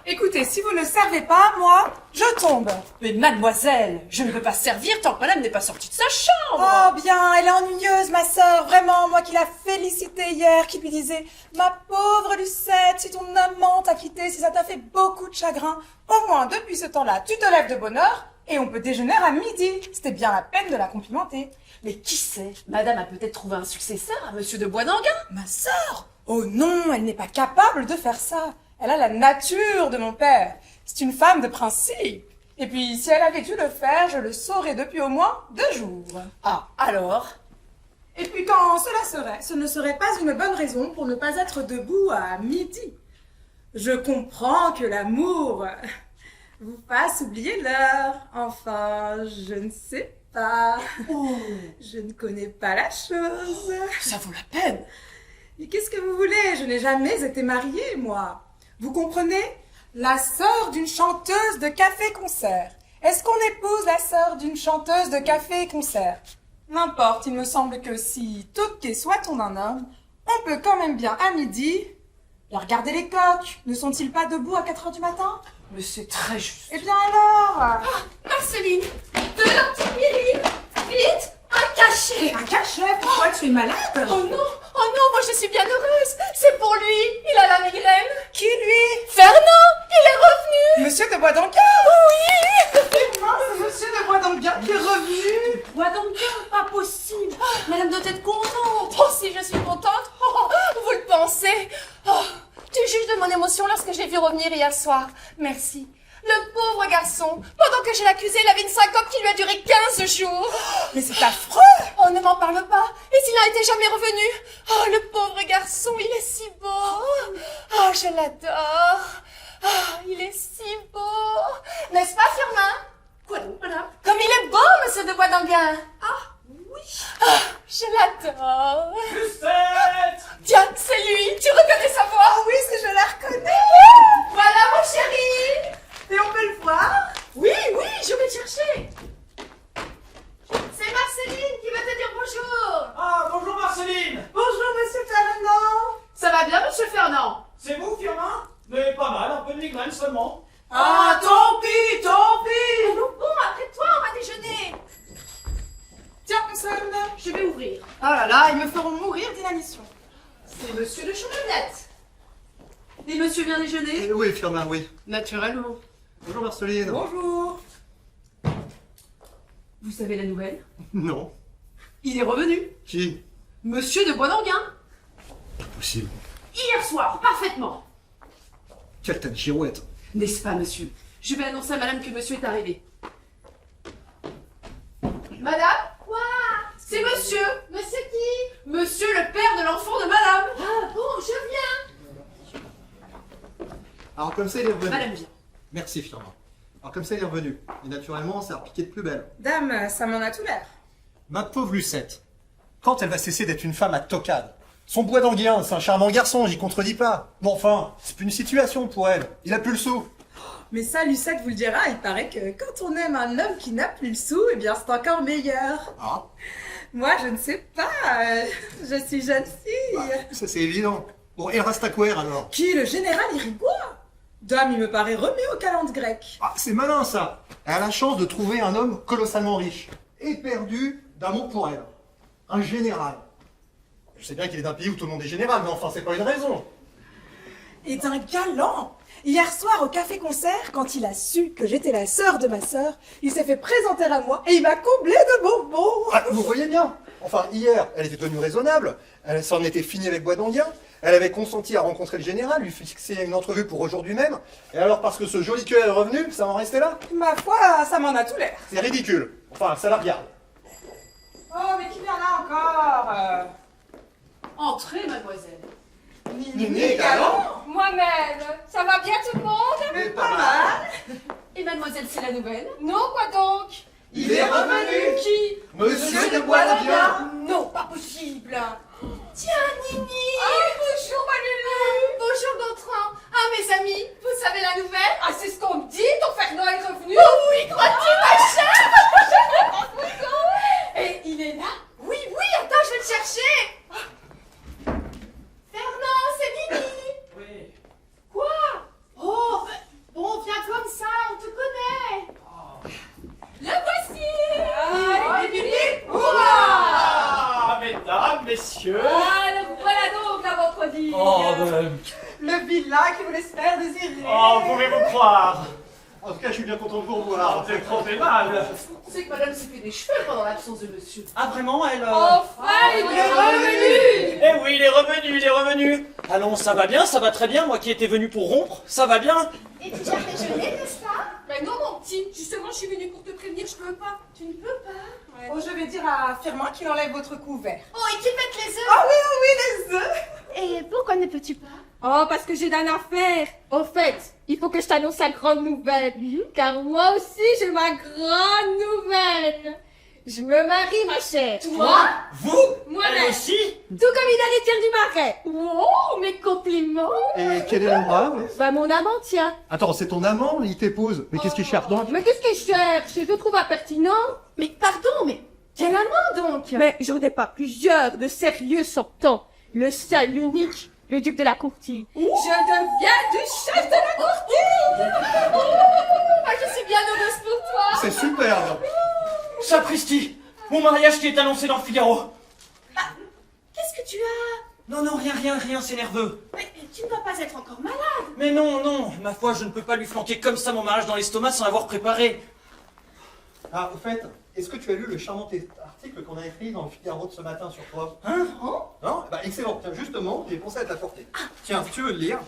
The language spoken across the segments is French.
Écoutez, si vous ne servez pas, moi, je tombe. Mais mademoiselle, je ne peux pas servir tant que madame n'est pas sortie de sa chambre. Oh bien, elle est ennuyeuse, ma sœur. Vraiment, moi qui la félicitais hier, qui lui disais « Ma pauvre Lucette, si ton amant t'a quitté, si ça t'a fait beaucoup de chagrin, au moins depuis ce temps-là, tu te lèves de bonne heure et on peut déjeuner à midi. » C'était bien la peine de la complimenter. Mais qui sait, madame a peut-être trouvé un successeur à monsieur de Boisdanguin. Ma sœur? Oh non, elle n'est pas capable de faire ça. Elle a la nature de mon père. C'est une femme de principe. Et puis, si elle avait dû le faire, je le saurais depuis au moins 2 jours. Ah, alors? Et puis quand cela serait, ce ne serait pas une bonne raison pour ne pas être debout à midi. Je comprends que l'amour vous fasse oublier l'heure. Enfin, je ne sais pas. Oh, Je ne connais pas la chose. ça vaut la peine. Et qu'est-ce que vous voulez? Je n'ai jamais été mariée, moi. Vous comprenez? La sœur d'une chanteuse de café-concert. Est-ce qu'on épouse la sœur d'une chanteuse de café-concert? N'importe, il me semble que si toqué soit ton un homme, on peut quand même bien à midi... Et regardez les coqs, ne sont-ils pas debout à 4 heures du matin? Mais c'est très juste. Eh bien alors... Marceline, de l'antipiline, vite, un cachet. Un cachet? Pourquoi tu es malade? Oh non, moi je suis bien heureuse. C'est pour lui, il a la migraine. Qui lui? Fernand, il est revenu. Monsieur de Boisdanguin? Oui. C'est monsieur de Boisdanguin qui est revenu. Boisdanguin, pas possible. Madame doit être contente. Oh, si je suis contente. Oh, vous le pensez. Oh, tu juges de mon émotion lorsque je l'ai vu revenir hier soir. Merci. Le pauvre garçon, pendant que je l'accusais, il avait une syncope qui lui a duré 15 jours. Mais c'est affreux. Oh, ne m'en parle pas. Et s'il n'a été jamais revenu? Oh, le pauvre garçon, il est si beau. Oh, je l'adore. Oh, il est si beau. N'est-ce pas, Firmin? Quoi donc, madame? Comme il est beau, monsieur de Boisdanguin. Ah, oui. Oh, je l'adore. Lucette! Tiens, c'est lui. Tu reconnais sa voix? Ah oui, c'est je la reconnais. Voilà, mon chéri. Et on peut le voir? Oui, je vais te chercher. C'est Marceline qui va te dire bonjour. Ah, bonjour Marceline! Bonjour, monsieur Fernand. Ça va bien, monsieur Fernand? C'est vous, Firmin? Mais pas mal, un peu de migraine seulement. Ah, tant pis, tant pis. Allons, bon, après toi, on va déjeuner. Tiens, Anselme. Je vais ouvrir. Oh là là, ils me feront mourir d'inanition. C'est monsieur de Chaumonnette. Et monsieur vient déjeuner? Oui, Firmin, oui. Naturellement. Bonjour Marceline. Bonjour. Vous savez la nouvelle? Non. Il est revenu. Qui? Monsieur de Boisdanguin. Pas possible. Hier soir, parfaitement. Quelle tête girouette. N'est-ce pas, monsieur? Je vais annoncer à madame que monsieur est arrivé. Madame? Quoi? C'est monsieur. Monsieur qui? Monsieur le père de l'enfant de madame. Ah bon, je viens. Alors comme ça, il est revenu. Madame vient. Merci, Firmin. Alors comme ça, il est revenu. Et naturellement, ça a repiqué de plus belle. Dame, ça m'en a tout l'air. Ma pauvre Lucette. Quand elle va cesser d'être une femme à tocade? Son Boisdanguin, c'est un charmant garçon, j'y contredis pas. Mais enfin, c'est plus une situation pour elle. Il a plus le sou. Mais ça, Lucette vous le dira, il paraît que quand on aime un homme qui n'a plus le sou, eh bien c'est encore meilleur. Ah, Moi, je ne sais pas, je suis jeune fille. ça c'est évident. Bon, et le Rastaquaire alors? Qui, le général Irigoyen? Dame, il me paraît remis aux calendes grecques. Ah, c'est malin ça. Elle a la chance de trouver un homme colossalement riche. Éperdu d'amour pour elle. Un général. Je sais bien qu'il est d'un pays où tout le monde est général, mais enfin, c'est pas une raison. Et d'un galant. Hier soir au café-concert, quand il a su que j'étais la sœur de ma sœur, il s'est fait présenter à moi et il m'a comblé de bonbons. Ah, vous voyez bien. Enfin, hier, elle était devenue raisonnable. Elle s'en était finie avec Boisdanguin. Elle avait consenti à rencontrer le général, lui fixer une entrevue pour aujourd'hui même. Et alors, parce que ce joli cœur est revenu, ça va en rester là? Ma foi, ça m'en a tout l'air. C'est ridicule. Enfin, ça la regarde. Oh, mais qui vient là encore Entrez, mademoiselle. Nini Galant. Moi-même. Ça va bien tout le monde? Mais pas mal. Et mademoiselle, c'est la nouvelle? Non, quoi donc? Il est revenu. Qui? Monsieur de Boisdanguin. Non, pas possible. Tiens, Nini. Bonjour, Malélu. Bonjour, Gontran. Ah, mes amis, vous savez la nouvelle? Ah, c'est ce qu'on me dit, ton Fernand est revenu. Oh oui, crois-tu, ma chère? Et il est là? Oui, attends, je vais le chercher. Fernand, c'est Nini. Oui. Quoi? Oh, qui vous laisse faire désirer. Oh, pouvez-vous croire? En tout cas, je suis bien content de vous revoir. C'est trop aimable. C'est que madame s'est fait des cheveux pendant l'absence de monsieur. Ah, vraiment, elle... Enfin, il est revenu! Eh oui, il est revenu, il est revenu. Allons, ça va bien, ça va très bien. Moi qui étais venu pour rompre, ça va bien. Et tu gères déjeuner, n'est-ce pas? Ben non, mon petit. Justement, je suis venue pour te prévenir, je peux pas. Tu ne peux pas? Ouais. Oh, je vais dire à Firmin qu'il enlève votre couvert. Oh, et qu'il mette les œufs! Ah oui, les œufs. Et pourquoi ne peux-tu pas? Oh, parce que j'ai d'un affaire. Au fait, il faut que je t'annonce la grande nouvelle. Car moi aussi, j'ai ma grande nouvelle. Je me marie, ma chère. Toi? Vous? Moi-même. Elle aussi? Tout comme une héritière du marais. Oh, mes compliments. Et quel est l'endroit? Bah, mon amant, tiens. Attends, c'est ton amant, il t'épouse. Mais qu'est-ce qu'il cherche donc? Mais qu'est-ce que je cherche? Je trouve impertinent. Mais pardon, mais quel amant donc? Mais j'en ai pas plusieurs de sérieux sortants. Le seul, l'unique, le duc de la courtille. Je deviens du chef de la courtille. Oh, bah, je suis bien heureuse pour toi. C'est superbe. Sapristi, mon mariage qui est annoncé dans le Figaro. Qu'est-ce que tu as? Non, non, rien, c'est nerveux. Mais tu ne dois pas être encore malade. Mais non, ma foi, je ne peux pas lui flanquer comme ça mon mariage dans l'estomac sans l'avoir préparé. Ah, au fait, est-ce que tu as lu le charmant article qu'on a écrit dans le Figaro de ce matin sur toi? Hein? Non? Bah, excellent. Tiens, justement, j'ai pensé à te l'apporter. Tiens, tu veux le lire?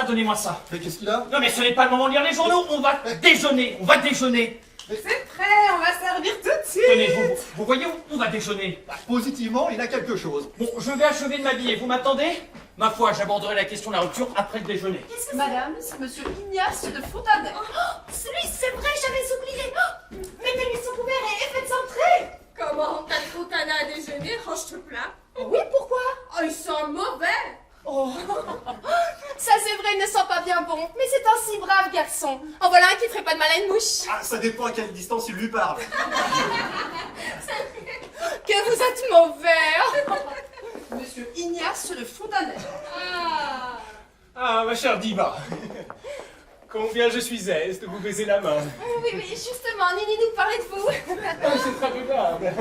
Donnez-moi ça. Mais qu'est-ce qu'il a? Non mais ce n'est pas le moment de lire les journaux, on va déjeuner. C'est prêt, on va servir tout de suite. Tenez, vous voyez où on va déjeuner? Bah, positivement, il a quelque chose. Bon, je vais achever de m'habiller, vous m'attendez? Ma foi, j'aborderai la question de la rupture après le déjeuner. Qu'est-ce que madame, c'est monsieur Ignace de Fontanet. Oh, celui, c'est vrai, j'avais oublié. Oh, mettez-lui son couvert et faites entrer. Comment t'as trop tanné à déjeuner? Oh, je te plains. Oui, pourquoi? Oh, ils sont mauvais. Oh, ça c'est vrai, il ne sent pas bien bon, mais c'est un si brave garçon. En voilà un qui ferait pas de mal à une mouche. Ah, ça dépend à quelle distance il lui parle. Que vous êtes mauvais. Monsieur Ignace de Fontanet. Ah, ma chère Diva, combien je suis aise de vous baiser la main. Oui, justement, Nini nous parlait de vous. C'est très aimable.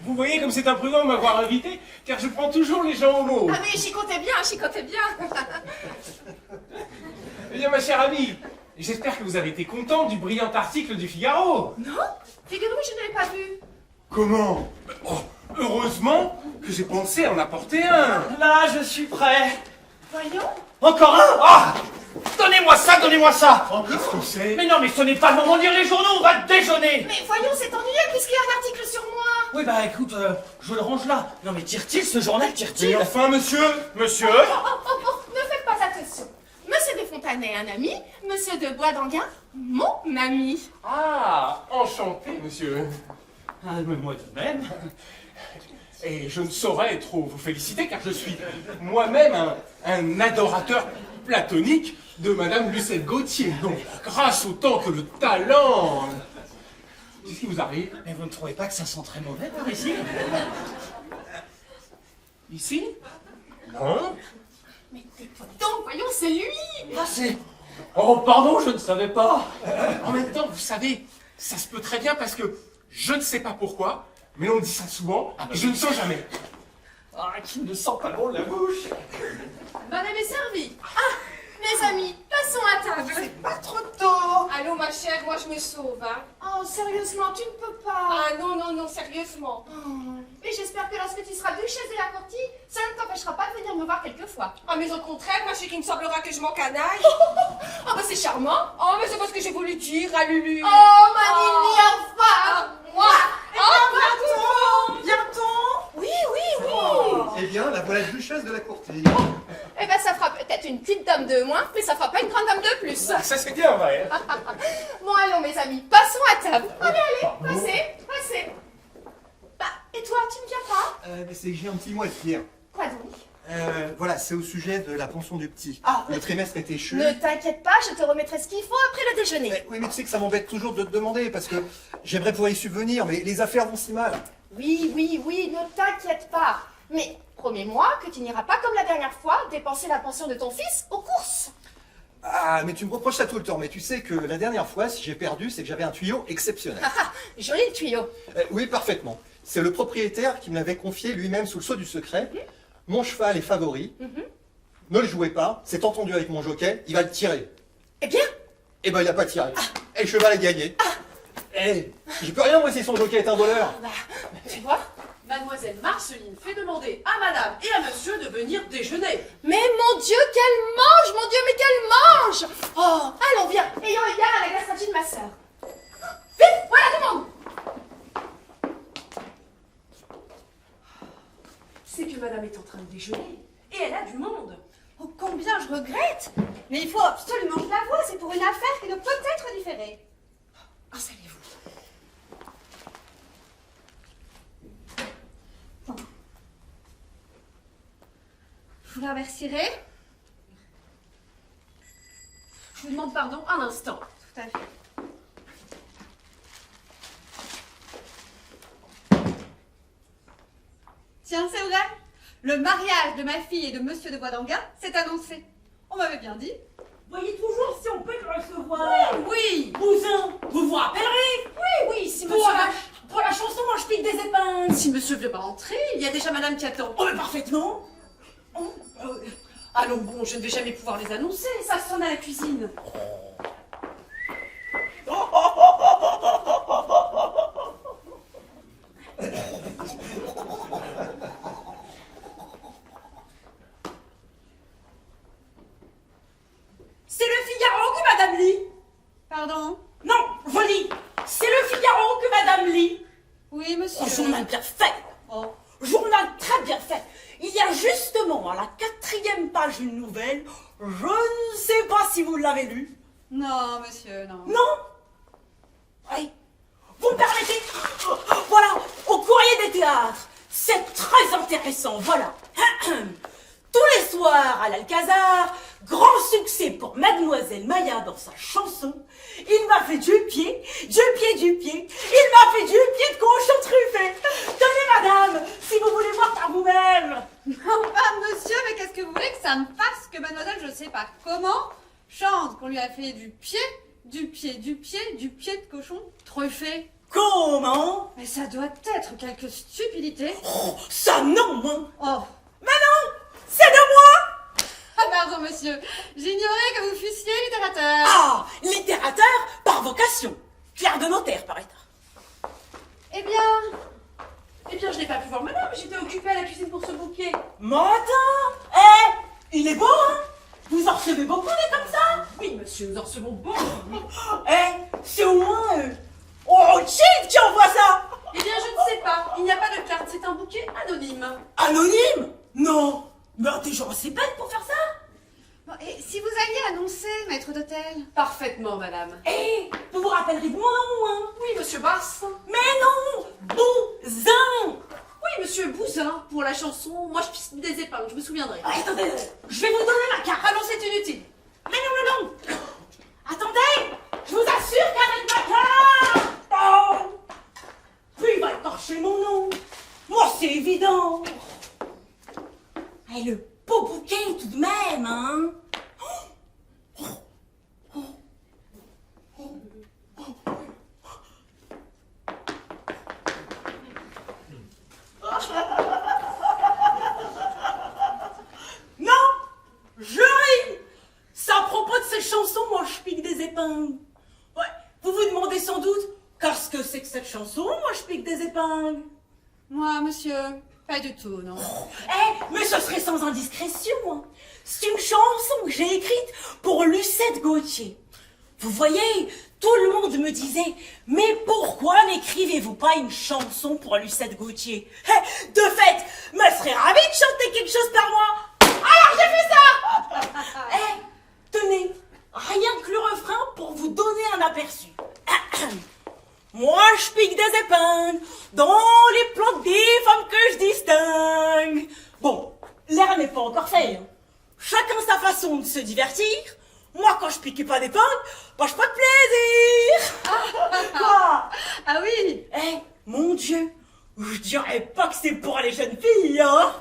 Vous voyez comme c'est imprudent de m'avoir invité, car je prends toujours les gens au mot. Ah mais j'y comptais bien. Eh bien, ma chère amie, j'espère que vous avez été content du brillant article du Figaro. Non? Figure-vous, je ne l'ai pas vu. Comment? Oh, heureusement que j'ai pensé en apporter un. Là, je suis prêt. Voyons. Encore un? Ah! Donnez-moi ça. Oh, qu'est-ce que c'est? Mais non, mais ce n'est pas le moment de lire les journaux, on va déjeuner. Mais voyons, c'est ennuyeux puisqu'il y a un article sur moi. Oui, bah écoute, je le range là. Non mais tire-t-il ce journal, tire-t-il? Mais enfin, monsieur, Oh, ne faites pas attention. Monsieur de Fontanet, un ami. Monsieur de Bois-d'Anguin, mon ami. Ah, enchanté, monsieur. Moi de même. Et je ne saurais trop vous féliciter car je suis moi-même un adorateur platonique de Madame Lucette Gauthier. Donc, grâce autant que le talent. Qu'est-ce qui vous arrive? Mais vous ne trouvez pas que ça sent très mauvais par ici? Ici? Non? Mais tais-toi donc, voyons, c'est lui. Ah, c'est... Oh, pardon, je ne savais pas. En même temps, vous savez, ça se peut très bien parce que je ne sais pas pourquoi, mais on dit ça souvent et je ne sens jamais. Ah, qui ne sent pas bon la bouche. Madame est servie. Ah, mes amis, passons à table. Pas trop tôt. Allô, ma chère, moi je me sauve, hein. Oh, sérieusement, tu ne peux pas. Ah non, sérieusement. Mais j'espère que lorsque tu seras duchesse de la Courtille, ça ne t'empêchera pas de venir me voir quelquefois. Ah, mais au contraire, ma chérie, il me semblera que je m'en canaille. Oh, bah c'est charmant. Oh, mais c'est parce que j'ai voulu dire à Lulu. Oh, ma Nini, enfin. Moi. Bientôt. Oui. Eh bien, la voilà duchesse de la courtille. Eh ben, ça fera peut-être une petite dame de moins, mais ça fera pas une grande dame de plus. Ça c'est bien vrai. Bon, allons, mes amis, passons à table. Allez, passez. Bah, et toi, tu ne viens pas? Mais c'est que j'ai un petit mot à te dire. Quoi donc? Voilà, c'est au sujet de la pension du petit. Ah. Le trimestre est échu. Ne t'inquiète pas, je te remettrai ce qu'il faut après le déjeuner. Oui, mais tu sais que ça m'embête toujours de te demander, parce que j'aimerais pouvoir y subvenir, mais les affaires vont si mal. Oui, ne t'inquiète pas. Mais promets-moi que tu n'iras pas comme la dernière fois dépenser la pension de ton fils aux courses. Ah, mais tu me reproches ça tout le temps, mais tu sais que la dernière fois, si j'ai perdu, c'est que j'avais un tuyau exceptionnel. Joli le tuyau. Oui, parfaitement. C'est le propriétaire qui me l'avait confié lui-même sous le sceau du secret. mon cheval est favori, ne le jouez pas, c'est entendu avec mon jockey, il va le tirer. Eh bien, Eh ben, il n'a pas tiré. Et le cheval a gagné. Eh, j'y peux rien, moi, si son jockey est un voleur. tu vois? Mademoiselle Marceline fait demander à madame et à monsieur de venir déjeuner. Mais mon Dieu, qu'elle mange! Mon Dieu, mais qu'elle mange! Oh, allons, viens, ayons égard à la gastratie de ma sœur. Vite, voilà, tout le monde! C'est que madame est en train de déjeuner et elle a du monde. Oh, combien je regrette! Mais il faut absolument que je la voie, c'est pour une affaire qui ne peut être différée. Installez-vous. Je vous la remercierai. Je vous demande pardon un instant. Tout à fait. Tiens, c'est vrai. Le mariage de ma fille et de monsieur de Boisdanguin s'est annoncé. On m'avait bien dit. Voyez toujours si on peut le recevoir. Oui! Cousin, vous vous rappellerez? Oui, si Pour monsieur... la chanson, moi je pique des épingles. Si monsieur veut pas entrer, il y a déjà madame qui attend. Oh, mais parfaitement. Oh, allons, bon, je ne vais jamais pouvoir les annoncer. Ça sonne à la cuisine. C'est le Figaro que madame lit. Pardon? Non, je lis. C'est le Figaro que madame lit. Oui, monsieur. Un journal bien fait. Oh. Journal très bien fait. Il y a justement à la 4e page une nouvelle. Je ne sais pas si vous l'avez lue. Non, monsieur, non. Non? Oui. Vous me permettez? Voilà, au courrier des théâtres. C'est très intéressant, voilà. Tous les soirs à l'Alcazar, grand succès pour Mademoiselle Maya dans sa chanson. Il m'a fait du pied, du pied, du pied. Il m'a fait du pied de cochon truffé. Tenez madame, si vous voulez voir par vous-même. Enfin, monsieur, mais qu'est-ce que vous voulez que ça me fasse que mademoiselle, je sais pas comment, chante qu'on lui a fait du pied, du pied, du pied, du pied de cochon truffé? Comment? Mais ça doit être quelque stupidité. Oh, ça non, moi. Oh. Mais non, c'est de moi. Ah, pardon, monsieur. J'ignorais que vous fussiez littérateur. Ah, littérateur par vocation. Clerc de notaire par état. Eh bien, Je n'ai pas pu voir madame, j'étais occupée à la cuisine pour ce bouquet. Mais attends, il est beau, hein? Vous en recevez beaucoup des comme ça? Oui, monsieur, nous en recevons beaucoup. C'est au moins Rothschild qui envoie ça. Eh bien, je ne sais pas. Il n'y a pas de carte, c'est un bouquet anonyme. Anonyme? Non. Mais t'es genre assez bête pour faire ça? bon, et si vous alliez annoncer, maître d'hôtel? Parfaitement, madame. Vous vous rappellerez de mon nom, hein? Oui, monsieur Basse. Mais non, Bouzin. Oui, monsieur Bouzin, pour la chanson. Moi, je pisse des épingles, je me souviendrai. Attendez, je vais vous donner ma carte. Ah non, c'est inutile. Mais non. Attendez, je vous assure qu'avec ma carte, il va écorcher mon nom. Moi, c'est évident. Le beau bouquet tout de même, hein. Non, je ris. C'est à propos de ces chansons, moi je pique des épingles. Ouais, vous vous demandez sans doute qu'est-ce que c'est que cette chanson, moi je pique des épingles. Moi, monsieur, pas du tout, non. Mais ce serait sans indiscrétion, hein. C'est une chanson que j'ai écrite pour Lucette Gauthier. Vous voyez, tout le monde me disait, mais pourquoi n'écrivez-vous pas une chanson pour Lucette Gauthier? De fait, me serais ravie de chanter quelque chose par moi. Alors j'ai fait ça. Tenez, rien que le refrain pour vous donner un aperçu. Moi, je pique des épingles dans les plantes des femmes que je distingue. Bon, l'air n'est pas encore fait, hein. Chacun sa façon de se divertir. Moi, quand je pique pas d'épingles, bah, je pas de plaisir. Quoi? Ah oui. Mon Dieu, je dirais pas que c'est pour les jeunes filles, hein.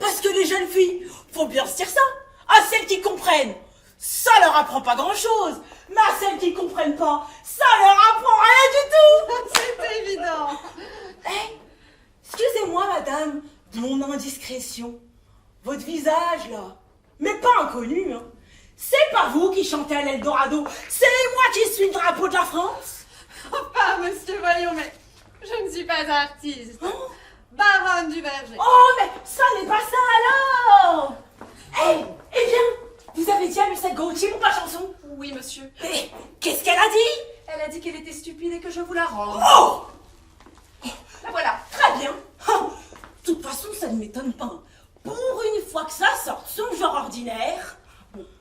Parce que les jeunes filles, faut bien se dire ça. À celles qui comprennent, ça leur apprend pas grand-chose. Mais à celles qui comprennent pas, ça leur apprend rien du tout. C'est évident. Excusez-moi, madame, de mon indiscrétion. votre visage, là. Mais pas inconnu, hein. C'est pas vous qui chantez à l'Eldorado, c'est moi qui suis le drapeau de la France. Enfin, monsieur, voyons, mais je ne suis pas artiste. Baronne du Verger. Oh, mais ça n'est pas ça, alors. Eh bien, vous avez dit à Lucette Gauthier pour ma chanson? Oui, monsieur. Et qu'est-ce qu'elle a dit? Elle a dit qu'elle était stupide et que je vous la rende. Oh, La voilà. très bien. Oh, de toute façon, ça ne m'étonne pas. Pour une fois que ça sorte son genre ordinaire.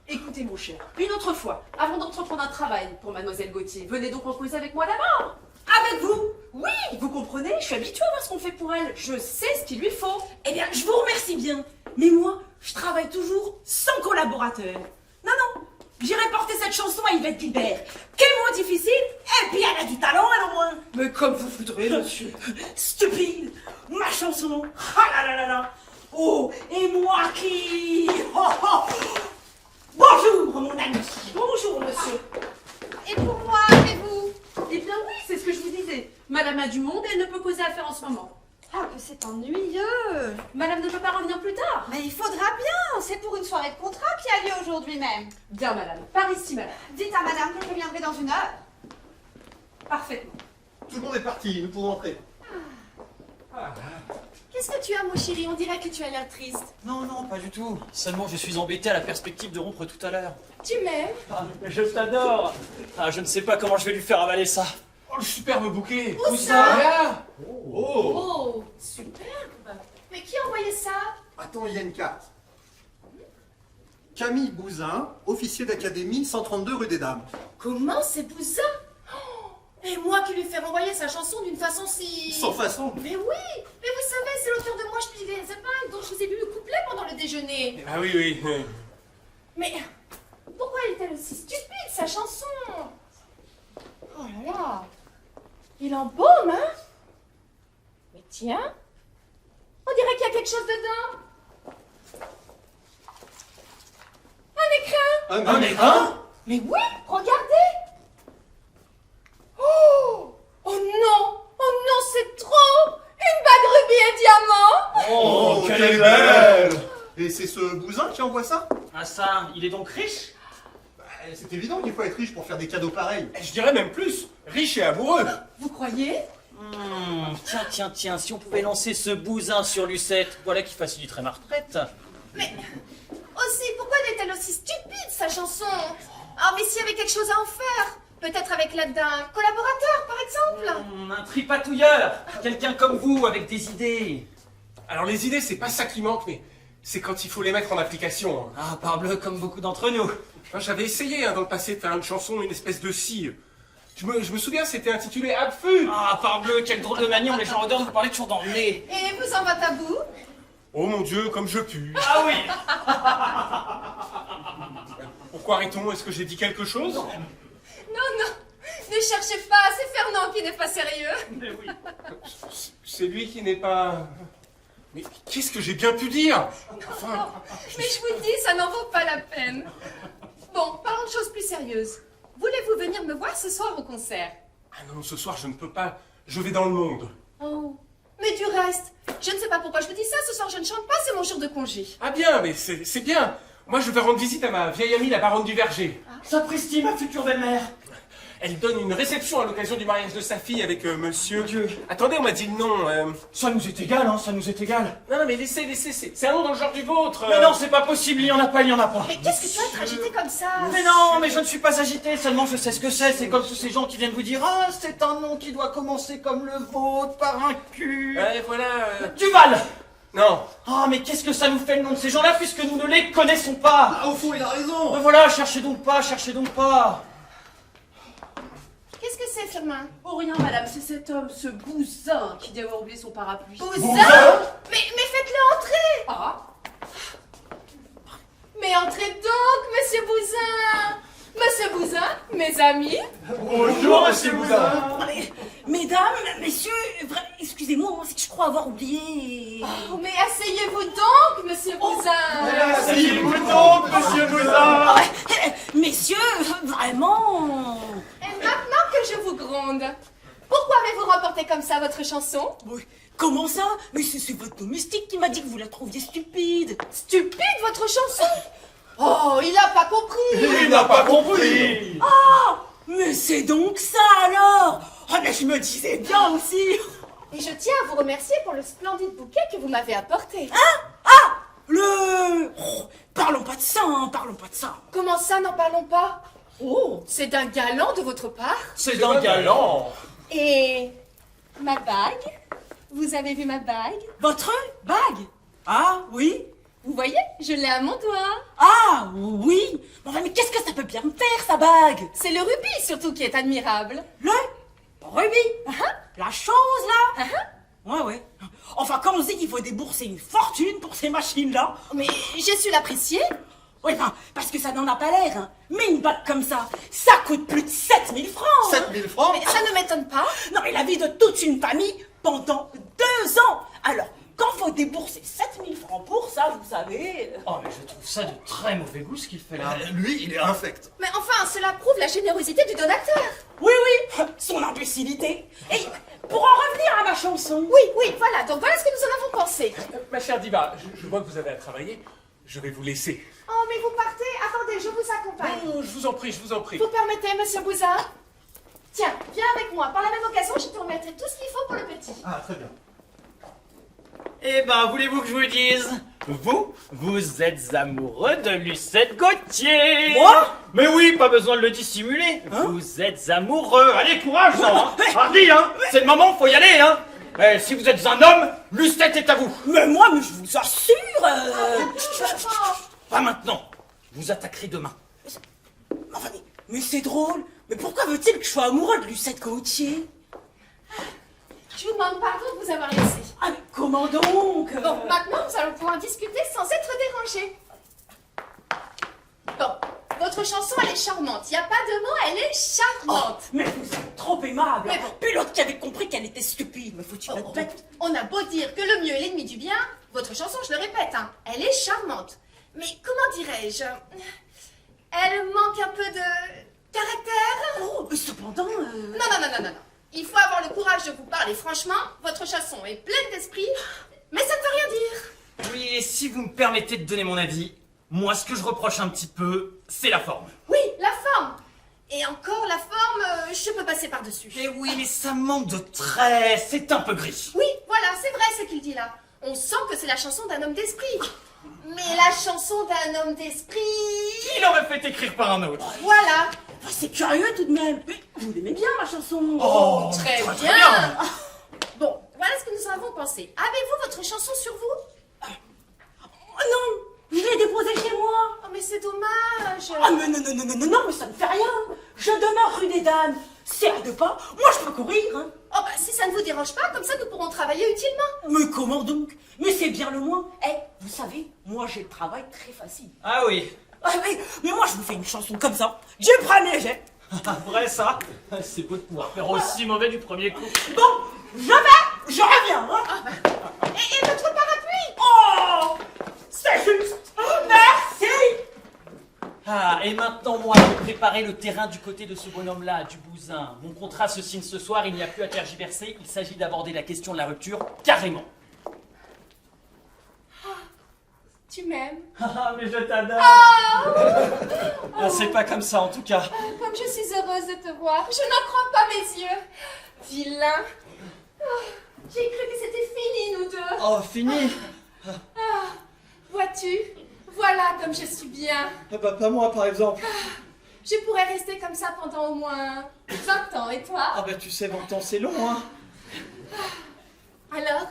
Écoutez, mon cher, une autre fois, avant d'entreprendre un travail pour mademoiselle Gauthier, venez donc en cause avec moi d'abord. Avec vous? Oui, vous comprenez, je suis habituée à voir ce qu'on fait pour elle. Je sais ce qu'il lui faut. Eh bien, je vous remercie bien. Mais moi, je travaille toujours sans collaborateur. Non, non, j'irai porter cette chanson à Yvette Guilbert. Quel moins difficile, et puis elle a du talent, elle au moins. Mais comme vous voudrez, monsieur. Stupide, ma chanson. Ah là là là là. Oh, et moi qui... Oh, oh. Bonjour, mon ami. Bonjour, monsieur. Et pour moi, et vous? Eh bien oui, c'est ce que je vous disais. Madame a du monde et elle ne peut causer affaire en ce moment. Ah, que c'est ennuyeux. Madame ne peut pas revenir plus tard. Mais il faudra bien, c'est pour une soirée de contrat qui a lieu aujourd'hui même. Bien, madame. Par ici, madame. Dites à madame que je viendrai dans une heure. Parfaitement. Tout le monde est parti, nous pouvons entrer. Qu'est-ce que tu as, mon chéri? On dirait que tu as l'air triste. Non, non, pas du tout. Seulement, je suis embêté à la perspective de rompre tout à l'heure. Tu m'aimes? Ah, je t'adore. Ah, je ne sais pas comment je vais lui faire avaler ça. Oh, le superbe bouquet. Où ça? Là. Oh, superbe. Mais qui a envoyé ça? Attends, il y a une carte. Camille Bouzin, officier d'académie, 132 rue des Dames. Comment c'est Bouzin? Oh, et moi qui lui fais renvoyer sa chanson d'une façon si... Sans façon. Mais oui, mais vous savez, c'est l'auteur de Moi je plie les épingles dont je vous ai lu le couplet pendant le déjeuner. Ah oui, oui. Mais pourquoi est-elle aussi stupide, sa chanson? Oh là là, il embaume, hein? Mais tiens, on dirait qu'il y a quelque chose dedans. Un écrin. Un écrin? Mais oui, regardez. Oh, oh non, c'est trop. Une bague rubis et diamant. Oh, quelle belle! Et c'est ce Bouzin qui envoie ça? Ah ça, il est donc riche? Bah, c'est évident qu'il faut être riche pour faire des cadeaux pareils. Je dirais même plus, riche et amoureux. Vous croyez? Tiens, si on pouvait lancer ce Bouzin sur Lucette, voilà qui faciliterait ma retraite. Mais aussi, pourquoi est-elle aussi stupide, sa chanson? Ah, mais s'il y avait quelque chose à en faire. Peut-être avec l'aide d'un collaborateur, par exemple. Un tripatouilleur. Quelqu'un comme vous, avec des idées. Alors les idées, c'est pas ça qui manque, mais c'est quand il faut les mettre en application. Ah, parbleu, comme beaucoup d'entre nous. Moi, j'avais essayé dans le passé de faire une chanson, une espèce de scie. Je me souviens, c'était intitulé Abfu. Ah, parbleu, quelle drôle de manière, les gens odeurs de vous parler toujours dans le nez. Et vous en va à bout? Oh mon Dieu, comme je pue. Ah oui. Pourquoi arrêtons? Est-ce que j'ai dit quelque chose? Non, ne cherchez pas, c'est Fernand qui n'est pas sérieux. Mais oui. C'est lui qui n'est pas... Mais qu'est-ce que j'ai bien pu dire? Enfin, Mais je vous dis, ça n'en vaut pas la peine. Bon, parlons de choses plus sérieuses. Voulez-vous venir me voir ce soir au concert? Ah non, ce soir, je ne peux pas. Je vais dans le monde. Oh, mais du reste, je ne sais pas pourquoi je vous dis ça, ce soir je ne chante pas, c'est mon jour de congé. Ah bien, mais c'est bien. Moi, je vais rendre visite à ma vieille amie, la baronne du Verger. Sapristi, ma future belle-mère. Elle donne une réception à l'occasion du mariage de sa fille avec monsieur... Attendez, on m'a dit le nom. Ça nous est égal, hein, ça nous est égal. Non, mais laissez, c'est un nom dans le genre du vôtre. Mais non, c'est pas possible, il y en a pas. Mais qu'est-ce que tu as être agité comme ça? Mais non, mais je ne suis pas agité, seulement je sais ce que c'est comme tous ces gens qui viennent vous dire « Ah, c'est un nom qui doit commencer comme le vôtre, par un cul... Ouais, voilà... Duval !» Non. Ah, mais qu'est-ce que ça nous fait le nom de ces gens-là puisque nous ne les connaissons pas? Ah, au fond, il a raison! Voilà, cherchez donc pas. Qu'est-ce que c'est, Firmin? Oh rien, madame, c'est cet homme, ce Bouzin, qui doit avoir oublié son parapluie. Bouzin? Mais faites-le entrer! Ah, Mais entrez donc, monsieur Bouzin! Monsieur Bouzin, mes amis? Bonjour, monsieur Bouzin! Mesdames, messieurs, excusez-moi, c'est que je crois avoir oublié... Oh, mais asseyez-vous donc, monsieur Bouzin! Asseyez-vous donc, monsieur Bouzin. Messieurs, vraiment... Et maintenant que je vous gronde, pourquoi avez-vous remporté comme ça votre chanson? Oui, Comment ça? Mais c'est votre domestique qui m'a dit que vous la trouviez stupide. Stupide, votre chanson? Oh, il a pas compris. Il n'a pas compris. Mais c'est donc ça alors. Ah mais je me disais bien aussi. Et je tiens à vous remercier pour le splendide bouquet que vous m'avez apporté. Parlons pas de ça, hein, parlons pas de ça. Comment ça, n'en parlons pas? Oh, C'est d'un galant de votre part. C'est d'un galant. Et ma bague? Vous avez vu ma bague? votre bague? Ah oui. Vous voyez, je l'ai à mon doigt. Ah oui. Bon, mais qu'est-ce que ça peut bien me faire sa bague? C'est le rubis surtout qui est admirable. Le rubis. La chose là. Ouais. Enfin, quand on se dit qu'il faut débourser une fortune pour ces machines-là. Mais j'ai su l'apprécier. Oui, parce que ça n'en a pas l'air. Hein. Mais une bague comme ça coûte plus de 7000 francs. 7000 francs? Mais ça ne m'étonne pas. Non, mais la vie de toute une famille pendant 2 ans. Alors, quand faut débourser 7000 francs pour ça, vous savez. Oh, mais je trouve ça de très mauvais goût ce qu'il fait là. Lui, il est infect. Mais enfin, cela prouve la générosité du donateur. Oui, son imbécilité. Et pour en revenir à ma chanson. Oui, voilà. Donc voilà ce que nous en avons pensé. Ma chère Diva, je vois que vous avez à travailler. Je vais vous laisser. Oh, mais vous partez. Attendez, je vous accompagne. Oh, je vous en prie, je vous en prie. Vous permettez, monsieur Bouzin? Tiens, viens avec moi. Par la même occasion, je te remettrai tout ce qu'il faut pour le petit. Ah, très bien. Eh ben, voulez-vous que je vous dise? Vous êtes amoureux de Lucette Gauthier. Moi? Mais oui, pas besoin de le dissimuler. Vous êtes amoureux. Allez, courage, non, hein. Hardi, hein. C'est le moment, faut y aller, hein. Si vous êtes un homme, Lucette est à vous. Mais je vous assure. Pas maintenant. Vous attaquerez demain. Enfin, mais c'est drôle. Mais pourquoi veut-il que je sois amoureux de Lucette Gauthier? Je vous demande pardon de vous avoir laissé. Ah, mais comment donc? Bon, maintenant, nous allons pouvoir discuter sans être dérangés. Bon, votre chanson, elle est charmante. Il n'y a pas de mots, elle est charmante. Mais vous êtes trop aimable. Mais bon. Puis l'autre qui avait compris qu'elle était stupide. Mais faut-il être bête? On a beau dire que le mieux est l'ennemi du bien, votre chanson, je le répète, hein, elle est charmante. Mais comment dirais-je? Elle manque un peu de caractère. Oh, mais cependant... Non. Il faut avoir le courage de vous parler franchement. Votre chanson est pleine d'esprit, mais ça ne veut rien dire. Oui, et si vous me permettez de donner mon avis, moi, ce que je reproche un petit peu, c'est la forme. Oui, la forme. Et encore, la forme, je peux passer par-dessus. Mais oui, mais ça manque de traits, c'est un peu gris. Oui, voilà, c'est vrai ce qu'il dit là. On sent que c'est la chanson d'un homme d'esprit. Mais la chanson d'un homme d'esprit... Il l'aurait fait écrire par un autre. Voilà. Ah, c'est curieux tout de même. Mais vous l'aimez bien, ma chanson. Oh, Très bien. bien. Bon, voilà ce que nous en avons pensé. Avez-vous votre chanson sur vous? Oh non, je l'ai déposée chez moi. Oh, mais c'est dommage. Ah mais non, mais ça ne fait rien. Je demeure rue des Dames. C'est à 2 pas. Moi, je peux courir. Hein. Oh, bah si ça ne vous dérange pas, comme ça nous pourrons travailler utilement. Mais comment donc? Mais c'est bien le moins. Vous savez, moi, j'ai le travail très facile. Ah oui. Ah, mais moi, je vous fais une chanson comme ça. Du premier jet. Vrai ça? C'est beau de pouvoir faire aussi mauvais du premier coup. Bon, je reviens. Hein. Et votre parapluie? Oh, c'est juste. Merci. Ah, et maintenant, moi, je vais préparer le terrain du côté de ce bonhomme-là, du Bouzin. Mon contrat se signe ce soir, il n'y a plus à tergiverser. Il s'agit d'aborder la question de la rupture carrément. Tu m'aimes? Ah, mais je t'adore. Ah, c'est pas comme ça, en tout cas. Comme je suis heureuse de te voir. Je n'en crois pas mes yeux. Vilain. Oh, j'ai cru que c'était fini, nous deux. Oh, fini. Vois-tu? Voilà comme je suis bien. Bah, pas moi, par exemple. Je pourrais rester comme ça pendant au moins 20 ans, et toi? Ah, bah, tu sais, 20 ans, c'est long, hein. Alors,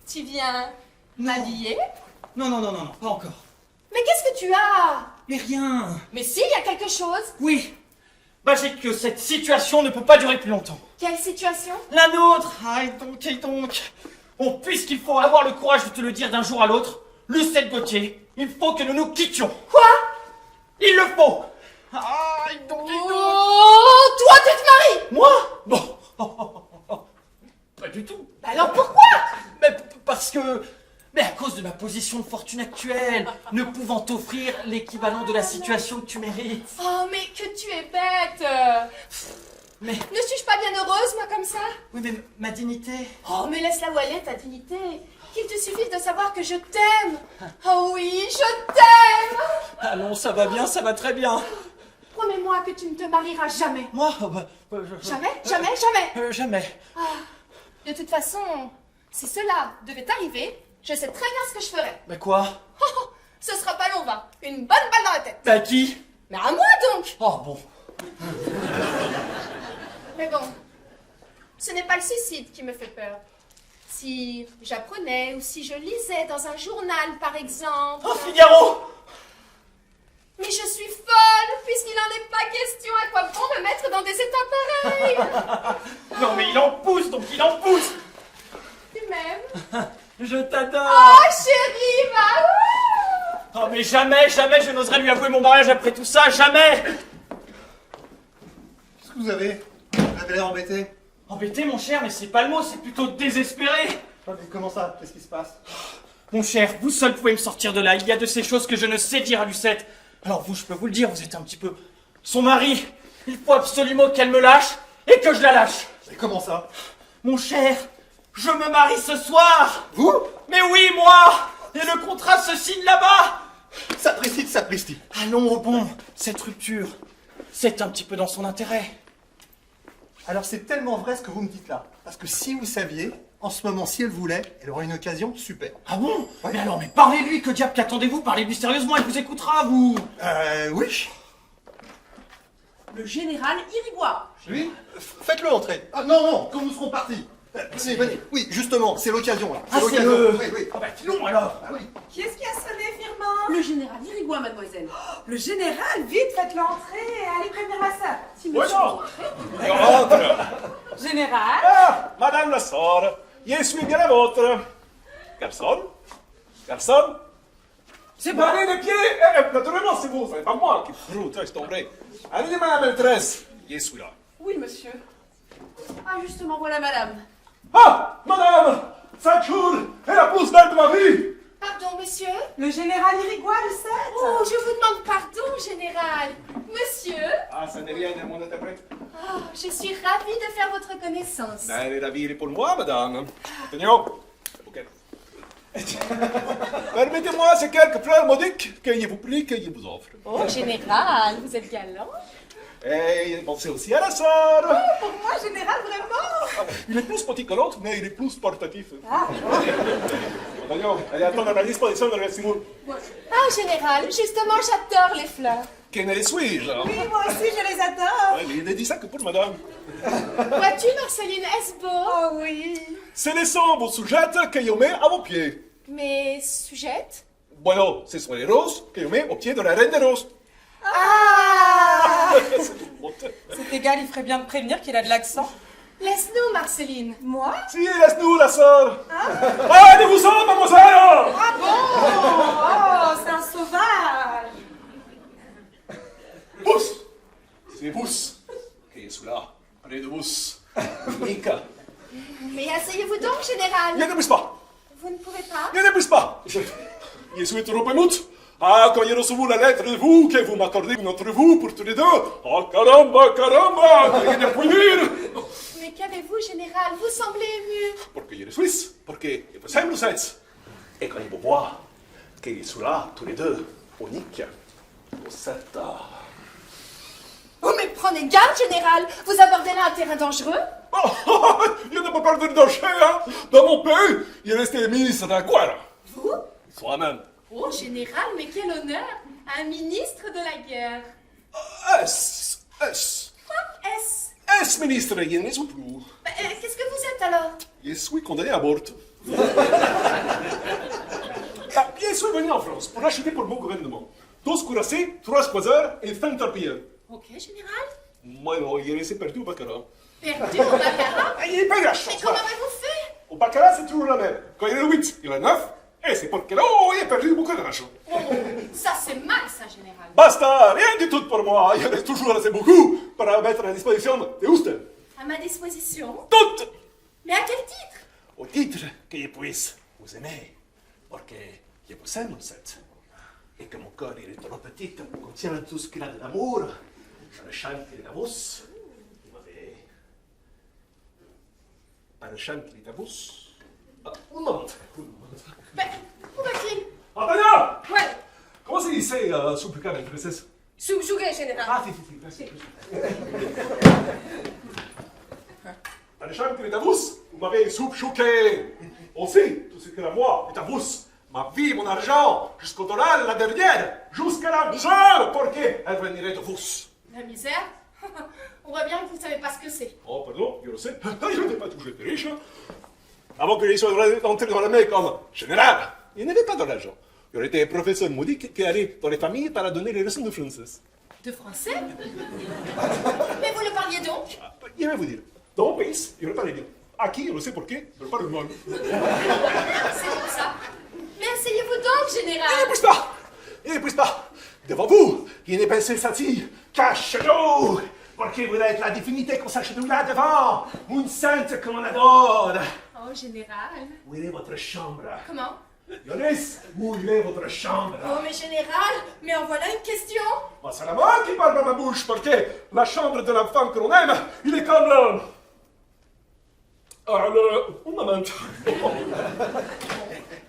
tu viens m'habiller? Non, pas encore. Mais qu'est-ce que tu as? Mais rien. Mais si, il y a quelque chose. Oui. Bah, j'ai que cette situation ne peut pas durer plus longtemps. Quelle situation? La nôtre. Ah, et donc. Bon, puisqu'il faut avoir le courage de te le dire d'un jour à l'autre, Lucette Gauthier, il faut que nous nous quittions. Quoi? Il le faut. Ah, et donc. Oh, toi tu te maries? Moi? Bon. Pas du tout. Alors pourquoi? Mais parce que... Mais à cause de ma position de fortune actuelle, ne pouvant t'offrir l'équivalent de la situation que tu mérites. Oh, mais que tu es bête. Mais... Ne suis-je pas bien heureuse, moi, comme ça? Oui, mais ma dignité... Oh, mais laisse-la où elle est, ta dignité. Qu'il te suffise de savoir que je t'aime. Oh oui, je t'aime. Allons, ça va bien, ça va très bien. Promets-moi que tu ne te marieras jamais. Moi, Jamais, jamais, jamais. jamais. De toute façon, si cela devait arriver, je sais très bien ce que je ferais. Bah quoi? Ce sera pas long, va. Une bonne balle dans la tête. Bah qui? Mais à moi donc. Oh bon. Mais bon, ce n'est pas le suicide qui me fait peur. Si j'apprenais ou si je lisais dans un journal, par exemple... Oh, Figaro! Mais je suis folle, puisqu'il n'en est pas question. À quoi bon me mettre dans des états pareils? Non mais il en pousse, donc il en pousse. Tu m'aimes? Je t'adore. Oh, chérie, va. Oh mais jamais, jamais je n'oserais lui avouer mon mariage après tout ça, jamais. Qu'est-ce que vous avez? Vous avez l'air embêté. Embêté mon cher, mais c'est pas le mot, c'est plutôt désespéré. Mais comment ça? Qu'est-ce qui se passe? Mon cher, vous seul pouvez me sortir de là, il y a de ces choses que je ne sais dire à Lucette. Alors vous, je peux vous le dire, vous êtes un petit peu son mari. Il faut absolument qu'elle me lâche et que je la lâche. Mais comment ça? Mon cher, je me marie ce soir. Vous? Mais oui, moi. Et le contrat se signe là-bas. Sapristi de sapristi. Allons au bon, cette rupture, c'est un petit peu dans son intérêt. Alors c'est tellement vrai ce que vous me dites là. Parce que si vous saviez, en ce moment, si elle voulait, elle aurait une occasion super. Ah bon? Ouais. Mais alors, mais parlez-lui, que diable qu'attendez-vous? Parlez-lui sérieusement, elle vous écoutera, vous. Oui. Le général Irigoire. Oui. Faites-le entrer. Ah non, non, quand nous serons partis. Venez, venez. Oui, justement, c'est l'occasion là. Ah, c'est l'occasion. le... Oui, oui. Ah bah, filons alors. Ah oui. Qui est-ce qui a sonné, Firmin? Le général Irigoire, mademoiselle. Le général, vite, faites-le entrer. Allez prévenir ma sœur. Si monsieur Général? Ah, Madame la sœur, je suis bien la vôtre. Garçon? Garçon? C'est Bah, allez, les pieds! Naturellement, c'est vous, c'est pas moi qui froute, laisse tomber. Allez, madame la maîtresse, je suis là. Oui, monsieur. Ah, justement, voilà madame. Ah, madame! 5 jours et la pousse belle de ma vie! Pardon, monsieur? Le général Irigoire, Lucette? Oh, je vous demande pardon, général. Monsieur? Ah, ça n'est rien, mon interprète. Oh, je suis ravie de faire votre connaissance. Elle est vie pour moi, madame. Tenez-vous. Ok. Permettez-moi ces quelques fleurs modiques que je vous prie, que je vous offre. Oh, général, vous êtes galant. Et pensez aussi à la sœur. Pour moi, général, vraiment? Il est plus petit que l'autre, mais il est plus portatif. Voyons, elle attend à ma disposition dans le vestibule. Ah, général, justement, j'adore les fleurs. Que ne les suis-je? Oui, moi aussi, je les adore. Il est dit ça que pour madame. Vois-tu, Marceline, est-ce beau? Oh oui. Ce ne sont vos sujettes que je mets à vos pieds. Mes sujettes? Bueno, ce sont les roses que je mets aux pieds de la reine des roses. Ah! C'est une beauté. C'est égal, il ferait bien de prévenir qu'il a de l'accent. Laisse-nous, Marceline. Moi? Si, laisse-nous la sœur. Allez-vous-en, mademoiselle! Ah bon? Oh, c'est un sauvage. Pousse! C'est pousse que je suis là, près de vous. Nica. Mais asseyez-vous donc, général. Je ne bouge pas. Vous ne pouvez pas? Je ne bouge pas. Je suis trop émoute. Ah, quand j'ai reçu la lettre de vous, que vous m'accordez une entrevue pour tous les deux. Oh, caramba, caramba, que je ne puis dire. Mais qu'avez-vous, général? Vous semblez ému. Parce que je suis suisse, parce que je vous aime, vous êtes. Et quand je vous vois, que je suis là, tous les deux, uniques, vous êtes... Oh, mais prenez garde, général. Vous abordez là un terrain dangereux. Oh, je ne peux pas le danger, hein. Dans mon pays, il est resté ministre d'un coin, là. Vous? Soi-même. Oh, général, mais quel honneur. Un ministre de la guerre. S. Est-ce? Ministre, je ne suis plus. Qu'est-ce que vous êtes alors? Je suis condamné à mort. Ah, je suis venu en France pour acheter pour mon gouvernement 12 cuirassés, 3 squatteurs et 5 torpilleurs. Ok, général. Moi, non, il est resté perdu au baccarat. Perdu au baccarat? Ah, il n'est pas eu la Mais chance. comment voilà. avez-vous fait? Au baccarat, c'est toujours la même. Quand il est le 8, il est 9. Et c'est parce que là, oh, il a perdu beaucoup d'argent. Oh, ça c'est mal, ça, général. Basta, rien du tout pour moi. Il y en a toujours assez beaucoup pour mettre à disposition de Houston. À ma disposition. Toutes Mais à quel titre? au titre que je puisse vous aimer. Parce que je vous aime, vous êtes. Et que mon cœur il est trop petit pour contenir tout ce qu'il a de l'amour. Je le chante de la voix. Vous m'avez Maréchal Clitabus. Ah, un moment. Mais, où va-t-il? Antonia! Ouais, Comment c'est ici, supplicat avec princesse? Subjugué, général. Ah, si, merci. Maréchal Clitabus, vous m'avez subjugué. Aussi, tout ce que la moi est à vous. Ma vie, mon argent, jusqu'au dollar, la dernière, jusqu'à la misère, pour qu'elle venirait de vous. La misère? On voit bien que vous ne savez pas ce que c'est. Oh, pardon, je le sais. Je n'ai pas toujours été riche. Avant que je sois rentré dans l'armée comme général, il n'y avait pas de l'argent. J'aurais été professeur modique qui allait dans les familles pour donner les leçons de français. De français? Mais vous le parliez donc? Je vais vous dire, dans mon pays, il n'y aurait pas de bien. À qui, on le sait pour qui, je ne parle mal. C'est pour ça. Mais asseyez-vous donc, général. Il ne pousse pas. Devant vous, il n'est pas sensati. Cachez-vous, parce que vous êtes la divinité qu'on sache nous là devant. Une sainte qu'on adore. Oh, général. Où est votre chambre? Comment? Yonis, où est votre chambre? Oh, mais général, mais en voilà une question. Moi, c'est la moi qui parle dans ma bouche, parce que la chambre de la femme que l'on aime, il est comme le... un moment.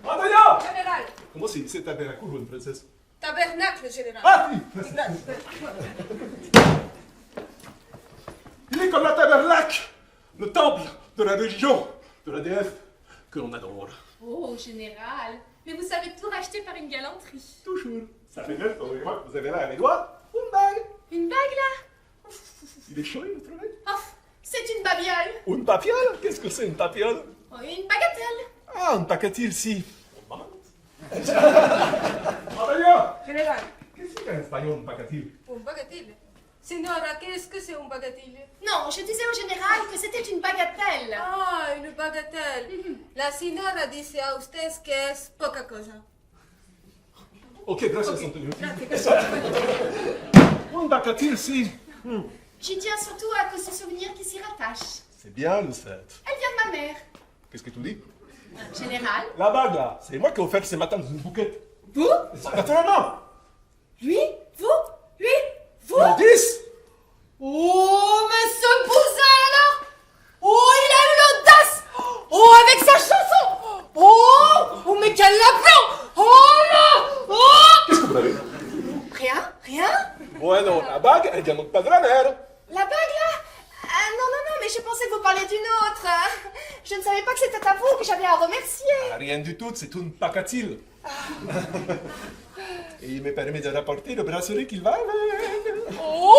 Antonia! Général. Comment c'est tabernacle, une princesse? Tabernacle, général. Ah oui! Il est comme la tabernacle, le temple de la religion, de la déesse que l'on adore. Oh, général. Mais vous savez tout racheter par une galanterie. Toujours. Ça fait 9 ans, et moi, vous avez là à mes doigts, une bague. Une bague, là? Il est chaud, vous trouvez? Oh, c'est une babiole. Une papiole? Qu'est-ce que c'est une papiole? Oh, une bagatelle. Ah, un paquetil, si. Antonia! Général. Qu'est-ce que c'est en espagnol, un paquetil? Un bagatelle. Signora, qu'est-ce que c'est un bagatelle? Non, je disais au général que c'était une bagatelle. Ah, une bagatelle. La signora dice a usted que es poca cosa. Ok, gracias, Antonio. Un paquetil, si. J'y tiens surtout à cause du souvenir qui s'y rattache. C'est bien, Lucette. Elle vient de ma mère. Qu'est-ce que tu dis? Général. La bague, là, c'est moi qui ai offert ce matin dans une bouquette. Vous? Naturellement! Lui? Vous? Lui? Vous? Le 10! Oh, mais ce bousin alors! Oh, il a eu l'audace! Oh, avec sa chanson! Oh, mais quel lapin! Oh là! Oh! Qu'est-ce que vous avez? Rien? Rien? Bueno, la bague, elle vient donc pas de la mer. La bague là? Ah, non, non, non, mais je pensais que vous parliez d'une autre. Je ne savais pas que c'était à vous que j'avais à remercier. Ah, rien du tout, c'est une paquetil. Et il me permet de rapporter le bracelet qu'il va avec. Oh,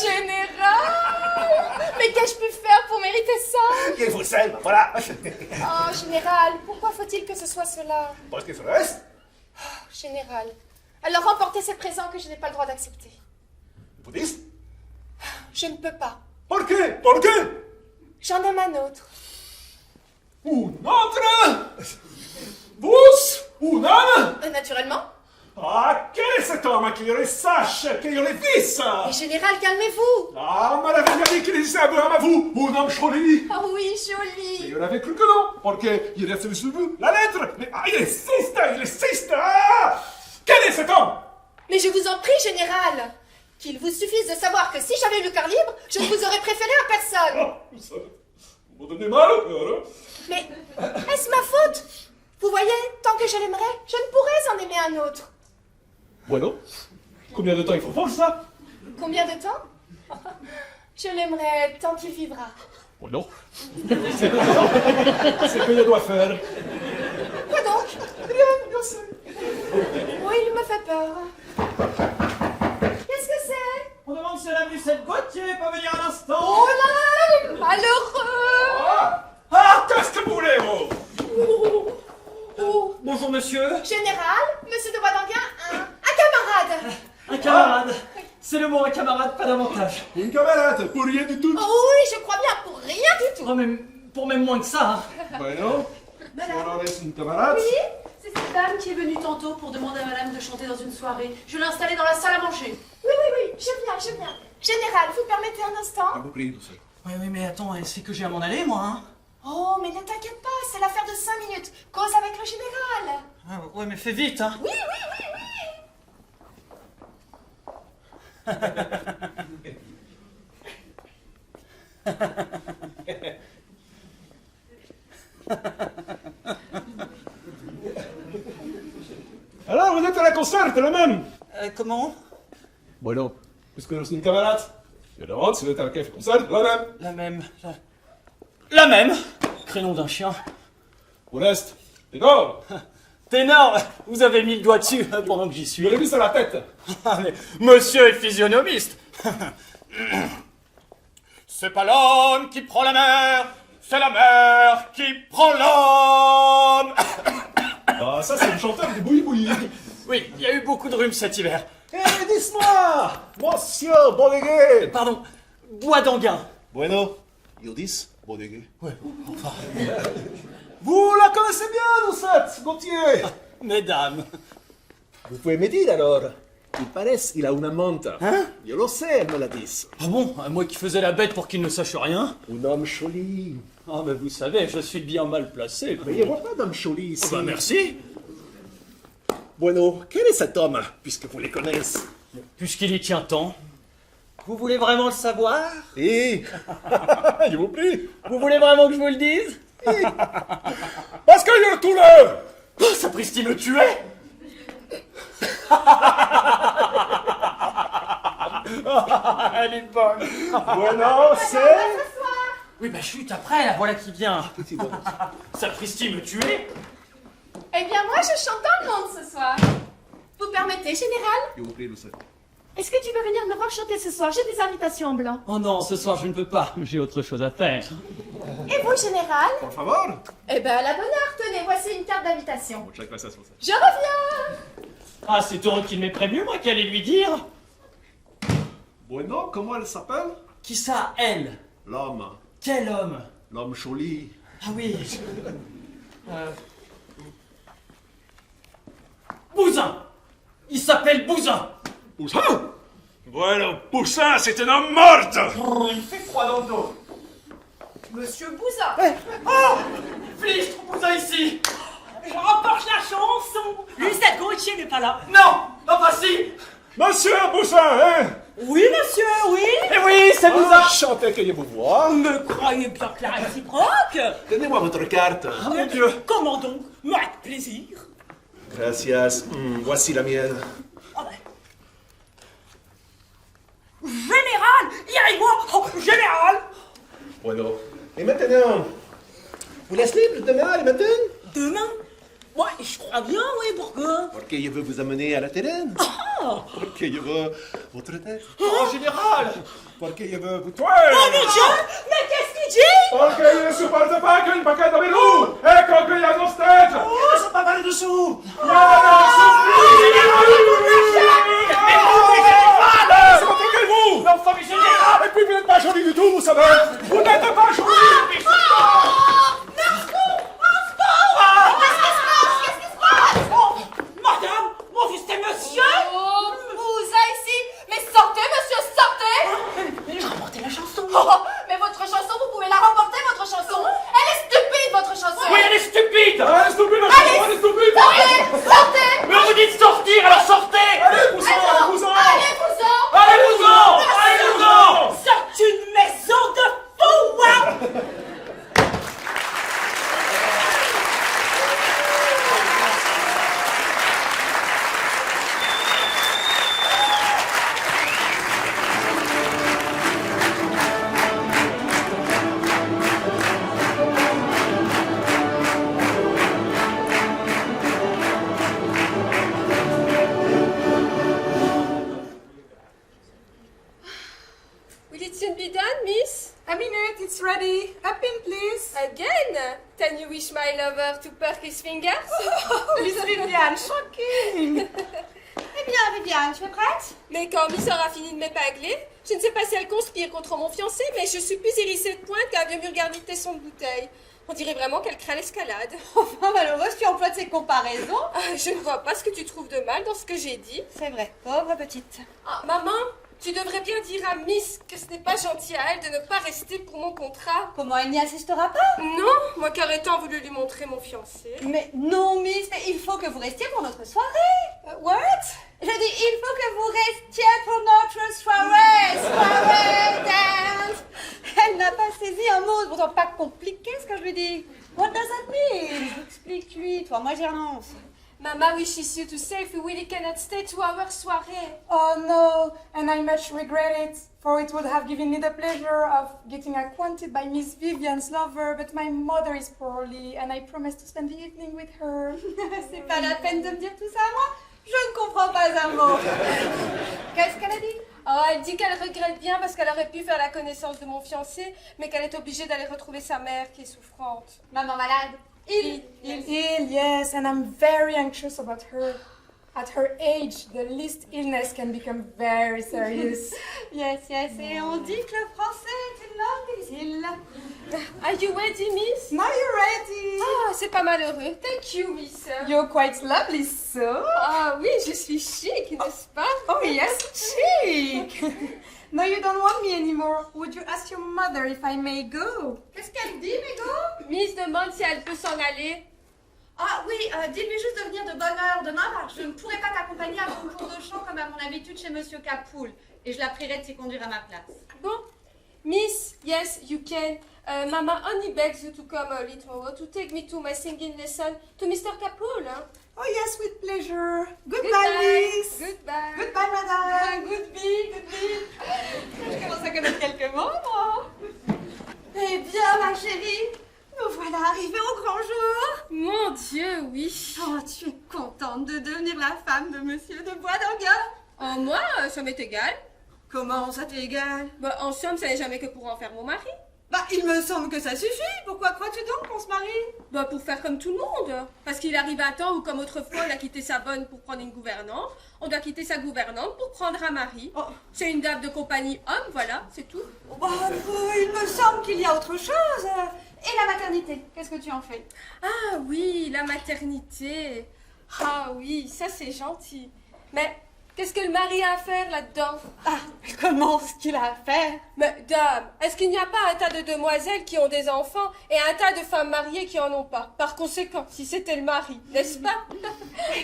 général! Mais qu'ai-je pu faire pour mériter ça? Il vous aime, voilà. Oh, général, pourquoi faut-il que ce soit cela? Parce que ça reste. Général, alors remportez ces présents que je n'ai pas le droit d'accepter. Vous dites? Je ne peux pas. Por qué? Por qué? J'en aime un autre. Un autre? Vous? Un homme? Naturellement. Ah, quel est cet homme qui le sache, qui le visse? Mais général, calmez-vous. Ah, ma l'avait bien dit qu'il existait un homme à vous, un homme joli. Oh oui, Et joli. on avait cru que non, parce qu'il reste sur vous la lettre. Mais il insiste, ah! Quel est cet homme? Mais je vous en prie, général, qu'il vous suffise de savoir que si j'avais eu le cœur libre, je ne vous aurais préféré à personne. Ah, vous me donnez mal au cœur, hein? Mais est-ce ma faute? Vous voyez, tant que je l'aimerais, je ne pourrais en aimer un autre. Bueno, combien de temps il faut pour ça? Combien de temps? Je l'aimerai tant qu'il vivra. Bueno, c'est ce que je dois faire. Quoi donc? Rien, je sais. Oui, il me fait peur. Qu'est-ce que c'est? On demande si Madame Lucette Gauthier peut venir un instant. Oh là là, le malheureux! Ah, qu'est-ce que vous voulez, vous? Oh, Bonjour monsieur. général, monsieur de Boisdanguin, un camarade. Un camarade. C'est le mot, un camarade, pas davantage. Une camarade, pour rien du tout. Oh oui, je crois bien, pour rien du tout. Oh, mais pour même moins que ça. Bueno, si on en laisse une camarade. C'est cette dame qui est venue tantôt pour demander à madame de chanter dans une soirée. Je l'ai installée dans la salle à manger. Oui, je viens. Général, vous permettez un instant? vous prie, Lucette. Oui, mais attends, c'est que j'ai à m'en aller, moi, hein. Oh, mais ne t'inquiète pas, c'est l'affaire de 5 minutes. Cause avec le général. Ah, ouais, mais fais vite, hein. Oui. c'est le même. Comment? Bueno, puisque nous sommes camarades, je demande si le café concert, le même. La même. La même. Crénom d'un chien. Au reste, d'accord. Ténor, vous avez mis le doigt dessus pendant que j'y Je suis. l'ai mis sur la tête. Ah, mais monsieur est physionomiste. C'est pas l'homme qui prend la mer, c'est la mer qui prend l'homme. Ah, ça, c'est le chanteur des bouillis-bouillis. Oui, il y a eu beaucoup de rhume cet hiver. Eh, dis-moi, monsieur Bodeguet. Pardon, bois d'Anguin. Bueno, ils disent Bodeguet. Vous la connaissez bien, Lucette Gauthier. Mesdames. Vous pouvez me dire alors. Il paraît qu'il a une amante. Hein? Je le sais, elle me l'a dit. Ah bon, moi qui faisais la bête pour qu'il ne sache rien. Un homme joli. Ah mais vous savez, je suis bien mal placé. Mais il n'y a pas d'homme joli ici. Oh, bah merci. Bueno, quel est cet homme, puisque vous les connaissez? Puisqu'il y tient tant. Vous voulez vraiment le savoir? Oui. Je vous prie. Vous voulez vraiment que je vous le dise? Parce qu'il y a tout l'heure. Oh, sapristi me tuait. Elle est bonne. Bueno, c'est... Oui, bah chut, après, la voilà qui vient. Sapristi me tuait. Eh bien, moi, je chante dans le monde ce soir. Vous permettez, général? Je vous prie, Lucette. Est-ce que tu veux venir me voir chanter ce soir? J'ai des invitations en blanc. Oh non, ce soir je ne peux pas. J'ai autre chose à faire. Et vous, général? Por favor. Eh ben, à la bonne heure, tenez, voici une carte d'invitation. Muchas gracias, Lucette. Je reviens! Ah, c'est heureux qu'il m'ait prévenu, moi, qu'elle allait lui dire. Bueno, comment elle s'appelle? Qui ça, elle? L'homme. Quel homme? L'homme joli. Ah oui. Bousin. Il s'appelle Bousin. Poussin? Bueno, Poussin, c'est un homme mort. Il fait froid dans le dos. Monsieur Bousin! Oh, Fichtre, Bousin ici. Je remporte la chanson. Lucette Gauthier n'est pas là. Non, non pas si. Monsieur Poussin, hein? Oui, monsieur, oui. Eh oui, c'est Bousin. Ah, chantez que je vous vois. Me croyez bien que la réciproque. Donnez-moi votre carte. Oh mon Dieu. Comment donc? Mais avec plaisir. Gracias. Voici la mienne. Ah ben. Général, irez-moi. Oh, général. Bueno. Et maintenant, vous laissez libre demain, le matin? Demain? Ouais, je crois bien, oui, pourquoi? Parce que je veux vous amener à la terrain. Ah. Parce que je veux votre tête. Oh, général. Parce que je veux vous tuer. Oh mon Dieu! Mais qu'est-ce qu'il dit? Parce que je ne supporte pas qu'une paquette de verrou et qu'il y a nos têtes. Oh, c'est pas mal dessous. Calmez-vous! L'enfant du général. Et puis vous n'êtes pas joli du tout, vous savez! Vous n'êtes pas joli! Madame, mon fils est monsieur! Oh, Bousin ici! Mais sortez, monsieur, sortez! J'ai remporté la chanson! Oh, mais votre chanson, vous pouvez la remporter, votre chanson! Elle est stupide, votre chanson! Oui, elle est stupide. Allez, stupide, elle est stupide! Sortez! Sortez! Mais on vous dit de sortir, alors sortez. Allez, Poussin, Poussin! Allez, Bousin! Allez-vous-en. Allez-vous-en. C'est une maison de fous, hein! Will it soon be done, miss? A minute, it's ready. Up in, please. Again? Can you wish my lover to perk his fingers? Miss Viviane, shocking. Eh bien, Viviane, tu es prête? Mais quand Miss aura fini de m'épingler, je ne sais pas si elle conspire contre mon fiancé, mais je suis plus hérissée de pointe qu'un vieux mur garni de tesson de bouteille. On dirait vraiment qu'elle craint l'escalade. Enfin, malheureuse, tu emploies de ces comparaisons. Ah, je ne vois pas ce que tu trouves de mal dans ce que j'ai dit. C'est vrai, pauvre petite. Ah, maman, tu devrais bien dire à Miss que ce n'est pas gentil à elle de ne pas rester pour mon contrat. Comment elle n'y assistera pas? Non, moi qui aurais tant voulu lui montrer mon fiancé. Mais non, Miss, mais il faut que vous restiez pour notre soirée. What? Je dis, il faut que vous restiez pour notre soirée. Soirée dance. Elle n'a pas saisi un mot, pourtant pas compliqué ce que je lui dis. What does that mean? Explique-lui, toi, moi j'y renonce. Mama wishes you to say if we really cannot stay to our soirée. Oh no, and I much regret it, for it would have given me the pleasure of getting acquainted by Miss Vivian's lover, but my mother is poorly, and I promised to spend the evening with her. C'est pas la peine de me dire tout ça, moi. Je ne comprends pas un mot. Qu'est-ce qu'elle a dit? Oh, elle dit qu'elle regrette bien parce qu'elle aurait pu faire la connaissance de mon fiancé, mais qu'elle est obligée d'aller retrouver sa mère qui est souffrante. Maman malade. Il. Yes, and I'm very anxious about her. At her age, the least illness can become very serious. Yes, et on dit que le français est une langue des îles. Are you ready, miss? Now you're ready. Ah, c'est pas malheureux. Thank you, miss. You're quite lovely, so. Ah oui, je suis chic, n'est-ce pas? Oh yes, chic. No, you don't want me anymore. Would you ask your mother if I may go? Qu'est-ce qu'elle dit, Mégo? Miss demande si elle peut s'en aller. Ah oui, dis-lui juste de venir de bonne heure demain, car je ne pourrai pas t'accompagner à mon cours de chant comme à mon habitude chez Monsieur Capoul. Et je la prierai de t'y conduire à ma place. Bon. Miss, yes, you can. Mama only begs you to come early tomorrow to take me to my singing lesson to Mr. Capoul. Hein? Oh yes, with pleasure. Goodbye, miss. Goodbye. Goodbye, madame. Goodbye. Je commence à connaître quelques mots, moi. Eh bien, ma chérie, nous voilà arrivés au grand jour. Mon Dieu, oui. Oh, tu es contente de devenir la femme de Monsieur de Boisdanguin? Oh, moi, ça m'est égal. Comment ça t'est égal? Bah, en somme, ça n'est jamais que pour en faire mon mari. Bah, il me semble que ça suffit. Pourquoi crois-tu donc qu'on se marie? Bah, pour faire comme tout le monde. Parce qu'il arrive un temps où, comme autrefois, il a quitté sa bonne pour prendre une gouvernante, on doit quitter sa gouvernante pour prendre un mari. Oh. C'est une dame de compagnie homme, voilà, c'est tout. Bah, il me semble qu'il y a autre chose. Et la maternité, qu'est-ce que tu en fais? Ah oui, la maternité. Ah oui, ça c'est gentil. Mais qu'est-ce que le mari a à faire là-dedans? Ah, comment ce qu'il a à faire? Mais dame, est-ce qu'il n'y a pas un tas de demoiselles qui ont des enfants et un tas de femmes mariées qui en ont pas? Par conséquent, si c'était le mari, n'est-ce pas?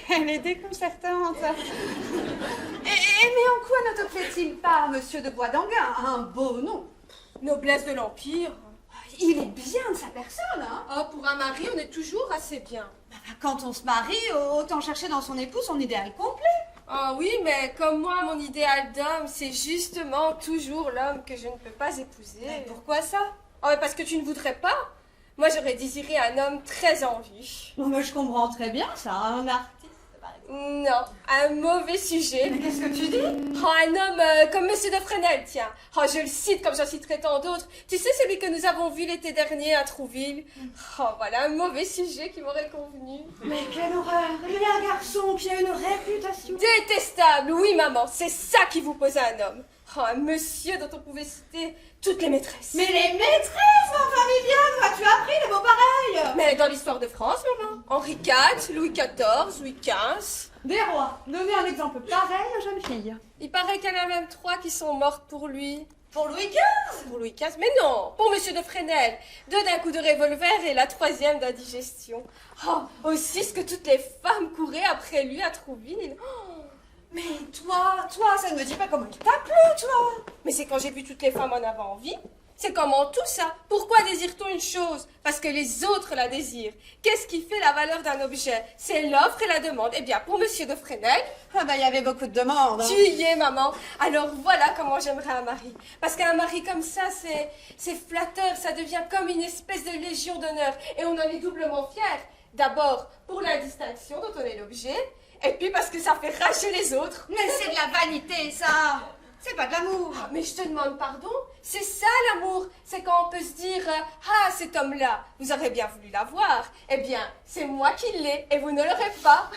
Elle est déconcertante. Mais en quoi ne te plaît-il pas, Monsieur de Boisdanguin? Un beau nom. Noblesse de l'Empire. Il est bien de sa personne, hein? Oh, pour un mari, on est toujours assez bien. Quand on se marie, autant chercher dans son époux son idéal complet. Ah oui, mais comme moi, mon idéal d'homme, c'est justement toujours l'homme que je ne peux pas épouser. Mais pourquoi ça? Oh, mais parce que tu ne voudrais pas. Moi, j'aurais désiré un homme très en vue. Non, mais je comprends très bien ça, un artiste, par exemple. Non, un mauvais sujet. Mais qu'est-ce que tu dis? Oh, un homme comme Monsieur de Fresnel, tiens. Oh, je le cite comme j'en citerai tant d'autres. Tu sais, celui que nous avons vu l'été dernier à Trouville. Oh, voilà un mauvais sujet qui m'aurait convenu. Mais quelle horreur! Il y a un garçon qui a une réputation. Détestable, oui, maman, c'est ça qui vous pose un homme. Oh, un monsieur dont on pouvait citer toutes les maîtresses. Mais les maîtresses, enfin Viviane, où as-tu appris les mots pareils? Mais dans l'histoire de France, maman. Henri IV, Louis XIV, Louis XV. Des rois. Donnez un exemple pareil aux jeunes filles. Il paraît qu'il y en a même 3 qui sont mortes pour lui. Pour Louis XV? Pour Louis XV, mais non, pour Monsieur de Fresnel. 2 d'un coup de revolver et la 3e d'indigestion. Oh, aussi ce que toutes les femmes couraient après lui à Trouville. Oh. Mais toi, ça ne me dit pas comment il t'a plu, toi. Mais c'est quand j'ai vu toutes les femmes en avant envie. C'est comment tout ça? Pourquoi désire-t-on une chose? Parce que les autres la désirent. Qu'est-ce qui fait la valeur d'un objet? C'est l'offre et la demande. Eh bien, pour Monsieur de Fresnel... Ah bah, il y avait beaucoup de demandes. Tu y es, maman. Alors voilà comment j'aimerais un mari. Parce qu'un mari comme ça, c'est flatteur. Ça devient comme une espèce de légion d'honneur. Et on en est doublement fiers. D'abord, pour la distinction dont on est l'objet. Et puis parce que ça fait rager les autres. Mais c'est de la vanité, ça. C'est pas de l'amour. Ah, mais je te demande pardon. C'est ça l'amour. C'est quand on peut se dire ah, cet homme-là, vous aurez bien voulu l'avoir. Eh bien, c'est moi qui l'ai et vous ne l'aurez pas.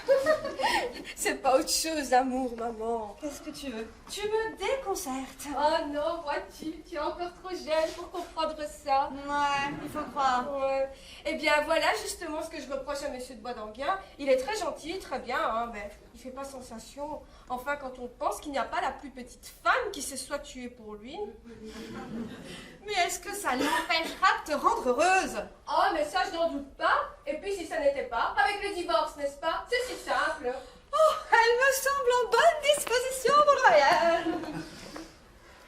C'est pas autre chose l'amour, maman. Qu'est-ce que tu veux? Tu me déconcertes. Oh non, vois-tu, tu es encore trop jeune pour comprendre ça. Ouais, il faut croire. Ouais. Eh bien, voilà justement ce que je reproche à Monsieur de Boisdanguin. Il est très gentil, très bien, hein, mais il fait pas sensation. Enfin, quand on pense qu'il n'y a pas la plus petite femme qui se soit tuée pour lui. Mais est-ce que ça l'empêchera de te rendre heureuse? Oh, mais ça, je n'en doute pas. Et puis, si ça n'était pas, avec le divorce, n'est-ce pas? C'est si simple. Oh, elle me semble en bonne disposition pour le mariage.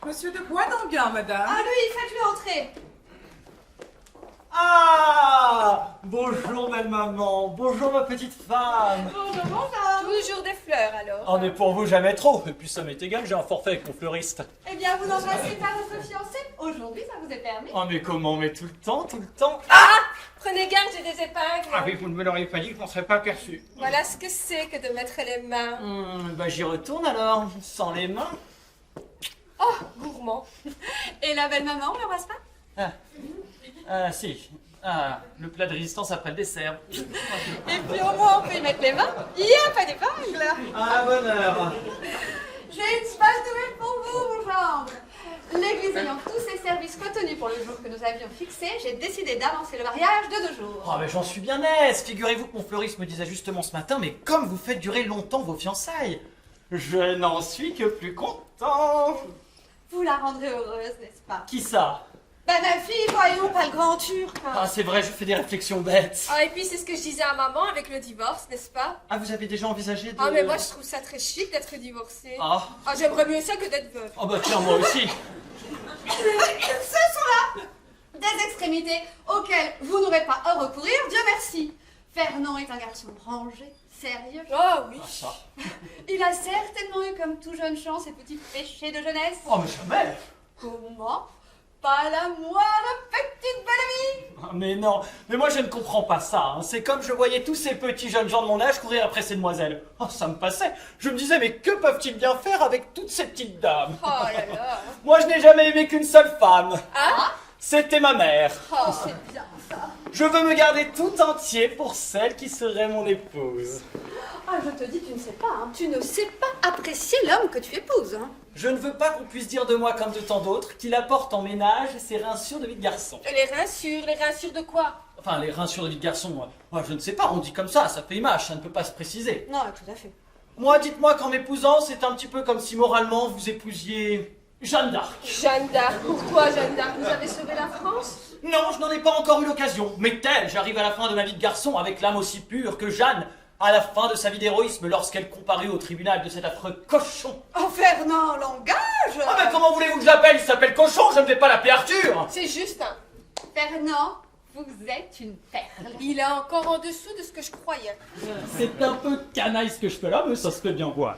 Monsieur de Boisdanguin, madame. Ah lui, faites-le entrer. Ah! Bonjour, belle maman. Bonjour, ma petite femme. Bonjour, bonjour. Toujours des fleurs, alors. Oh, mais pour vous, jamais trop. Et puis ça m'est égal, j'ai un forfait avec mon fleuriste. Eh bien, vous n'embrassez pas votre fiancé. Aujourd'hui, ça vous est permis. Oh, mais comment? Mais tout le temps, tout le temps. Prenez garde, j'ai des épingles. Ah oui, vous ne me l'auriez pas dit, je m'en serais pas aperçu. Voilà ce que c'est que de mettre les mains. Bah, j'y retourne alors, sans les mains. Oh, gourmand. Et la belle maman, on l'embrasse pas? Ah, si. Ah, le plat de résistance après le dessert. Et puis au moins, on peut y mettre les mains. Il n'y a pas d'épingles. Ah, bonne heure. J'ai une bonne nouvelle pour vous, mon gendre. L'église ayant tous ses services retenus pour le jour que nous avions fixé, j'ai décidé d'avancer le mariage de 2 jours. Oh, mais j'en suis bien aise. Figurez-vous que mon fleuriste me disait justement ce matin, mais comme vous faites durer longtemps vos fiançailles, je n'en suis que plus content. Vous la rendrez heureuse, n'est-ce pas? Qui ça? Ben ma fille, voyons, pas le grand turc. Ah, c'est vrai, je fais des réflexions bêtes. Ah, et puis c'est ce que je disais à maman avec le divorce, n'est-ce pas? Ah, vous avez déjà envisagé de... Ah, mais moi je trouve ça très chic d'être divorcée. Ah, Ah, j'aimerais mieux ça que d'être veuve. oh bah tiens, moi aussi. Ce sont là des extrémités auxquelles vous n'aurez pas à recourir, Dieu merci. Fernand est un garçon rangé, sérieux. Oh oui. Ah, ça. Il a certainement eu comme tout jeune chant ses petits péchés de jeunesse. Oh, mais jamais. Comment? Pas la moindre petite belle amie. Ah, mais non, mais moi je ne comprends pas ça. Hein. C'est comme je voyais tous ces petits jeunes gens de mon âge courir après ces demoiselles. Oh, ça me passait. Je me disais, mais que peuvent-ils bien faire avec toutes ces petites dames? Oh là là. Moi je n'ai jamais aimé qu'une seule femme. Ah? C'était ma mère. Oh, c'est bien ça. Je veux me garder tout entier pour celle qui serait mon épouse. Ah, je te dis, tu ne sais pas, hein. Tu ne sais pas apprécier l'homme que tu épouses, hein. Je ne veux pas qu'on puisse dire de moi comme de tant d'autres qu'il apporte en ménage ses rinsures de vie de garçon. Les rinsures de quoi? Enfin, les rinsures de vie de garçon, moi je ne sais pas, on dit comme ça fait image, ça ne peut pas se préciser. Non, tout à fait. Moi, dites-moi qu'en m'épousant, c'est un petit peu comme si moralement vous épousiez Jeanne d'Arc. Jeanne d'Arc, pourquoi Jeanne d'Arc? Vous avez sauvé la France? Non, je n'en ai pas encore eu l'occasion, mais tel, j'arrive à la fin de ma vie de garçon avec l'âme aussi pure que Jeanne, à la fin de sa vie d'héroïsme lorsqu'elle comparut au tribunal de cet affreux cochon. Oh, Fernand, langage! Ah mais comment voulez-vous que je l'appelle? Il s'appelle cochon, je ne vais pas l'appeler Arthur. C'est juste un... Fernand, vous êtes une perle. Il est encore en dessous de ce que je croyais. C'est un peu canaille ce que je fais là, mais ça se fait bien voir.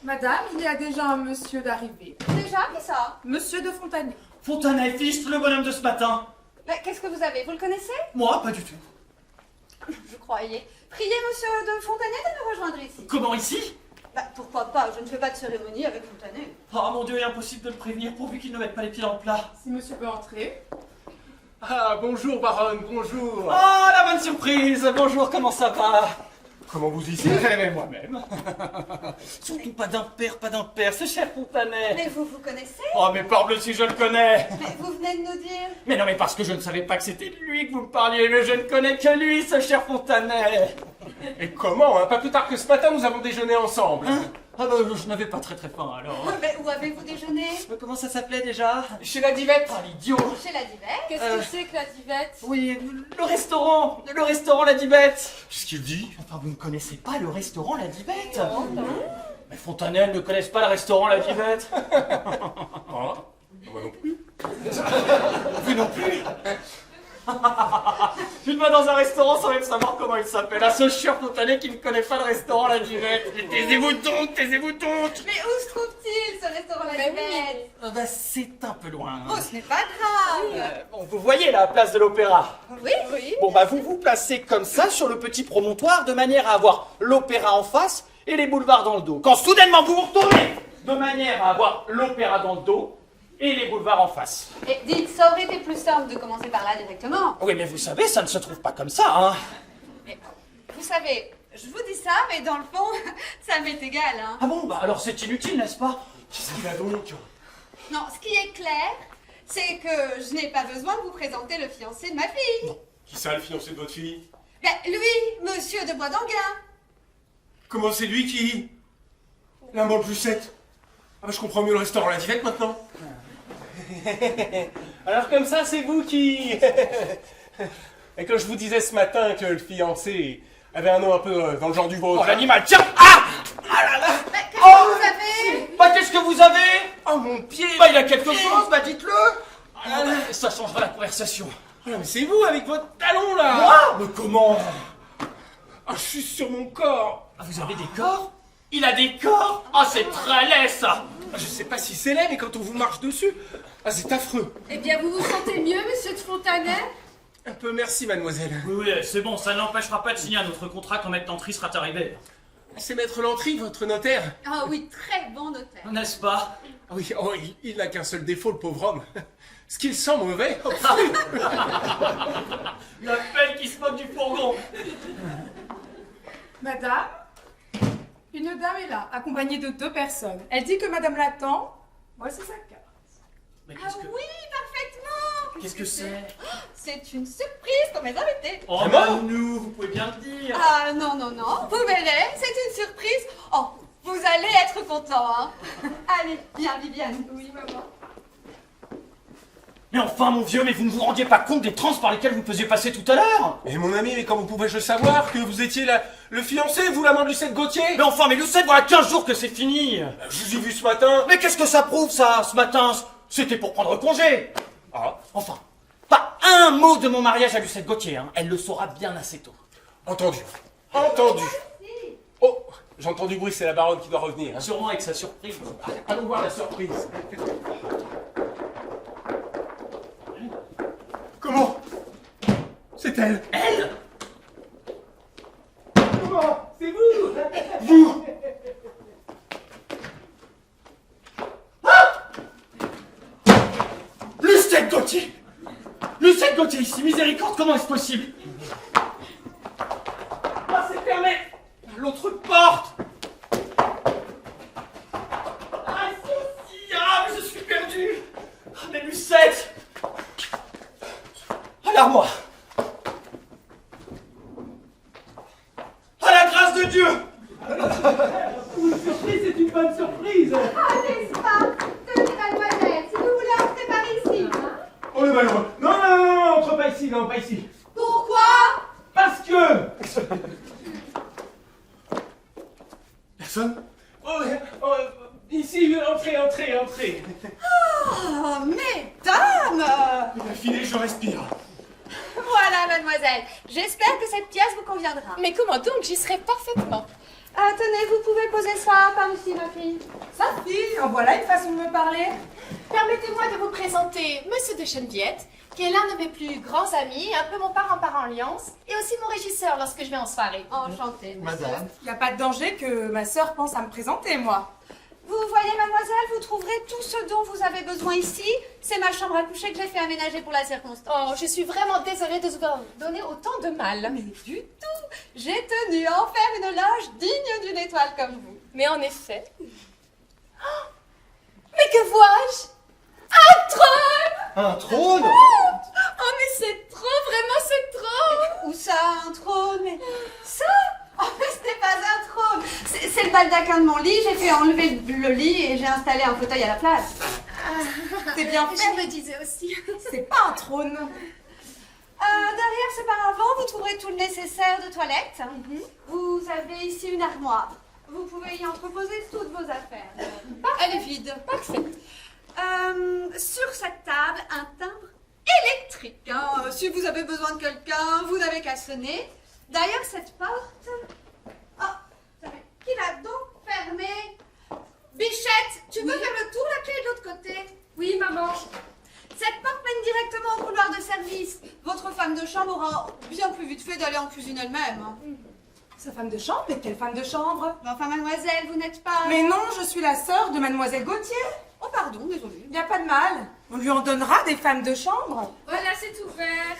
Madame, il y a déjà un monsieur d'arrivée. Déjà, qui ça? Monsieur de Fontanet. Fontanet, fiche, le bonhomme de ce matin. Mais qu'est-ce que vous avez? Vous le connaissez? Moi, pas du tout. Je croyais. Priez monsieur de Fontanet de me rejoindre ici. Comment ici? Bah, pourquoi pas? Je ne fais pas de cérémonie avec Fontanet. Oh mon Dieu, il est impossible de le prévenir pourvu qu'il ne mette pas les pieds dans le plat. Si monsieur peut entrer. Ah, bonjour, baronne, bonjour. Oh, la bonne surprise. Bonjour, comment ça va? Comment vous y êtes? Mais moi-même. Surtout pas d'impair, ce cher Fontanet. Mais vous connaissez? Oh, mais parbleu si je le connais. Mais vous venez de nous dire... Mais non, mais parce que je ne savais pas que c'était de lui que vous me parliez, mais je ne connais que lui, ce cher Fontanet. Et comment, hein? Pas plus tard que ce matin, nous avons déjeuné ensemble. Hein? Ah bah, je n'avais pas très faim alors. Mais où avez-vous déjeuné? Comment ça s'appelait déjà? Chez la divette. Ah, l'idiot. Chez la divette. Qu'est-ce que c'est que la divette? Oui, le restaurant La Divette. Qu'est-ce qu'il dit? Enfin, vous ne connaissez pas le restaurant La Divette? Non. Mais Fontanet ne connaissent pas le restaurant La Divette. Ah, moi non plus. Vous non plus. Je vais dans un restaurant sans même savoir comment il s'appelle. À ce cher Fontanet qui ne connaît pas le restaurant La Divette. Mais taisez-vous donc. Mais où se trouve-t-il, ce restaurant La Divette? Bah, c'est un peu loin. Oh, ce n'est pas grave. Bon, vous voyez la place de l'Opéra. Oui, oui. Bon, bah, vous vous placez comme ça sur le petit promontoire de manière à avoir l'Opéra en face et les boulevards dans le dos. Quand soudainement vous vous retournez de manière à avoir l'Opéra dans le dos et les boulevards en face. Et dites, ça aurait été plus simple de commencer par là directement. Oui, mais vous savez, ça ne se trouve pas comme ça, hein. Mais, vous savez, je vous dis ça, mais dans le fond, ça m'est égal, hein. Ah bon, bah alors c'est inutile, n'est-ce pas? Qu'est-ce qu'il a donc? Non, ce qui est clair, c'est que je n'ai pas besoin de vous présenter le fiancé de ma fille. Qui ça, le fiancé de votre fille? Ben, lui, monsieur de Boisdanguin. Comment c'est lui qui... La molle Lucette? Ah bah je comprends mieux le restaurant La Divette maintenant. Alors comme ça, c'est vous qui... Et quand je vous disais ce matin que le fiancé avait un nom un peu dans le genre du vôtre... Oh, l'animal, tiens! Ah! Ah là là! Ben, qu'est-ce que vous avez? Bah, qu'est-ce que vous avez? Oh mon pied! Bah, il y a quelque chose, bah, dites-le! Ah là là, ça changera la conversation. Oh là, mais c'est vous avec votre talon là. Moi? Mais comment? Ah, je suis sur mon corps. Ah, vous avez des corps? Il a des corps? Ah, c'est très laid, ça! Ah, je sais pas si c'est laid, mais quand on vous marche dessus, ah, c'est affreux. Eh bien, vous vous sentez mieux, monsieur de Fontanet? Un peu merci, mademoiselle. Oui, c'est bon, ça n'empêchera pas de signer un autre contrat quand Maître Lantry sera arrivé. C'est Maître Lantry, votre notaire. Ah oui, très bon notaire. N'est-ce pas? Ah oui, oh, il n'a qu'un seul défaut, le pauvre homme. Ce qu'il sent mauvais. Oh, La pelle qui se moque du fourgon! Madame, une dame est là, accompagnée de 2 personnes. Elle dit que madame l'attend. Voici sa carte. Mais Ah oui, parfaitement. qu'est-ce que c'est? C'est une surprise pour mes invités. Oh, bah, nous, vous pouvez bien le dire! Ah non, non, non, vous verrez, c'est une surprise. Oh, vous allez être content, hein. Allez, viens, Viviane. Oui, maman. Mais enfin, mon vieux, mais vous ne vous rendiez pas compte des transes par lesquelles vous me faisiez passer tout à l'heure? Et mon ami, mais comment pouvais-je savoir que vous étiez le fiancé, vous, l'amant de Lucette Gauthier? Mais enfin, mais Lucette, voilà 15 jours que c'est fini! Je vous ai vu ce matin. Mais qu'est-ce que ça prouve, ça, ce matin? C'était pour prendre congé! Ah, Enfin, pas un mot de mon mariage à Lucette Gauthier, hein. Elle le saura bien assez tôt. entendu. Entendu. Oh, j'entends du bruit, c'est la baronne qui doit revenir. Hein. Sûrement avec sa surprise. Allons voir la surprise. Comment? C'est elle. Elle? Comment? C'est vous? Vous? Lucette Gauthier! Lucette Gauthier ici, miséricorde, comment est-ce possible? Ah, c'est fermé! L'autre porte! Ah, si, ah, mais je suis perdu! Ah, mais Lucette! À l'armoire! À la grâce de Dieu! Une surprise, c'est une bonne surprise! Ah, n'est-ce pas? Tenez, mademoiselle, si vous voulez entrer par ici. Oh le malheureux. Non, non, non, non, entre pas ici, non, pas ici. Pourquoi? Parce que... Personne? Ici, entrez, entrez, entrez. Oh, mesdames! Filez, je respire. Voilà, mademoiselle. J'espère que cette pièce vous conviendra. Mais comment donc? J'y serai parfaitement. Ah, tenez, vous pouvez poser ça par ici, ma fille. Sa fille, en voilà une façon de me parler. Permettez-moi de vous présenter Monsieur de Cheneviette, qui est l'un de mes plus grands amis, un peu mon parent par alliance, et aussi mon régisseur lorsque je vais en soirée. Enchantée, monsieur. Madame. Il n'y a pas de danger que ma sœur pense à me présenter, moi. Vous voyez, mademoiselle, vous trouverez tout ce dont vous avez besoin ici. C'est ma chambre à coucher que j'ai fait aménager pour la circonstance. Oh, je suis vraiment désolée de vous avoir donné autant de mal. Mais du tout. J'ai tenu à en faire une loge digne d'une étoile comme vous. Mais en effet... Oh, mais que vois-je? Un trône! Un trône? Oh, mais c'est trop, vraiment c'est trop! Où ça, un trône? Mais ça? Oh, mais ce n'est pas un trône. C'est le baldaquin de mon lit. J'ai fait enlever le lit et j'ai installé un fauteuil à la place. C'est bien Je fait. me disais aussi. C'est pas un trône. Derrière ce paravent, vous trouverez tout le nécessaire de toilette. Vous avez ici une armoire. Vous pouvez y entreposer toutes vos affaires. Elle est vide. Parfait. Sur cette table, un timbre électrique. Hein. Si vous avez besoin de quelqu'un, vous n'avez qu'à sonner. D'ailleurs, cette porte... Oh, qui l'a donc fermée? Bichette, tu peux faire le tour, la clé de l'autre côté? Oui, maman. Cette porte mène directement au couloir de service. Votre femme de chambre aura bien plus vite fait d'aller en cuisine elle-même. Hein. Sa femme de chambre? Mais quelle femme de chambre? Enfin, mademoiselle, vous n'êtes pas... Mais non, je suis la sœur de mademoiselle Gauthier. Oh, pardon, désolée. Il n'y a pas de mal. On lui en donnera des femmes de chambre. Voilà, c'est ouvert.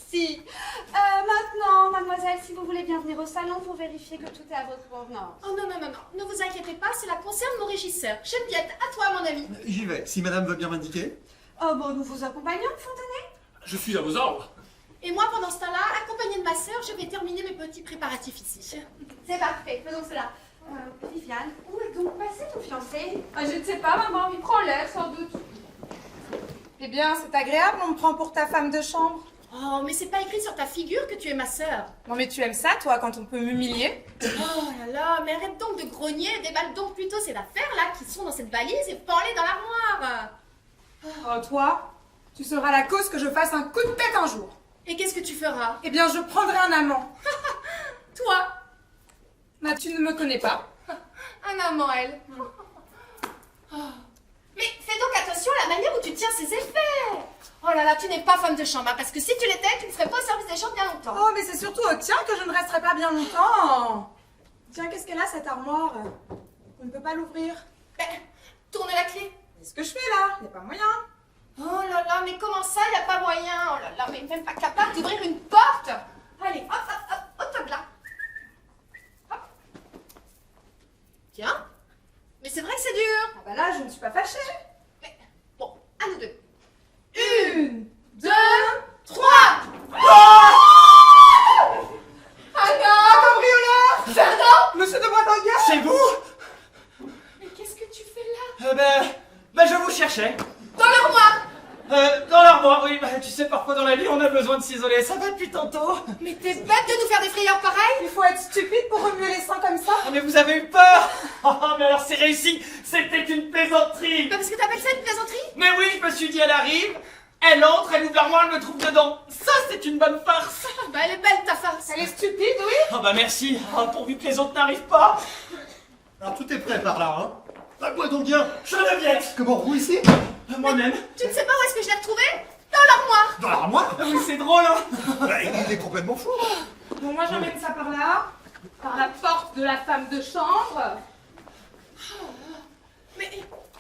Si. Maintenant, mademoiselle, si vous voulez bien venir au salon pour vérifier que tout est à votre convenance. Oh non, non, non, non. Ne vous inquiétez pas, cela concerne mon régisseur. Geneviève, à toi, mon ami. J'y vais, si madame veut bien m'indiquer. Oh, bon, nous vous accompagnons, Fontanet? Je suis à vos ordres. Et moi, pendant ce temps-là, accompagnée de ma sœur, je vais terminer mes petits préparatifs ici. C'est parfait, faisons cela. Viviane, où est donc passé ton fiancé? Je ne sais pas, maman. Il prend l'air, sans doute. Eh bien, c'est agréable, on me prend pour ta femme de chambre. Oh, mais c'est pas écrit sur ta figure que tu es ma sœur. Non, mais tu aimes ça, toi, quand on peut m'humilier? Oh là là, mais arrête donc de grogner, déballe donc plutôt ces affaires-là qui sont dans cette valise et prends-les dans l'armoire. Oh, toi, Tu seras la cause que je fasse un coup de tête un jour. Et qu'est-ce que tu feras? Eh bien, je prendrai un amant. Toi? Bah, tu ne me connais pas. Un amant, elle. Mais fais donc attention à la manière où tu tiens ces effets. Oh là là, tu n'es pas femme de chambre, hein, parce que si tu l'étais, tu ne serais pas au service des chambres bien longtemps. Oh, mais c'est surtout au tien que je ne resterai pas bien longtemps. Tiens, qu'est-ce qu'elle a, cette armoire? On ne peut pas l'ouvrir. Ben, tourne la clé. Qu'est-ce que je fais, là? Il n'y a pas moyen. Oh là là, mais comment ça, il n'y a pas moyen? Oh là là, mais même pas capable d'ouvrir une porte. Allez, hop, hop, hop, hop, là. Hop. Tiens. Mais c'est vrai que c'est dur. Ah bah là, je ne suis pas fâchée. Mais, bon, à nous deux. 1, 2, 3. Ah non, cambrioleur! Fernand! Monsieur de Boisdanguin! C'est vous? Mais qu'est-ce que tu fais là? Ben, je vous cherchais. Dans l'armoire. Dans l'armoire, oui. Bah, tu sais, parfois dans la vie, on a besoin de s'isoler. Ça va depuis tantôt. Mais t'es bête de nous faire des frayeurs pareilles. Il faut être stupide pour remuer les seins comme ça. Ah, mais vous avez eu peur. Ah, mais alors c'est réussi. C'était une plaisanterie. Bah parce que t'appelles ça une plaisanterie? Mais oui, je me suis dit, elle arrive. Elle entre, elle ouvre l'armoire, elle me trouve dedans. Ça, c'est une bonne farce. Bah elle est belle ta farce. Elle est stupide, oui. Ah bah merci. Ah, pourvu que les autres n'arrivent pas. Alors tout est prêt par là, hein? À quoi donc bien? Geneviève. Comment, vous ici? Moi-même. Tu ne sais pas où est-ce que je l'ai retrouvée? Dans l'armoire. Dans l'armoire? Ah oui, c'est drôle, hein. Bah, il est complètement fou. Bon, moi, j'emmène ça par là. Par la porte de la femme de chambre. Mais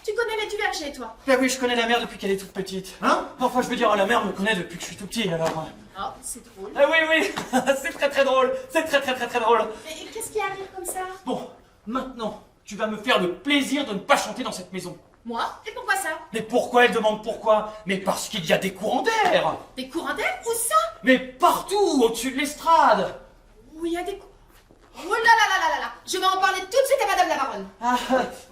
tu connais les Duverger, toi? Bah oui, je connais la mère depuis qu'elle est toute petite. Hein? Enfin, je veux dire, la mère me connaît depuis que je suis tout petit, alors... Oh, c'est drôle. Ah oui, oui, c'est très très drôle. C'est très très très très drôle. Mais qu'est-ce qui arrive comme ça? Bon, maintenant, tu vas me faire le plaisir de ne pas chanter dans cette maison. Moi? Et pourquoi ça? Mais pourquoi? Elle demande pourquoi. Mais parce qu'il y a des courants d'air. Des courants d'air? Où ça? Mais partout, au-dessus de l'estrade. Où il y a des courants... Oh là là là là là là! Je vais en parler tout de suite à Madame la Baronne. Ah,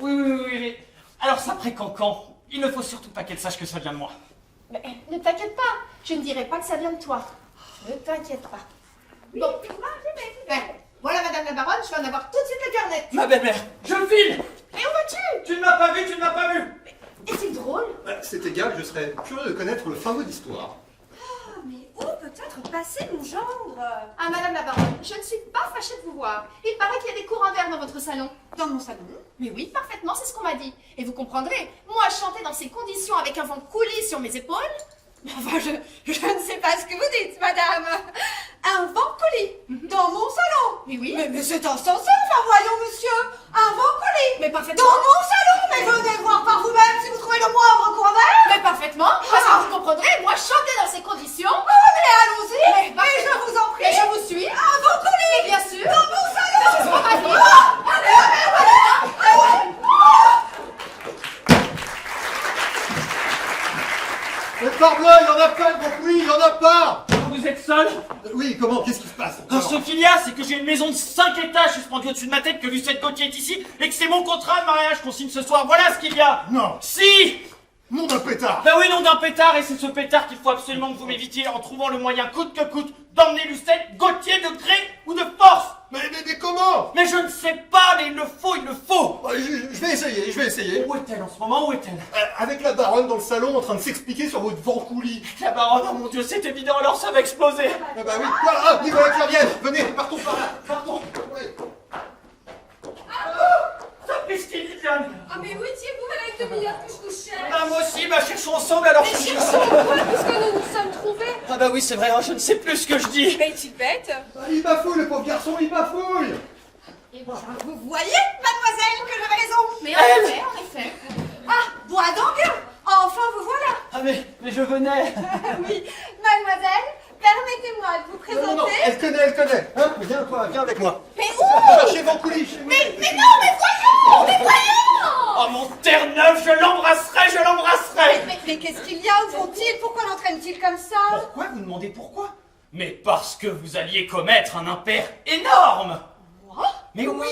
oui, oui, oui, oui, mais... Alors ça précancan, il ne faut surtout pas qu'elle sache que ça vient de moi. Mais ne t'inquiète pas, je ne dirai pas que ça vient de toi. Ne t'inquiète pas. Bon, ben, voilà Madame la Baronne, je vais en avoir tout de suite le cœur net. Ma belle-mère, je file. Et où vas-tu? Tu ne m'as pas vu, tu ne m'as pas vu. Est-il drôle? Bah, c'est égal, je serais curieux de connaître le fin mot d'histoire. Mais où peut-être passer mon gendre? Ah Madame la Baronne, je ne suis pas fâchée de vous voir. Il paraît qu'il y a des courants d'air dans votre salon. Dans mon salon? Mais oui, parfaitement, c'est ce qu'on m'a dit. Et vous comprendrez, moi chanter dans ces conditions avec un vent coulis sur mes épaules... Enfin, je ne sais pas ce que vous dites, madame. Un vent colis dans mon salon. Mais oui. Mais c'est insensé, enfin voyons, monsieur. Un vent colis Mais parfaitement. dans mon salon. Mais venez voir par vous-même si vous trouvez le moindre courant d'air. Mais parfaitement, parce que vous comprendrez, moi chanter dans ces conditions... Oh, mais allons-y. Mais Et je vous en prie. Et je vous suis. Un vent colis Mais bien sûr. dans mon salon. C'est ce qu'on m'a dit. Mais parbleu, il y en a pas, le bon oui, il y en a pas! Vous êtes seul? Oui, comment? Qu'est-ce qui se passe? Ce qu'il y a, c'est que j'ai une maison de 5 étages suspendue au-dessus de ma tête, que Lucette Gauthier est ici, et que c'est mon contrat de mariage qu'on signe ce soir. Voilà ce qu'il y a. Non! Si! Nom d'un pétard! Ben oui, nom d'un pétard, et c'est ce pétard qu'il faut absolument que vous m'évitiez en trouvant le moyen coûte que coûte d'emmener Lucette Gauthier de gré ou de force. Mais comment? Mais je ne sais pas, mais il le faut, il le faut. Bah, je vais essayer. Où est-elle en ce moment? Où est-elle? Avec la baronne dans le salon en train de s'expliquer sur votre vent coulis. La baronne, oh mon Dieu, c'est évident, alors ça va exploser. Ah bah oui, voilà, dis voilà Clavienne, venez, partons par là, partons. Ouais. Sapristi, Liliane. Ah, mais où étiez-vous à la demi-heure que je vous cherche? Ah, moi aussi, bah cherchons ensemble alors. Mais cherchons quoi puisque nous nous sommes trouvés? Ah bah oui, c'est vrai, hein, je ne sais plus ce que je dis. Mais est-il bête? Ah, il bafouille, le pauvre garçon, il bafouille. Vous voyez, mademoiselle, que j'avais raison. Mais en effet. Ah, Boisdanguin, enfin vous voilà. Ah mais je venais. Oui, mademoiselle, permettez-moi de vous présenter. Non, elle connaît. Hein, viens toi, viens avec moi. Mais où? Chez Vent coulis, chez Mais non, mais voyons. Oh mon Terre-Neuve, je l'embrasserai. Mais qu'est-ce qu'il y a? Où vont-ils? Pourquoi l'entraînent-ils comme ça? Pourquoi vous demandez pourquoi? Mais parce que vous alliez commettre un impair énorme. Moi? Mais oui,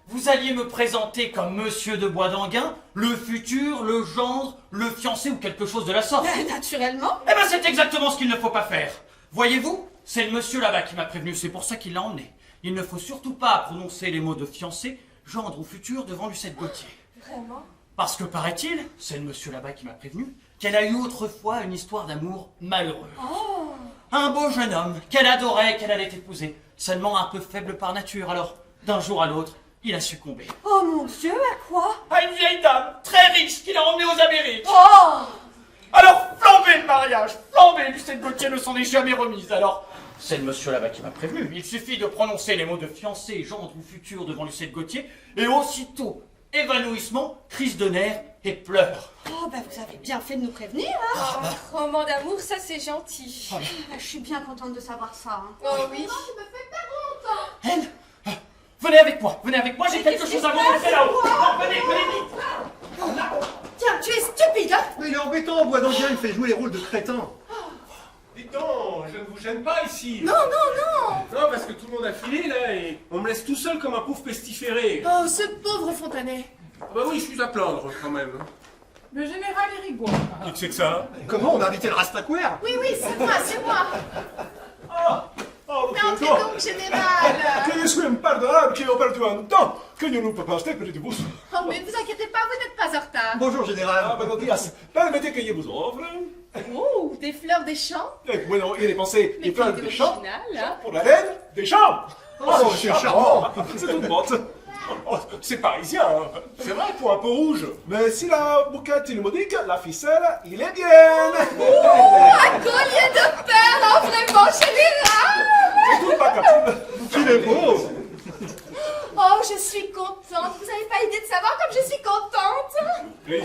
vous alliez me présenter comme Monsieur de Boisdanguin, le futur, le gendre, le fiancé ou quelque chose de la sorte. Naturellement. Eh ben c'est exactement ce qu'il ne faut pas faire. Voyez-vous, c'est le monsieur là-bas qui m'a prévenu, c'est pour ça qu'il l'a emmené. Il ne faut surtout pas prononcer les mots de fiancé, gendre ou futur devant Lucette Gauthier. Vraiment? Parce que paraît-il, c'est le monsieur là-bas qui m'a prévenu, qu'elle a eu autrefois une histoire d'amour malheureuse. Un beau jeune homme qu'elle adorait, qu'elle allait épouser, seulement un peu faible par nature, alors d'un jour à l'autre, il a succombé. Oh mon Dieu, à quoi? À une vieille dame, très riche, qu'il a emmenée aux Amériques. Oh! Alors, flambé le mariage, flambé, Lucette Gauthier ne s'en est jamais remise, alors... C'est le monsieur là-bas qui m'a prévenu, il suffit de prononcer les mots de fiancé, gendre ou futur devant Lucette Gauthier, et aussitôt, évanouissement, crise de nerfs et pleurs. Oh, bah vous avez bien fait de nous prévenir, hein? Roman d'amour, ça c'est gentil. Je suis bien contente de savoir ça, hein. Oh oui. Elle venez avec moi, j'ai quelque chose à vous montrer là-haut. Non, venez vite. Tiens, tu es stupide, hein? Mais il est embêtant, bois d'Anguien, il fait jouer les rôles de crétin. Dites donc, je ne vous gêne pas ici. Non, non, non! Non, parce que tout le monde a filé là et on me laisse tout seul comme un pauvre pestiféré. Oh, ce pauvre Fontanet. Ah bah oui, je suis à plaindre quand même. Le général Hérigois. Qui que c'est que ça? Comment on a invité le Rastaquaire? Oui, oui, c'est moi, c'est moi! Oh, Mais entrez donc, général! Que je suis impardonnable qui a perdu un temps que je ne peux pas rester près de vous. Oh, mais vous inquiétez pas, vous n'êtes pas en retard. Bonjour, général. Ah, buenos días. Permettez que je vous offre. Oh, des fleurs des champs? Bueno, il est pensé Mais des fleurs quel des champs original, hein? pour la reine des champs. Oh, c'est charmant. C'est toute morte. Oh, c'est parisien, hein. C'est vrai pour un peu rouge. Mais si la bouquette il modique, la ficelle, il est bien. Un collier de perles, hein, vraiment, général! C'est tout pas capable. Qu'il est beau. Oh, je suis contente. Vous n'avez pas idée de savoir comme je suis contente. Mais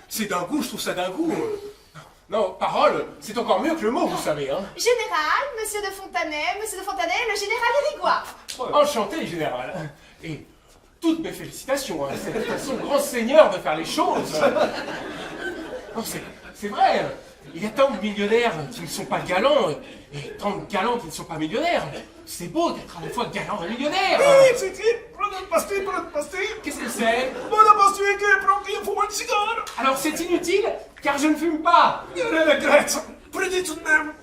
c'est d'un goût, je trouve ça d'un goût. Non, parole, c'est encore mieux que le mot, vous savez, hein. Général, monsieur de Fontanet, le général Hérigois. Enchanté, général. Et toutes mes félicitations, hein. C'est façon grand seigneur de faire les choses. Non, c'est vrai. Il y a tant de millionnaires qui ne sont pas galants et tant de galants qui ne sont pas millionnaires. C'est beau d'être à la fois galant et millionnaire. C'est prenez une pastille. Qu'est-ce que c'est? Bonne pastille qui prend qui fume un cigare. Alors c'est inutile, car je ne fume pas. Je le regrette. Prenez tout de même.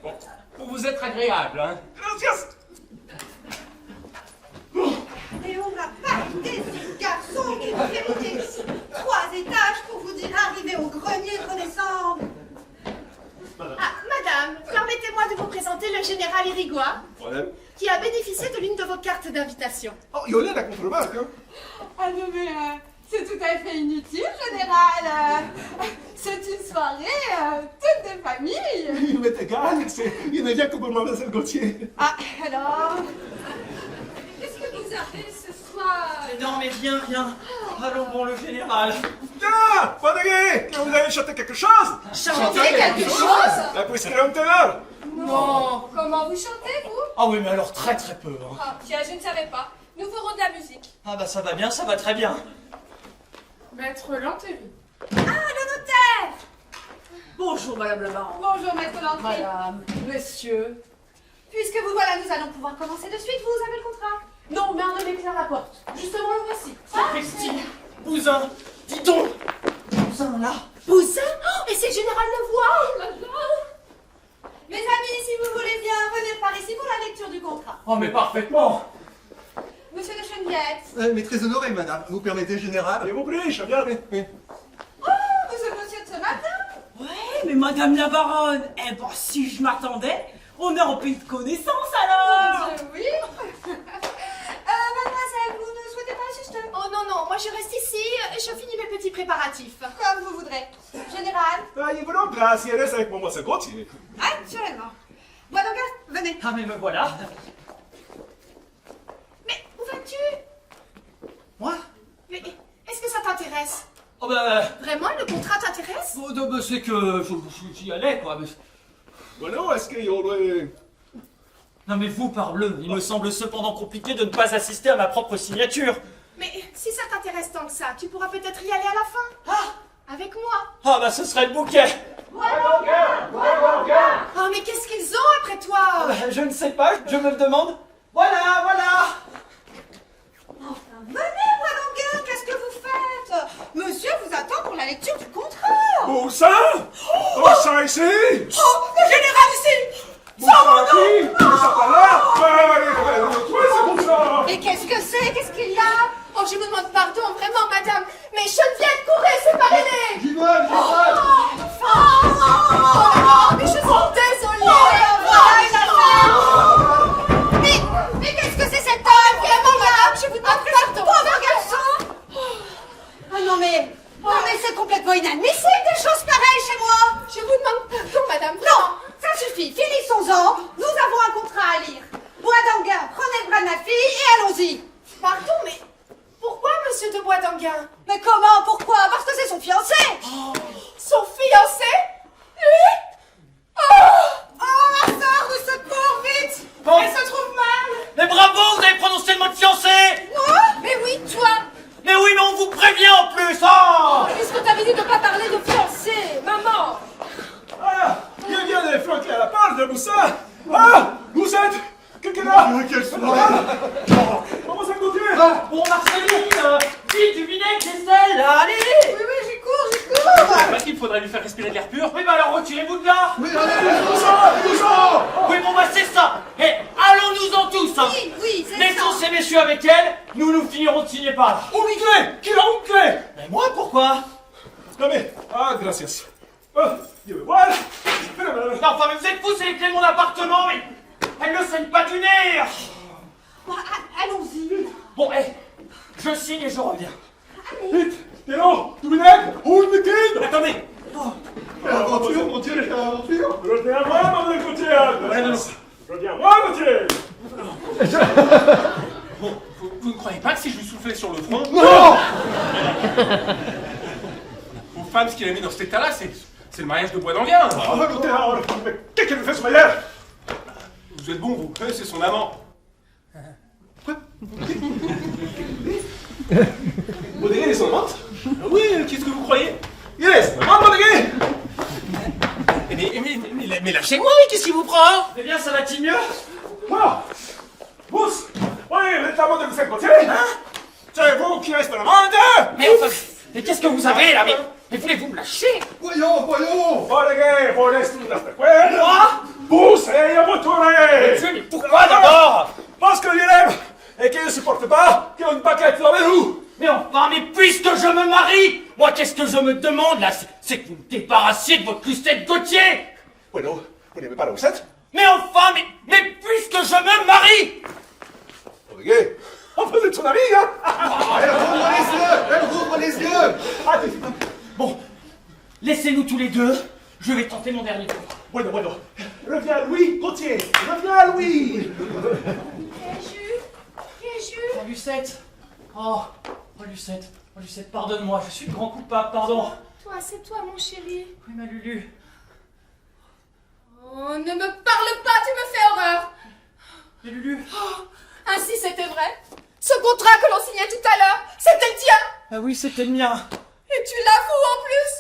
Bon, pour vous être agréable, hein. Gracias. Et on n'a pas été ce garçon qui vous méritez 3 étages pour vous dire arriver au grenier de Renaissance. Ah, madame, permettez-moi de vous présenter le général Hérigois, Problème. qui a bénéficié de l'une de vos cartes d'invitation. Oh, il y a la contremarque, hein. Ah non mais c'est tout à fait inutile, général. C'est une soirée toute de famille. Il m'est égal, il ne vient que pour mademoiselle Gauthier. Ah alors? Qu'est-ce que vous avez ce soir? Non mais rien. Allons bon le général. Tiens, Padre, que vous avez chanté quelque chose? Chanter quelque chose? La puisqu'elle est un ténor. Non. Comment vous chantez, vous? Ah oui mais alors très peu. Hein. Ah, tiens, je ne savais pas. Nous ferons de la musique. Ah bah ça va bien, ça va très bien. Maître Lantéry. Bonjour, Madame la Baronne. Bonjour, Maître Lantéry. Madame, Monsieur. Puisque vous voilà, nous allons pouvoir commencer de suite. Vous avez le contrat? Non, mais un homme éclaire la porte. Justement, le voici. Christine, Bousin, dis donc. Bousin là. Bousin? Oh, et c'est le général Levoix! Mes amis, si vous voulez bien venir par ici pour la lecture du contrat. Oh mais parfaitement. Monsieur de Cheneviette. Mais très honoré, madame. Vous permettez, général? Et vous prie, je viens. Vous êtes monsieur de ce matin? Ouais, mais madame la baronne, eh ben si je m'attendais, on est en pays de connaissance alors. Oui. Mademoiselle, vous ne souhaitez pas assister? Oh non, non, moi je reste ici, je finis mes petits préparatifs. Comme vous voudrez. Général. Ah, il vous remplace, il reste avec mademoiselle Gauthier. Actuellement. Voilà, venez. Ah mais me voilà. Mais où vas-tu? Moi? Mais est-ce que ça t'intéresse? Oh bah... Vraiment, le contrat t'intéresse? Oh, bah, c'est que j'y allais quoi. Mais... Bueno, est-ce qu'il y aurait... Non mais vous parbleu, il me semble cependant compliqué de ne pas assister à ma propre signature. Mais si ça t'intéresse tant que ça, tu pourras peut-être y aller à la fin. Ah, Avec moi. ah bah ce serait le bouquet. Oh, mais qu'est-ce qu'ils ont après toi? Ah, bah, je ne sais pas, je me le demande. Voilà. Venez, Bois-Longueur, qu'est-ce que vous faites? Monsieur vous attend pour la lecture du contrat. Où ça? Où ça ici? Oh, le général ici. Où ça qui? Où ça par là? Allez, c'est pour ça. Mais qu'est-ce que c'est? Qu'est-ce qu'il y a? Oh, Oh, je vous demande pardon, vraiment, madame. Mais Geneviève, courez, séparez-les. J'y vais, j'y vais. Oh, mais je suis désolée. Mais qu'est-ce que c'est cet homme? Vraiment, madame, je vous demande pardon. Pauvre garçon! Ah non mais c'est complètement inadmissible des choses pareilles chez moi! Je vous demande pardon, madame. Non, ça suffit, finissons-en, nous avons un contrat à lire. Boisdanguin, prenez le bras de ma fille et allons-y! Pardon, mais pourquoi monsieur de Boisdanguin? Mais comment? Pourquoi? Parce que c'est son fiancé! Son fiancé? Lui? Oh, Oh, la sœur de ce pauvre, vite! Bon. Elle se trouve mal! Mais bravo, vous avez prononcé le mot de fiancé. Mais oui, toi. Mais oui, mais on vous prévient en plus, oh. Puisque t'avais dit de pas parler de fiancé, maman. Ah, il vient de flanquer à la porte de Moussa. Ah, vous êtes quelqu'un là? Quelle soirée! Comment ça continue? Bon, Marceline, vite, du vinaigre, des sels, allez. Oui, j'y cours! Parce qu'il faudrait lui faire respirer de l'air pur. Oui, bah alors retirez-vous de là. Oui, allez, doucement! Oui, bon, bah c'est ça. Et allons-nous-en tous, hein. Oui, c'est Laissons ça! ces messieurs avec elle, nous finirons de signer par là. Oncle! Qui l'a oncle? Mais moi, pourquoi? Non mais, ah, gracias. Ah, Dieu me voile. Non, enfin, mais vous êtes fous, c'est les clés de mon appartement, mais elle ne saigne pas du nez. Bon, allons-y! Bon, je signe et je reviens. Vite, Théo, du vinaigre, rouge liquide. Attendez. L'aventure, mon Dieu, l'aventure! Revenez à moi, mademoiselle Gauthier. Reviens à moi, Gauthier. Bon, vous ne croyez pas que si je lui soufflais sur le front, Non! aux femmes, ce qu'il a mis dans cet état-là, c'est le mariage de Boisdanguin. Ah, Gauthier, mais qu'est-ce qu'elle fait ce mariage? Vous êtes bon, vous, c'est son amant. Baudéguet est son amante? Oui, qu'est-ce que vous croyez? Il est son amante, Baudéguet. Mais lâchez-moi, oui, qu'est-ce qui vous prend? Eh bien, ça va-t-il mieux? Voilà. Mousse. Oui, vous êtes l'amante de Lucette Gauthier? C'est vous qui restez l'amante? Mais enfin, mais qu'est-ce que vous avez là? Mais voulez-vous me lâcher? Voyons! Baudéguet, vous laissez tout hasta cuerda. Moi? Vous serez retourné. Monsieur, mais pourquoi d'abord? Parce que l'élève et qu'il ne supporte pas qu'il y ait une paquette dans les roues. Mais enfin, mais puisque je me marie, moi, qu'est-ce que je me demande là? C'est que vous me débarrassiez de votre Lucette Gauthier. Bueno, vous n'aimez pas la Lucette? Mais enfin, mais puisque je me marie. Baudéguet, vous êtes son ami, hein? Elle rouvre les yeux! Ah, Bon, laissez-nous tous les deux. Je vais tenter mon dernier tour. bueno. Reviens à Louis, Gauthier. Reviens à Louis. Oh, Lucette. Oh, Lucette, pardonne-moi, je suis le grand coupable, pardon. Toi, c'est toi, mon chéri. Oui, ma Lulu. Oh, ne me parle pas, tu me fais horreur. Mais Lulu. Ainsi, c'était vrai. Ce contrat que l'on signait tout à l'heure, c'était le tien. Ah oui, c'était le mien. Et tu l'avoues en plus.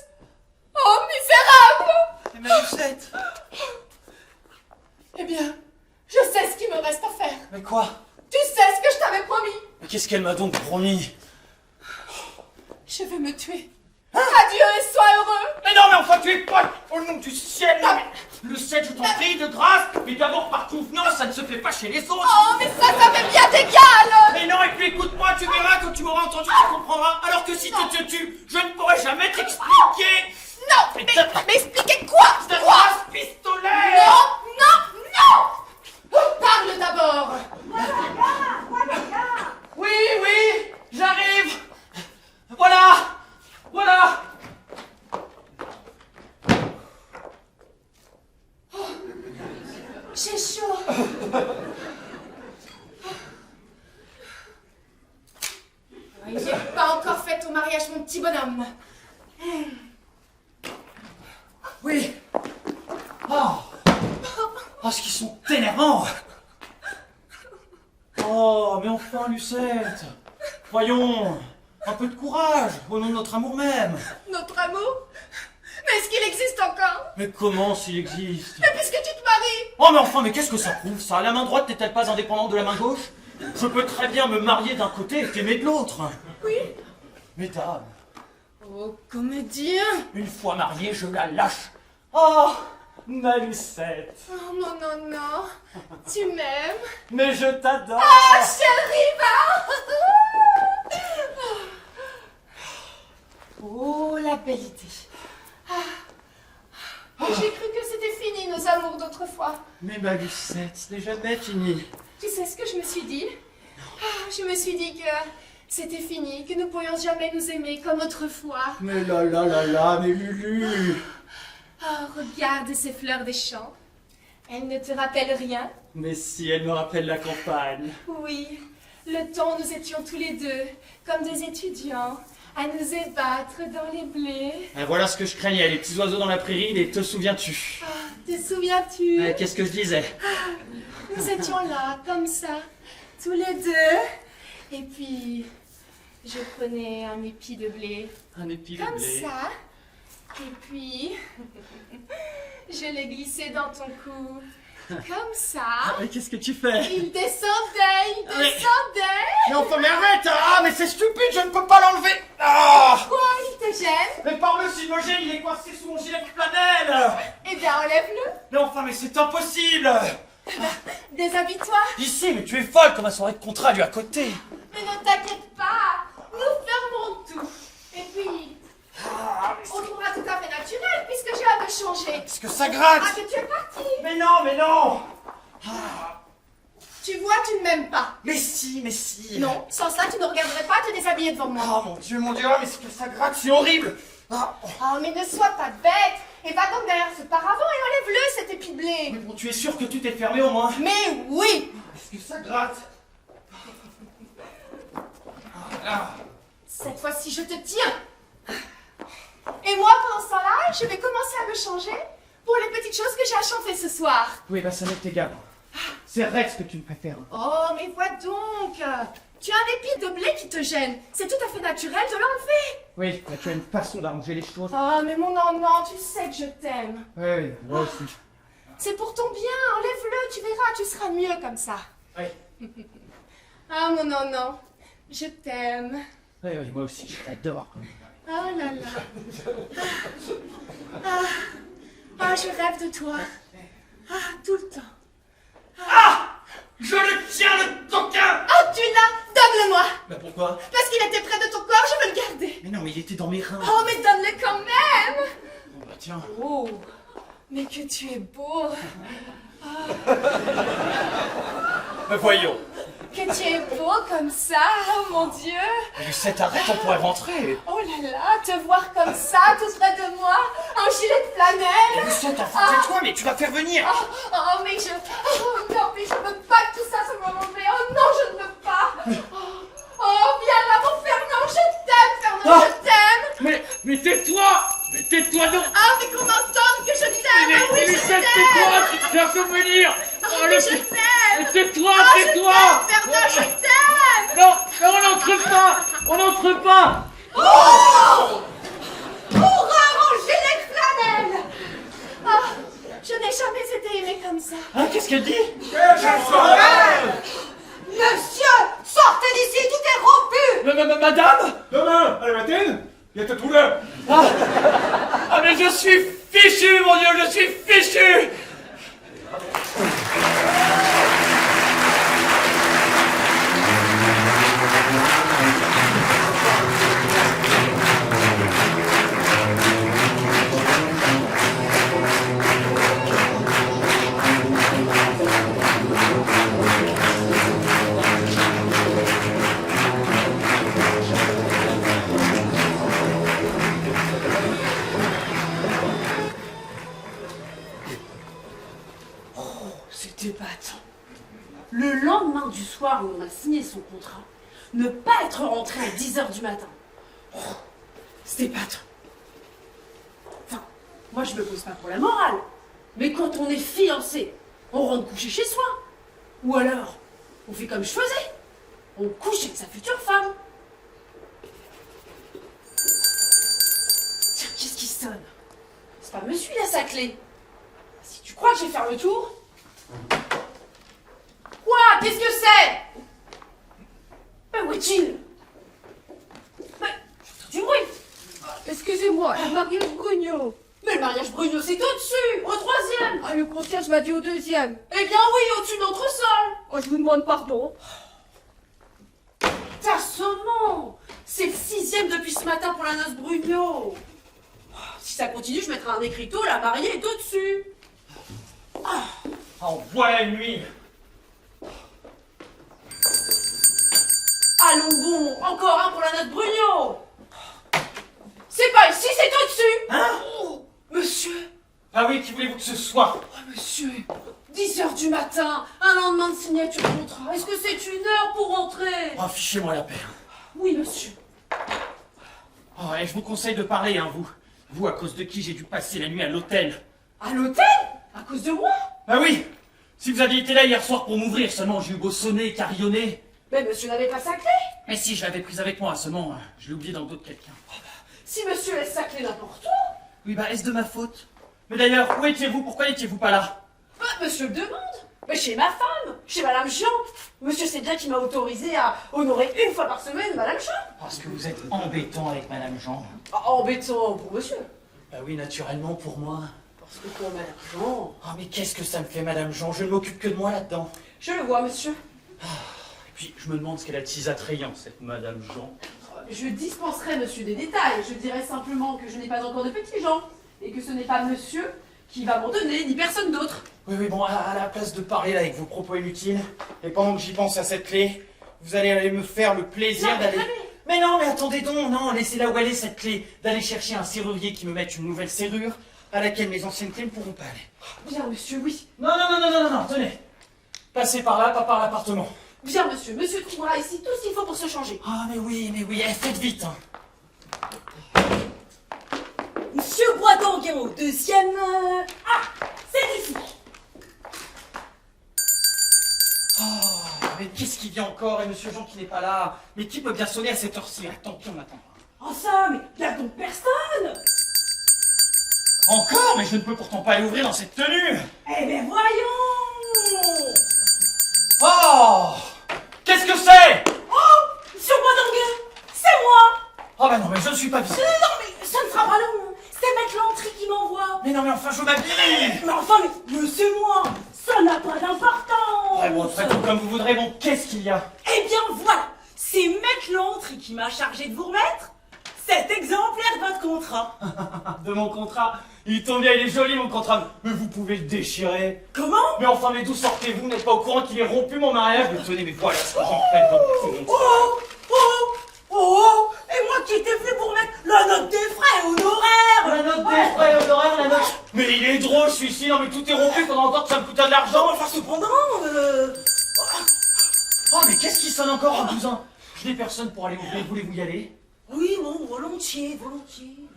Oh, misérable. Mais ma Lucette. Eh bien, je sais ce qu'il me reste à faire. Mais quoi? Tu sais ce que je t'avais promis. Mais qu'est-ce qu'elle m'a donc promis? Je veux me tuer. Adieu et sois heureux. Mais non, mais enfin, tu es pas... Au nom du ciel, non, mais... Lucette, je t'en prie, de grâce. Mais d'abord, par convenance, ça ne se fait pas chez les autres. Oh, mais ça m'est bien égal. Mais non, et puis écoute-moi, tu verras, quand tu m'auras entendu, tu comprendras. Alors que si tu te tues, je ne pourrai jamais t'expliquer. Non, mais expliquez quoi? C'est un Quoi? grâce pistolet. Non. Parle d'abord. Oui, j'arrive. Voilà. J'ai chaud. Il n'est pas encore fait au mariage, mon petit bonhomme. Oui. Oh, ce qu'ils sont énervants. Oh, mais enfin, Lucette. Voyons, un peu de courage, au nom de notre amour même. Notre amour? Mais est-ce qu'il existe encore? Mais comment s'il existe? Mais puisque tu te maries? Oh, mais enfin, mais qu'est-ce que ça prouve, ça? La main droite n'est-elle pas indépendante de la main gauche? Je peux très bien me marier d'un côté et t'aimer de l'autre. Oui. Mesdames, Oh, comédien. une fois mariée, je la lâche. Oh, ma Lucette. Oh, non. Tu m'aimes? Mais je t'adore. Ah, chérie, va. Oh, la belle idée. J'ai cru que c'était fini, nos amours d'autrefois. Mais ma Lucette, ce n'est jamais fini. Tu sais ce que je me suis dit? Je me suis dit que c'était fini, que nous pourrions jamais nous aimer comme autrefois. Mais là, mais Lulu. Oh, regarde ces fleurs des champs. Elles ne te rappellent rien? Mais si, elle me rappelle la campagne. Oui, le temps où nous étions tous les deux, comme des étudiants, à nous ébattre dans les blés. Et voilà ce que je craignais, les petits oiseaux dans la prairie, et te souviens-tu? Te souviens-tu? Qu'est-ce que je disais? Nous étions là, comme ça, tous les deux. Et puis, je prenais un épi de blé. Un épi de Comme blé. ça. Et puis, je l'ai glissé dans ton cou. Comme ça. Mais qu'est-ce que tu fais? Il descendait, Mais enfin, mais arrête! Ah, mais c'est stupide, je ne peux pas l'enlever! Ah! Quoi, il te gêne? Mais par-dessus le gène, il est coincé sous mon gilet de flanelle! Eh bien, enlève-le. Mais enfin, mais c'est impossible! Déshabille-toi. Ici, mais tu es folle comme un soirée de contrat lui à côté! Mais ne t'inquiète pas. Nous fermerons tout. Et puis, on trouvera tout à fait naturel puisque j'ai hâte de changer. Est-ce que ça gratte? Ah, que tu es parti. Mais non! Tu vois, tu ne m'aimes pas. Mais si! Non, sans ça, tu ne regarderais pas te déshabiller devant moi. Oh mon dieu, mais c'est que ça gratte, c'est horrible! Ah, Oh, mais ne sois pas bête. Et va donc derrière ce paravent et enlève-le, cet épi de blé. mais bon, tu es sûr que tout est fermé au moins? Mais oui. Est-ce que ça gratte? Cette fois-ci, je te tiens. Et moi, pendant ce temps-là, je vais commencer à me changer pour les petites choses que j'ai à chanter ce soir. Oui, bah ça m'est égal. C'est Rex que tu me préfères. Oh, mais vois donc. Tu as un épi de blé qui te gêne. C'est tout à fait naturel de l'enlever. Oui, bah tu as une façon d'arranger les choses. Oh, mais mon non, tu sais que je t'aime. Oui, moi aussi. C'est pour ton bien, enlève-le, tu verras, tu seras mieux comme ça. Oui. Ah, mon non, je t'aime. Oui, moi aussi, je t'adore. Oh là là. Je rêve de toi. Tout le temps. Je le tiens, le coquin! Oh, tu l'as. Donne-le-moi. Bah pourquoi? Parce qu'il était près de ton corps, je veux le garder. Mais non, mais il était dans mes reins. Oh, mais donne-le quand même. Bon, bah tiens. Oh, mais que tu es beau. Voyons. Que tu es beau comme ça, oh mon Dieu. Lucette, arrête, on pourrait rentrer. Oh là là, te voir comme ça, tout près de moi, en gilet de flanelle. Lucette, enfin, tais-toi, mais tu vas faire venir. Oh, mais non, mais je veux pas que tout ça se m'enlève. Oh non, je ne veux pas. Oh, viens là, mon Fernand, je t'aime, je t'aime. Mais tais-toi! Mais tais-toi donc! Ah, mais qu'on entende que je t'aime. Ah oui, je Lucette, t'aime. tais-toi, tu vas faire venir! Mais je t'aime. Tais-toi, Oh, je tais-toi! t'aime, Fernand, je t'aime. Non, on n'entre pas! On n'entre pas! Horreur en gilet de flanelle. Je n'ai jamais été aimée comme ça. Hein, qu'est-ce qu'elle dit? Monsieur, sortez d'ici, tout est rompu. Madame? Demain, à la matinée, il y a tout là. Ah, mais je suis fichu, mon Dieu, je suis fichu! C'était épatant. Le lendemain du soir où on a signé son contrat, ne pas être rentré à 10h du matin. Oh, c'était épatant. Enfin, moi je me pose pas pour la morale. Mais quand on est fiancé, on rentre coucher chez soi. Ou alors, on fait comme je faisais. On couche avec sa future femme. Tiens, qu'est-ce qui sonne? C'est pas monsieur là sa clé. Si tu crois que je vais faire le tour. Quoi? Qu'est-ce que c'est? Mais où est-il? Mais, j'entends du bruit. Excusez-moi, le mariage Brugnot. Mais le mariage Bruno, c'est au-dessus, au 3e. Ah, le concierge m'a dit au 2e. Eh bien oui, au-dessus de notre sol. Oh, je vous demande pardon. Tassement. C'est le 6e depuis ce matin pour la noce Bruno. Si ça continue, je mettrai un écriteau, la mariée est au-dessus. En voilà une nuit. Allons bon, encore un pour la noce Bruno. C'est pas ici, c'est au-dessus. Hein? Oh, monsieur. Ah oui, qui voulez-vous que ce soit? Oh, monsieur. 10h du matin, un lendemain de signature de contrat. Est-ce que c'est une heure pour rentrer? Oh, fichez-moi la paix. Oui, monsieur. Oh, et je vous conseille de parler, hein, vous. Vous, à cause de qui j'ai dû passer la nuit à l'hôtel. À l'hôtel? À cause de moi? Ah oui. Si vous aviez été là hier soir pour m'ouvrir, seulement j'ai eu beau sonner, carillonner. Mais monsieur n'avait pas sa clé. Mais si, je l'avais prise avec moi, seulement je l'ai oubliée dans le dos de quelqu'un. Si monsieur laisse sa clé n'importe où. Oui, bah est-ce de ma faute? Mais d'ailleurs, où étiez-vous? Pourquoi n'étiez-vous pas là? Bah, monsieur le demande. Mais chez ma femme, chez Madame Jean. Monsieur sait bien qu'il m'a autorisé à honorer une fois par semaine Madame Jean. Parce que vous êtes embêtant avec Madame Jean. Ah, embêtant pour monsieur. Bah oui, naturellement pour moi. Parce que pour Madame Jean... Ah mais qu'est-ce que ça me fait Madame Jean? Je ne m'occupe que de moi là-dedans. Je le vois, monsieur. Et puis je me demande ce qu'elle a de si attrayant, cette Madame Jean. Je dispenserai monsieur des détails. Je dirai simplement que je n'ai pas encore de petits gens. Et que ce n'est pas monsieur qui va m'en donner, ni personne d'autre. Oui, bon, à la place de parler là avec vos propos inutiles, et pendant que j'y pense à cette clé, vous allez aller me faire le plaisir Non, mais d'aller... attendez. Mais non, mais attendez donc, non, laissez-la où elle est cette clé, d'aller chercher un serrurier qui me mette une nouvelle serrure à laquelle mes anciennes clés ne pourront pas aller. Bien, monsieur, oui. Non, tenez. Passez par là, pas par l'appartement. Bien, monsieur. Monsieur trouvera ici tout ce qu'il faut pour se changer. Ah, mais oui, faites vite. Hein. Monsieur Boisdanguin au 2e... Ah, c'est ici. Oh, mais qu'est-ce qui vient encore? Et monsieur Jean qui n'est pas là? Mais qui peut bien sonner à cette heure-ci? Tant pis, on attend. Oh ça, mais y a donc personne. Encore? Mais je ne peux pourtant pas aller ouvrir dans cette tenue. Eh ben voyons. Oh! Qu'est-ce que c'est? Oh, monsieur Boisdanguin, c'est moi. Oh bah non, mais je ne suis pas visible. Non, mais ça ne sera pas long. C'est Maître Lantry qui m'envoie. Mais non, mais enfin, je m'habille. Mais enfin, mais c'est moi. Ça n'a pas d'importance. Ouais, bon, faites comme vous voudrez. Bon, qu'est-ce qu'il y a? Eh bien voilà, c'est Maître Lantry qui m'a chargé de vous remettre cet exemplaire de votre contrat. De mon contrat? Il tombe bien, il est joli, mon contrat. Mais vous pouvez le déchirer. Comment? Mais enfin, mais d'où sortez-vous? Vous n'êtes pas au courant qu'il ait rompu mon mariage? Mais tenez, mais voilà ce que j'en fais de Oh, et moi qui étais venu pour mettre la note des frais honoraires. La note des frais honoraires, la note... Mais il est drôle, celui-ci. Non, mais tout est rompu pendant encore que ça me coûte de l'argent. Enfin, cependant, Oh, mais qu'est-ce qui sonne encore, en bousin? Je n'ai personne pour aller ouvrir. Voulez-vous y aller? Oui, bon, volontiers.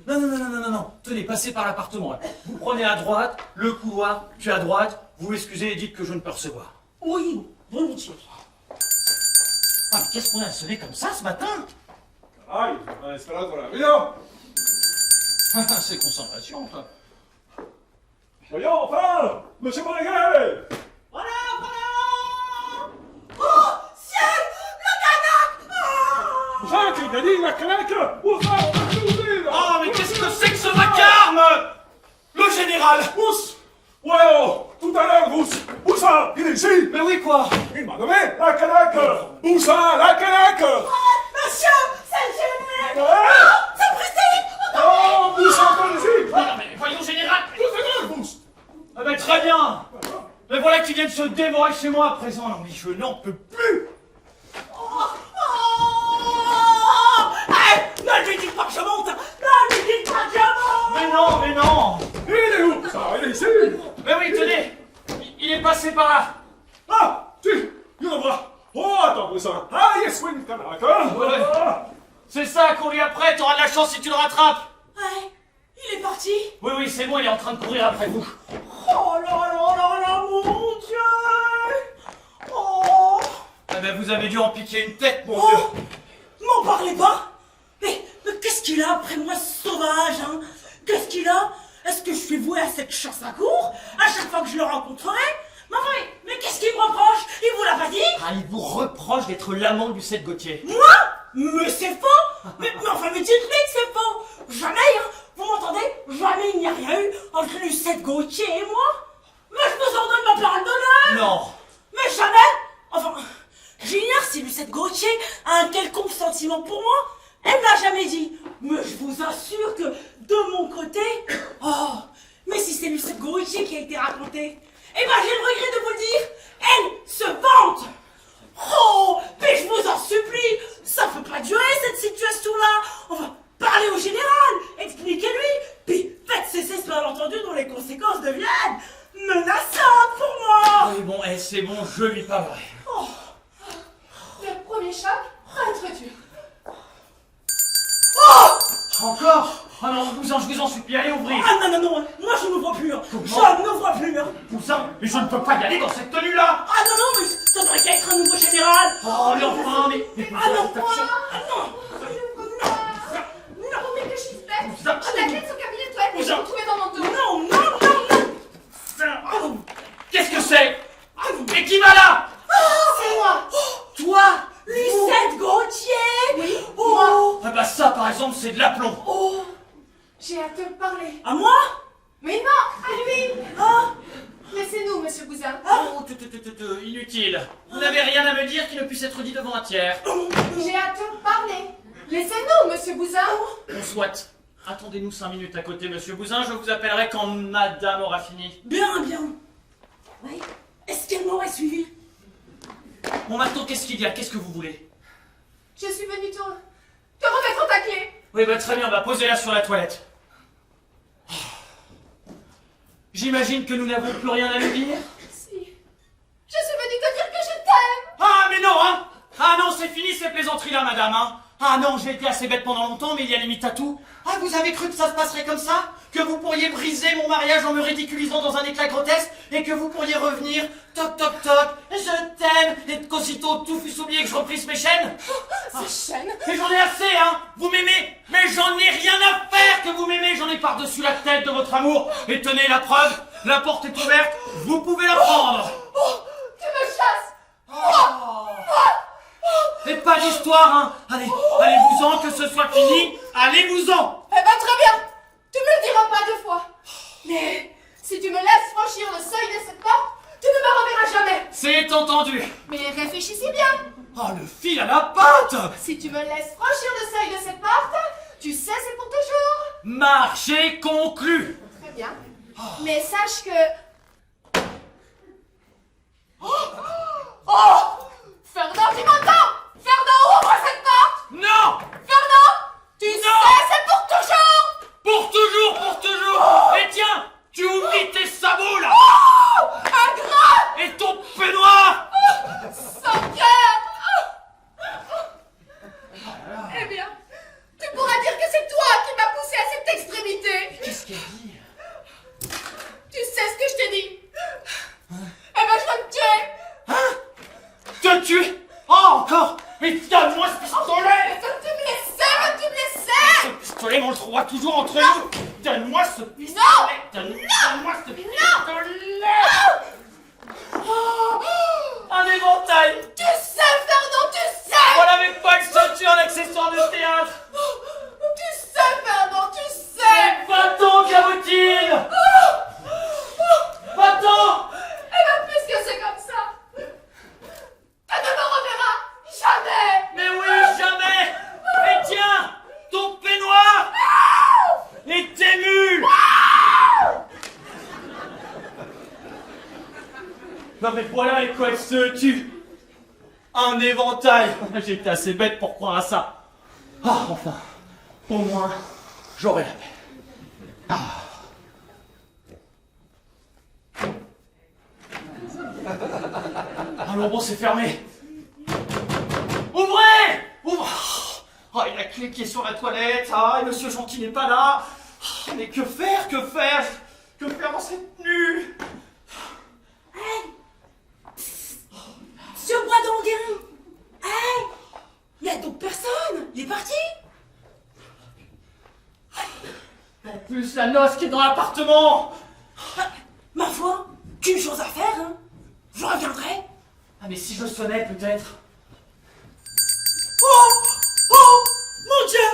Non. Tenez, passez par l'appartement. Là. Vous prenez à droite, le couloir, puis à droite. Vous m'excusez et dites que je ne peux recevoir. Oui, volontiers. Ah, mais qu'est-ce qu'on a sonné comme ça ce matin? Ay, han esperado todavía. C'est concentration, ça. Voyons, enfin, monsieur Monéguet. Voilà. Oh, ciel, le canac. Vous savez qu'il a dit la canaque? Où ça, on va se ouvrir. Oh, mais qu'est-ce que c'est que ce vacarme? Le général. Rousse. Ouais, oh, tout à l'heure, Rousse. Où ça? Il est ici. Mais oui, quoi? Il m'a nommé la canaque. Où ça, la canaque? Monsieur, c'est le général. Ouais. C'est pressé. Oh, où ça, encore ici? Non, mais voyons, général. Tout à l'heure, Rousse. Ah ben très bien. Mais voilà qui vient de se dévorer chez moi à présent. Non, mais je n'en peux plus. Ne lui dites pas que je monte. Ne lui dites pas que je monte. Mais non. Il est où? Ça, il est ici. Mais oui, tenez. Il est passé par là. Ah, si, il en voit. Oh, attends, Brisson. Ah, yes, oui, une canaque. Ouais. C'est ça, courir après. T'auras de la chance si tu le rattrapes. Ouais, il est parti. Oui, c'est bon, il est en train de courir après vous. Oh là, mon Dieu. Oh. Ah ben vous avez dû en piquer une tête, mon Oh, Dieu. m'en parlez pas. Mais qu'est-ce qu'il a après moi, ce sauvage, hein? Qu'est-ce qu'il a? Est-ce que je suis voué à cette chasse à court à chaque fois que je le rencontrerai? Mais qu'est-ce qu'il me reproche? Il vous l'a pas dit? Ah, il vous reproche d'être l'amant de Lucette Gauthier. Moi? Mais c'est faux. Mais enfin, mais dites-lui que c'est faux. Jamais, hein? Vous m'entendez? Jamais il n'y a rien eu entre Lucette Gauthier et moi. Mais je vous en donne ma parole d'honneur. Non. Mais jamais. Enfin, j'ignore si Lucette Gauthier a un quelconque sentiment pour moi. Elle m'a jamais dit. Mais je vous assure que de mon côté... Oh, mais si c'est Lucette Gauthier qui a été racontée, eh ben j'ai le regret de vous le dire, elle se vante. Oh, mais je vous en supplie, ça peut pas durer cette situation-là. On va parler au général, expliquez-lui, puis faites cesser ce malentendu dont les conséquences deviennent menaçantes pour moi. Oui, bon, c'est bon, je lui parlerai. Oh. Le premier choc va être dur. Encore? Ah non, je vous en supplie, allez ouvrir. Ah non, moi je n'ouvre plus. Je n'ouvre plus. Cousin, mais je ne peux pas y aller dans cette tenue-là. Ah non, mais ça devrait qu'être un nouveau général. Oh, mais enfin, mais Ah non, Non, mais que je suis bête. Cousin. Oh, la clé de son cabinet de toilette, je l'ai retrouvée dans mon dos. non. Qu'est-ce que c'est? Mais qui va là? C'est moi. Toi, Lucette Gauthier. Oui, Oh. Ah bah ça, par exemple, c'est de l'aplomb. Oh. J'ai à te parler. À moi? Mais non, à lui. Ah. Laissez-nous, monsieur Bousin. Oh, inutile. Vous n'avez rien à me dire qui ne puisse être dit devant un tiers. J'ai à te parler. Laissez-nous, monsieur Bousin. On souhaite. Attendez-nous 5 minutes à côté, monsieur Bousin, je vous appellerai quand madame aura fini. Bien. Oui. Est-ce qu'elle m'aurait suivi? Bon, maintenant, qu'est-ce qu'il y a? Qu'est-ce que vous voulez? Je suis venue te remettre ta clé. Oui, bah très bien, bah posez-la sur la toilette. J'imagine que nous n'avons plus rien à nous dire. Si. Je suis venue te dire que je t'aime. Ah, mais non, hein! Ah non, c'est fini ces plaisanteries-là, madame, hein! Ah non, j'ai été assez bête pendant longtemps, mais il y a limite à tout. Ah, vous avez cru que ça se passerait comme ça? Que vous pourriez briser mon mariage en me ridiculisant dans un éclat grotesque et que vous pourriez revenir, toc toc toc, je t'aime, et qu'aussitôt tout fût oublié que je reprisse mes chaînes? Ces chaînes. Mais j'en ai assez, hein! Vous m'aimez, mais j'en ai rien à faire que vous m'aimez, j'en ai par-dessus la tête de votre amour. Et tenez la preuve, la porte est ouverte, vous pouvez la prendre. Tu me chasses. Et pas d'histoire, hein! Allez-vous-en, que ce soit fini, allez-vous-en! Eh ben très bien. Tu me le diras pas 2 fois. Mais si tu me laisses franchir le seuil de cette porte, tu ne me reverras jamais. C'est entendu! Mais réfléchissez bien. Oh, le fil à la patte! Si tu me laisses franchir le seuil de cette porte, tu sais c'est pour toujours. Marché conclu! Très bien. Mais sache que... Oh, Fernand, tu m'entends? Fernand, ouvre cette porte. Non! Fernand, tu sais c'est pour toujours. Pour toujours! Et tiens, tu oublies tes sabots, là! Ingrat. Et ton peignoir! Sans cœur. Eh bien, tu pourras dire que c'est toi qui m'as poussé à cette extrémité. Qu'est-ce qu'elle dit? Tu sais ce que je t'ai dit. Eh ben, je vais te tuer. Hein? Te tuer? Oh, encore! Mais donne-moi ce pistolet! Tu me laissais. Ce pistolet, on le trouvera toujours entre nous! Donne-moi ce pistolet! Donne-moi ce pistolet! Un éventail! Tu sais, Fernand, tu sais. On n'avait pas que ça, tu es un accessoire de théâtre! Tu sais, Fernand, tu sais. Va-t'en, cabotine! Va-t'en! Eh ben, puisque c'est comme ça, tu ne me reverras jamais. Mais oui, jamais! Et tiens, ton peignoir! Et tes mules! Non mais voilà et quoi elle se tue! Un éventail! J'étais assez bête pour croire à ça. Ah, enfin, au moins, j'aurai la paix. Alors bon, c'est fermé. Ouvrez! Ouvrez! Oh, et la clé qui est sur la toilette. Ah, et monsieur Gentil n'est pas là. Oh, mais que faire? Que faire? Que faire dans cette nuit? Monsieur Boisdonguin. Hey, il y a donc personne. Il est parti. En plus, la noce qui est dans l'appartement. Ma foi, qu'une chose à faire, hein. Je reviendrai. Ah, mais si je sonnais, peut-être. Oh, mon Dieu.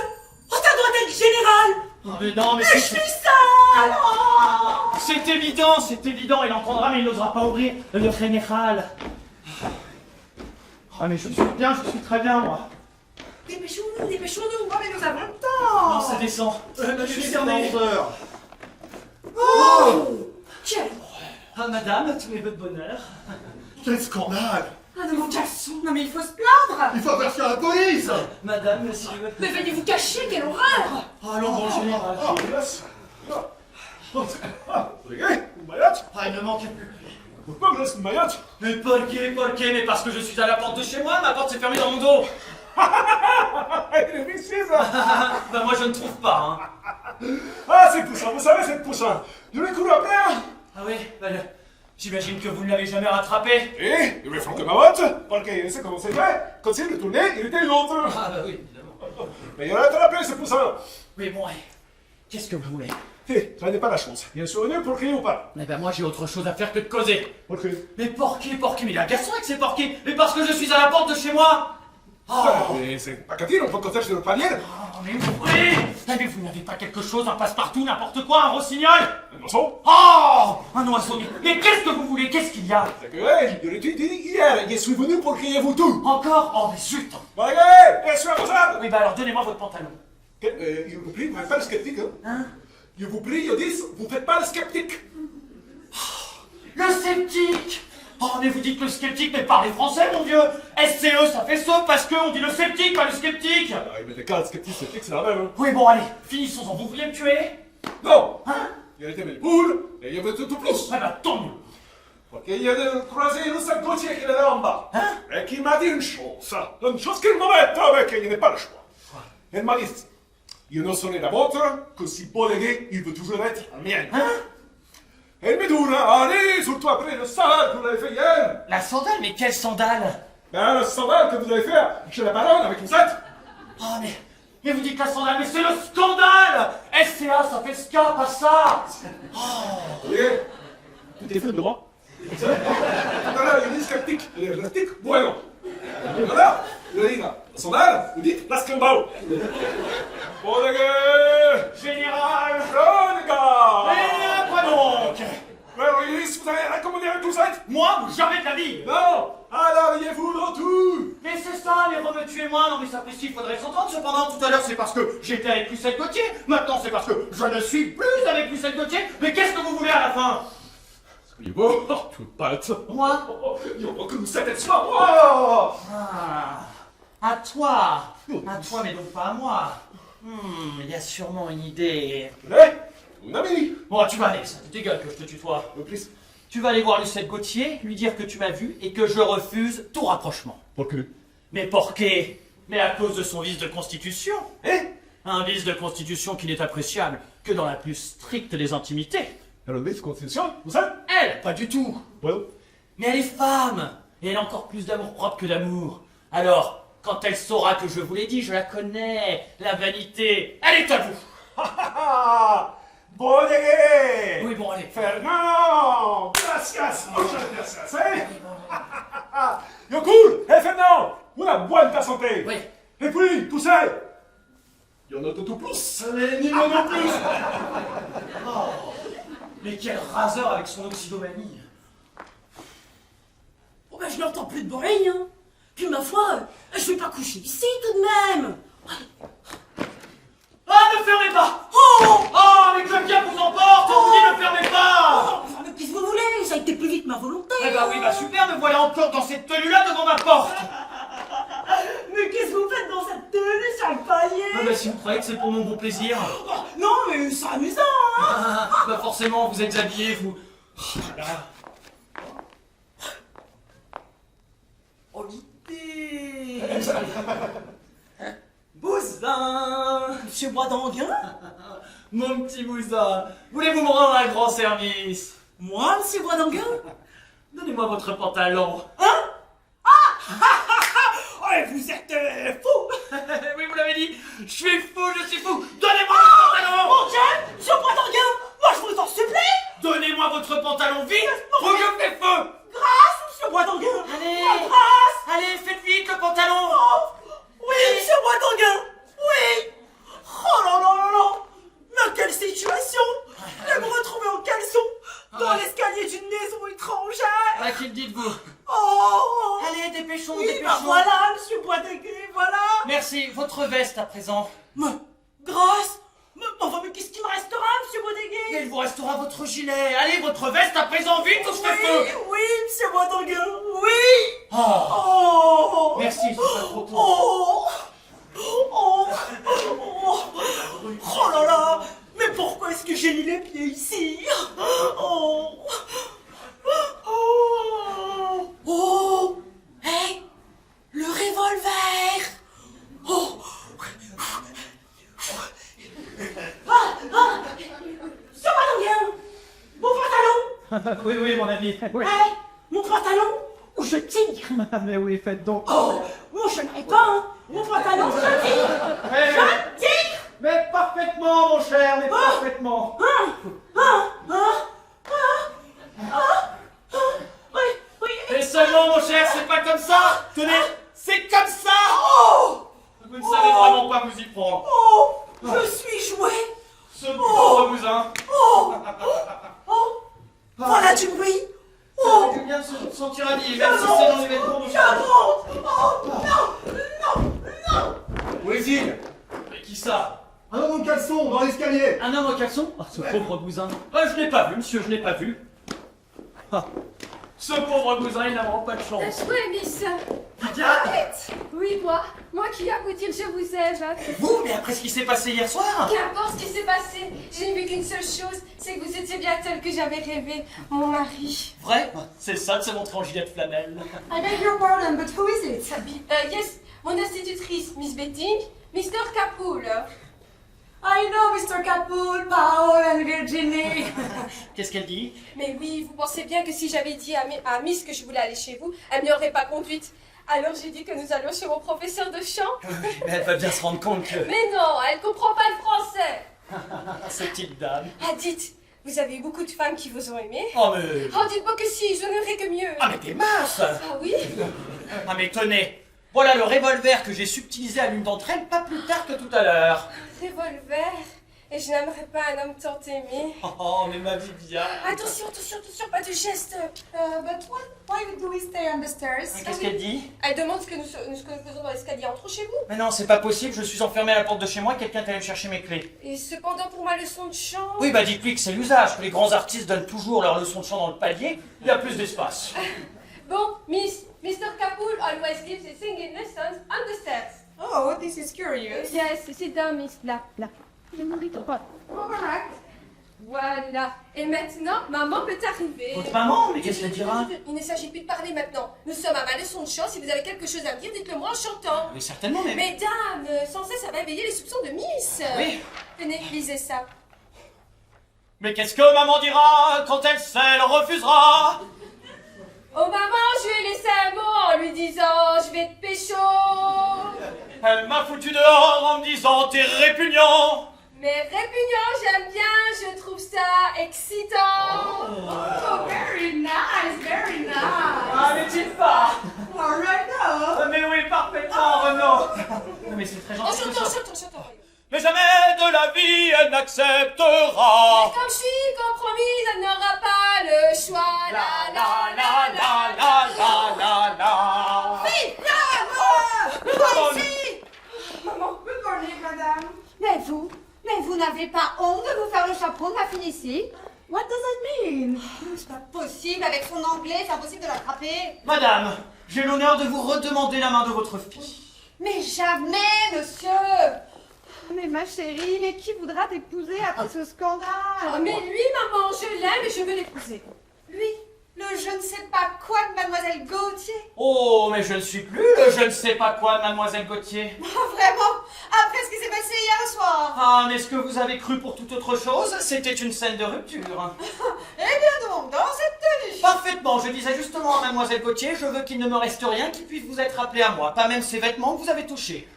Oh, ça doit être le général. Oh, mais non, mais Je suis sale. Oh. c'est évident, il entendra, mais il n'osera pas ouvrir. Le général. Ah, mais je suis très bien, moi. Dépêchons-nous. dépêchons-nous. Oh, mais nous avons le temps. Non, ça descend. Je suis cerné. Quel Ah, madame, tous mes vœux de bonheur. Quel scandale! Ah, de mon garçon. Non, mais il faut se plaindre. Il faut avertir la police! Madame, si je veux... Mais veuillez vous cacher, quelle horreur! Allons, bon général. Mayotte? Ah, il ne manque plus. Pourquoi vous laissez Mayotte? Mais Polquet, mais parce que je suis à la porte de chez moi, ma porte s'est fermée dans mon dos. Il est vicieux, ça! Bah moi je ne trouve pas, hein. Ah, c'est Poussin, vous savez, c'est Poussin. Je l'ai couru après, hein. Ah oui, bah j'imagine que vous ne l'avez jamais rattrapé. Et il lui flanqué ma botte, parce qu'il sait comment c'est fait. Quand il le tournait, il était l'autre. Ah bah oui, évidemment. Mais il a attrapé, c'est Poussin. Oui, bon, qu'est-ce que vous voulez? Hé, ça n'est pas la chance. Il est survenu pour crier ou pas? Eh ben moi j'ai autre chose à faire que de causer. Pour crier. Mais Porquet, mais il y a un garçon avec ses Porquets. Mais parce que je suis à la porte de chez moi. Oh, Mais c'est pas qu'à-t-il, on peut compter sur le panier. mais oui. Mais vous n'avez pas quelque chose, un passe-partout, n'importe quoi, un rossignol? Un oiseau? Oh, un oiseau. Mais qu'est-ce que vous voulez? Qu'est-ce qu'il y a? C'est que, ouais, je l'ai dit hier, il est survenu pour crier vous tout. Encore? Oh mais zut. Regardez, il est responsable. Oui bah alors donnez-moi votre pantalon. Je vous prie, vous faites pas le sceptique, hein? Je vous prie, je dis, vous faites pas le sceptique. Le sceptique. Oh mais vous dites le sceptique, mais parlez français mon vieux. SCE ça fait ça parce que on dit le sceptique, pas le sceptique. Ah, mais les cas, le sceptique, c'est la même, hein? Oui bon allez, finissons-en, vous vouliez me tuer? Non! Hein? Il était mes poules, et il y avait tout plus. Ah bah tant mieux. Ok, il y a croisé Lucien Gauthier qui est là en bas. Hein? Et qui m'a dit une chose qu'il m'embête avec, il n'y a pas le choix. Elle m'a dit, il ne serait la vôtre que si Bolégué, il veut toujours être la mienne. Hein? Elle me dit, allez, surtout après le sandal que vous avez fait hier. La sandale, mais quelle sandale? Ben, le sandal que vous avez fait chez la baronne avec Lucette. Oh mais vous dites la sandale, mais c'est le scandale. SCA ça fait ska, pas ça. Vous voyez, tout est fait de droit. Voilà, il dit sceptique, il est sceptique, bueno. Voilà, il dit là, le sandal, vous dites la scandale. Bolégué. Général. Jeune gars. Mais quoi donc? Maurice, vous avez recommandé avec Lucette? Moi, jamais de la vie. Non. Alors, ayez-vous dans tout. Mais c'est ça, les remets tuez-moi. Non mais ça précise, il faudrait s'entendre. Cependant, tout à l'heure c'est parce que j'étais avec Lucette Gauthier. Maintenant c'est parce que je ne suis plus avec Lucette Gauthier. Mais qu'est-ce que vous voulez à la fin? Il est beau, tu pâtes. Moi? Il faut que Lucette elle soit moi. Ah, à toi, mais donc pas à moi. Il y a sûrement une idée. Une amie. Bon, tu vas aller, ça te gueule que je te tutoie. Please. Tu vas aller voir Lucette Gauthier, lui dire que tu m'as vu et que je refuse tout rapprochement. Pourquoi? Mais Porquet, mais à cause de son vice de constitution. Un vice de constitution qui n'est appréciable que dans la plus stricte des intimités. Elle a levé cette constitution, vous savez? Elle, pas du tout. Well. Mais elle est femme, et elle a encore plus d'amour-propre que d'amour. Alors, quand elle saura que je vous l'ai dit, je la connais, la vanité, elle est à vous. Bolégué. Oui, bon, allez. Fernand. Gracias. Muchas gracias, Yo cool. Fernand. Una buena santé. Oui. Et puis, tout ça. Yo no tout plus. Ni moi non plus. Oh, mais quel raseur avec son oxydomanie. Oh ben je n'entends plus de bruit, hein. Puis ma foi, je vais pas coucher ici tout de même. Ah, ne fermez pas. Oh, mais quelqu'un vous emporte. On vous dit ne fermez pas. Oh, enfin, mais qu'est-ce que vous voulez? Ça a été plus vite ma volonté. Eh bah oui, bah super, me voilà encore dans cette tenue-là devant ma porte. Mais qu'est-ce que vous faites dans cette tenue sur le palier? Ah bah si vous croyez que c'est pour mon bon plaisir. Oh, non, mais c'est amusant, hein. Bah forcément, vous êtes habillés, vous. Oh là là. Oh l'idée. Bousin. Monsieur Boisdanguin? Mon petit Bousin, voulez-vous me rendre un grand service? Moi, monsieur Boisdanguin? Donnez-moi votre pantalon. Hein? Ah. Oh, vous êtes fou. Oui, vous l'avez dit, je suis fou. Donnez-moi votre pantalon. Mon Dieu, monsieur Boisdanguin, moi je vous en supplie. Donnez-moi votre pantalon vite, ou je fais feu. Grâce, monsieur Boisdanguin. Allez, Ma grâce. allez, faites vite le pantalon. Oui, monsieur Boisdanguin. Oui. Oh là là là là. Mais quelle situation de me retrouver en caleçon dans l'escalier d'une maison étrangère. À qui le dites-vous? Oh. Allez, dépêchons, Oui, dépêchons. bah voilà, monsieur Boisdanguin, voilà. Merci, votre veste à présent. Grâce. Enfin, mais qu'est-ce qu'il me restera, monsieur Bodeguet? Et il vous restera votre gilet. Allez, votre veste à présent, vite, ou je fais feu. Oui, monsieur Bodeguet, oui. Oh. Oh. Merci, c'est pas trop tôt. Oh. Oh. Oh. Oh là là. Mais pourquoi est-ce que j'ai mis les pieds ici? Oh. Oh. Oh. Hé, le revolver. Oh. Sur mon pantalon. Oui, mon ami. Oui. Hey, mon pantalon, ou je tire. Mais oui, faites donc. Oh, moi je n'arrive pas, hein. Mon pantalon, je tire. Je tire. Mais parfaitement, mon cher, mais parfaitement. Oui. Et seulement, mon cher, c'est pas comme ça. Tenez, c'est comme ça. Oh, Vous ne savez vraiment pas vous y prendre. oh, je suis joué. Ce pauvre bousin. Oh, voilà du bruit. Ça fait du bien de se sentir habillé, même si c'est dans les vêtements de Où est-il? Mais qui ça? Un homme en caleçon, dans l'escalier. Un homme en caleçon? Oh, ce pauvre bousin. Je n'ai pas vu, monsieur, je n'ai pas vu. Ah. Ce pauvre bousin, il n'a vraiment pas de chance. Oui, Miss. Arrête! Oui, moi qui viens vous dire je vous aime. Vous, mais après ce qui s'est passé hier soir? Qu'importe ce qui s'est passé, je n'ai vu qu'une seule chose, c'est que vous étiez bien tel que j'avais rêvé, mon mari. Vrai? C'est ça de se montrer en gilet de flanelle. I beg your pardon, but who is it? Yes, mon institutrice, Miss Betting, Mr. Capoul. I know Mr. Capoul, Paul and Virginie. Qu'est-ce qu'elle dit? Mais oui, vous pensez bien que si j'avais dit à Miss que je voulais aller chez vous, elle m'y aurait pas conduite. Alors j'ai dit que nous allions chez mon professeur de chant. Mais elle va bien se rendre compte que... Mais non, elle comprend pas le français. Cette petite dame. Ah, dites, vous avez eu beaucoup de femmes qui vous ont aimé? Oh, mais... Oh, dites-moi que si, je n'aurais que mieux. Ah, mais t'es mince! Ah oui? Ah, mais tenez, voilà le revolver que j'ai subtilisé à l'une d'entre elles pas plus tard que tout à l'heure. Revolver. Et je n'aimerais pas un homme tant aimé. Oh, mais ma Viviane. Attention, pas de geste. But why do we stay on the stairs? Qu'est-ce qu'elle dit? Elle demande ce que nous faisons dans l'escalier. Entre chez vous. Mais non, c'est pas possible, je suis enfermé à la porte de chez moi, quelqu'un est allé me chercher mes clés. Et cependant, pour ma leçon de chant... Oui, bah dites-lui que c'est l'usage, que les grands artistes donnent toujours leur leçon de chant dans le palier, il y a plus d'espace. Bon, Mr. Capoul always gives his singing lessons on the stairs. Oh, this is curious. Yes, sit down, Miss. Là. Je ne m'irrite pas. Correct. Voilà. Et maintenant, maman peut arriver. Votre maman? Mais qu'est-ce qu'elle dira? Il ne s'agit plus de parler maintenant. Nous sommes à ma leçon de chant. Si vous avez quelque chose à me dire, dites-le moi en chantant. Mais certainement, mais... Mesdames, sans cesse, ça va éveiller les soupçons de Miss. Oui. Tenez, lisez ça. Mais qu'est-ce que maman dira quand elle sait, elle refusera? Oh maman, je lui ai laissé un mot en lui disant je vais te pécho. Elle m'a foutu dehors en me disant t'es répugnant. Mais répugnant, j'aime bien, je trouve ça excitant. Oh, very nice, very nice. Ah, n'est-il pas? Oh, Renaud. Mais oui, parfaitement, Renaud. Mais c'est très Oh, gentil. chantons. Mais jamais de la vie elle n'acceptera. Mais comme je suis compromise, elle n'aura pas le choix. La la la la la la. Maman, good morning, madame. Mais vous n'avez pas honte de vous faire le chaperon de la fille ici? What does that mean? C'est pas possible, avec son anglais, c'est impossible de l'attraper. Madame, j'ai l'honneur de vous redemander la main de votre fille. Mais jamais, monsieur. Mais ma chérie, mais qui voudra t'épouser après ce scandale? Oh, mais lui, maman, je l'aime et je veux l'épouser. Lui, le je ne sais pas quoi de mademoiselle Gauthier. Oh, mais je ne suis plus le je ne sais pas quoi de mademoiselle Gauthier. Oh, vraiment? Après ce qui s'est passé hier soir. Ah, mais ce que vous avez cru pour toute autre chose, c'était une scène de rupture. Eh bien donc, dans cette tenue. Parfaitement, je disais justement à mademoiselle Gauthier, je veux qu'il ne me reste rien qui puisse vous être rappelé à moi, pas même ces vêtements que vous avez touchés.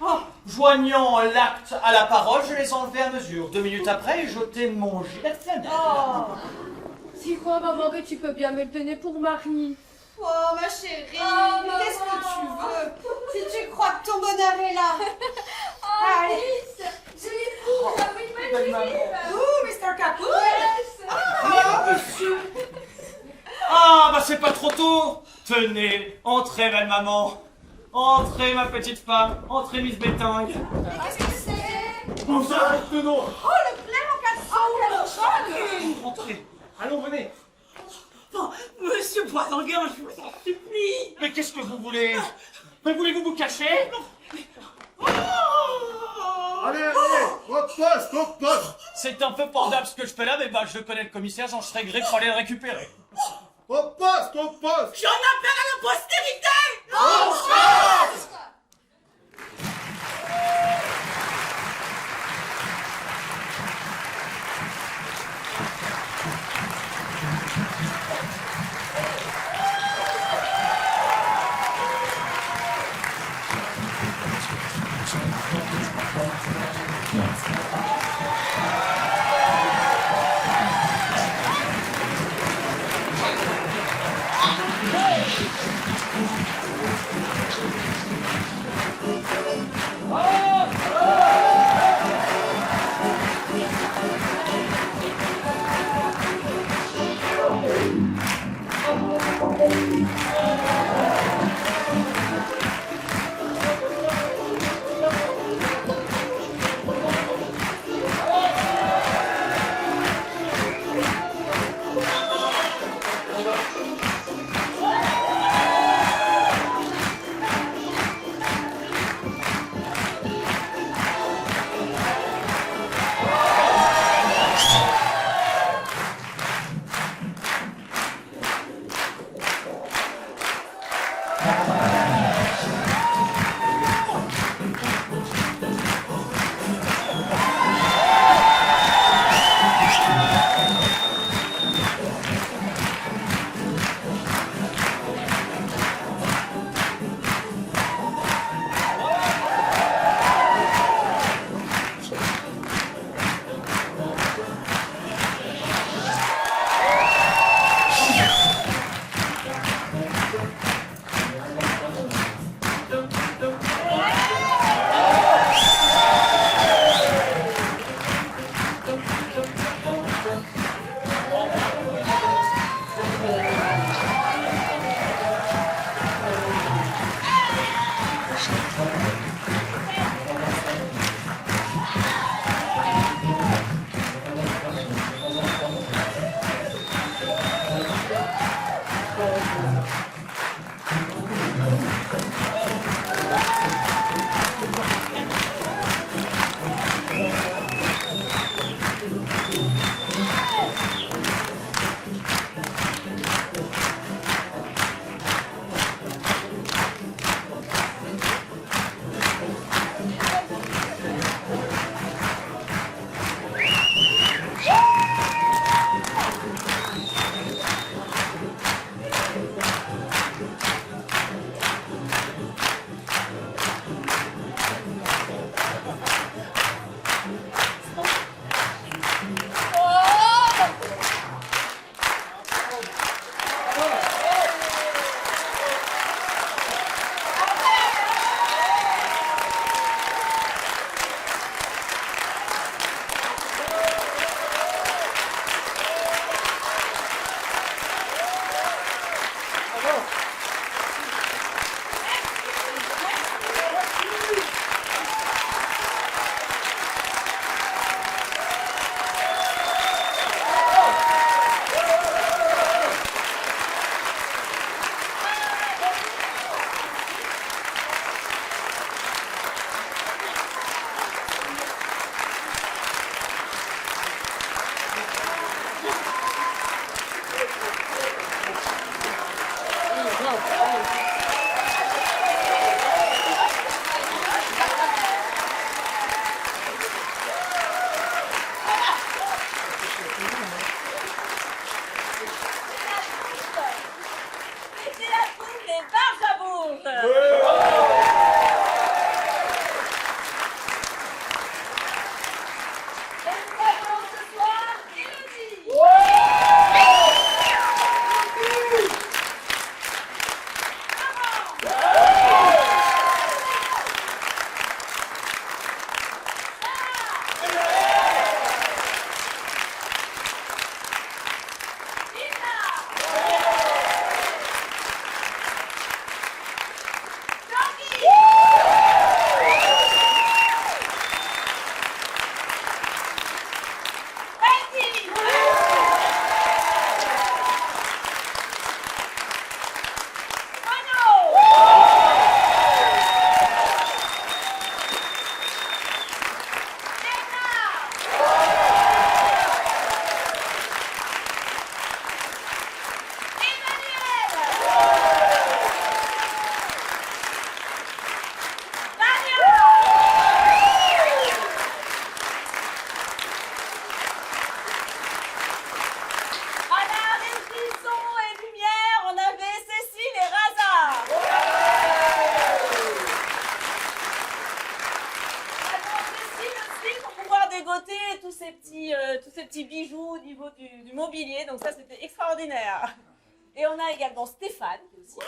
Joignant l'acte à la parole, je les enlevai à mesure. 2 minutes après, j'ôtais mon gilet de flanelle. C'est quoi, maman, que tu peux bien me le donner pour mari? Oh, ma chérie, maman. qu'est-ce que tu veux? Si tu crois que ton bonheur est là. Oh, Allez. Miss, je l'épouse, ah oui, magnifique. Ooh, Mr. Capoul. Yes. Ah, bah c'est pas trop tôt. Tenez, entrez, belle maman. Entrez, ma petite femme. Entrez, Miss Bétangue. Qu'est-ce que c'est? Bon ça, tenons. Oh, le plaid en caleçon! Entrez. Allons, venez. Oh, monsieur Boisdanguin, je vous en supplie. Mais qu'est-ce que vous voulez? Mais voulez-vous vous cacher? Allez, au poste. C'est un peu pendable ce que je fais là, mais bah je connais le commissaire, j'en serais gré pour aller le récupérer. Au poste. J'en appelle à la postérité. petits bijoux au niveau du mobilier, donc ça c'était extraordinaire. Et on a également Stéphane, qui est aussi...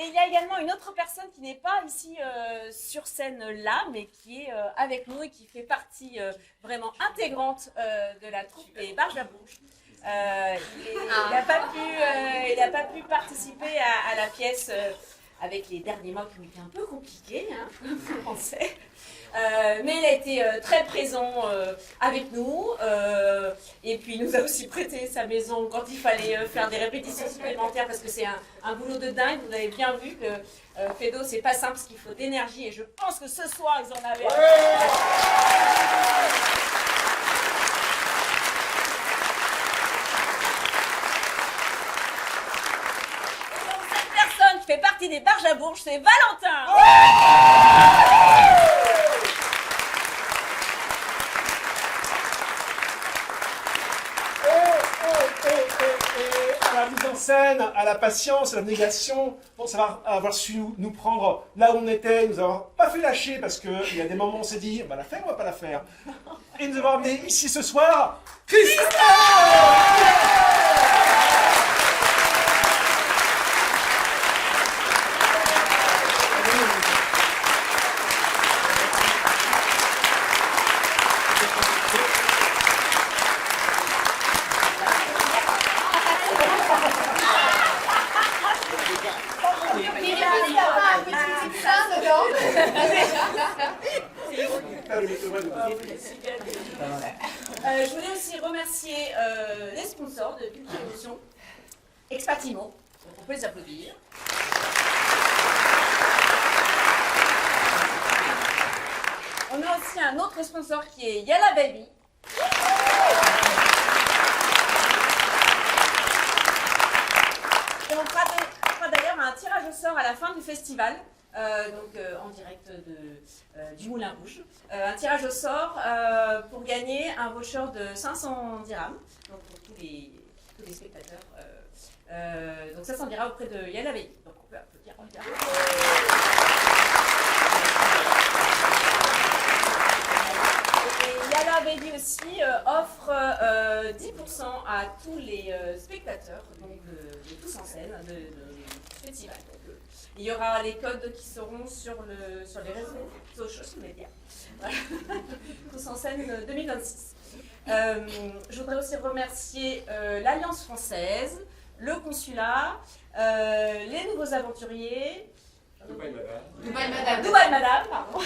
Et il y a également une autre personne qui n'est pas ici sur scène là, mais qui est avec nous et qui fait partie vraiment intégrante de la troupe des Barges à Bouche. Il n'a pas pu participer à la pièce avec les derniers mois qui ont été un peu compliqués, hein, on sait. Mais il a été très présent avec nous et puis il nous a aussi prêté sa maison quand il fallait faire des répétitions supplémentaires parce que c'est un boulot de dingue. Vous avez bien vu que Fedo c'est pas simple parce qu'il faut d'énergie et je pense que ce soir ils en avaient. Cette personne qui fait partie des Barges à Bourges, c'est Valentin. À la mise en scène, à la patience, à la négation, pour savoir avoir su nous prendre là où on était, nous avoir pas fait lâcher parce qu'il y a des moments où on s'est dit on va la faire ou on va pas la faire. Et nous avoir amené ici ce soir, Christophe. Je voulais aussi remercier les sponsors de Culture Émotion, Expatimo, donc on peut les applaudir. On a aussi un autre sponsor qui est Yalla Baby. Et on fera d'ailleurs un tirage au sort à la fin du festival. En direct du Moulin Rouge. Un tirage au sort pour gagner un voucher de 500 dirhams donc pour tous les spectateurs. Donc ça s'en dira auprès de Yalla Baby. Donc on peut applaudir. Et Yalla Baby aussi offre 10% à tous les spectateurs donc, de Tous en scène du festival. Donc, il y aura les codes qui seront sur les réseaux social media. Voilà. Tous en scène 2026. Je voudrais aussi remercier l'Alliance française, le consulat, les nouveaux aventuriers. Dubaï Madame. Dubaï Madame. Dubaï Madame, pardon.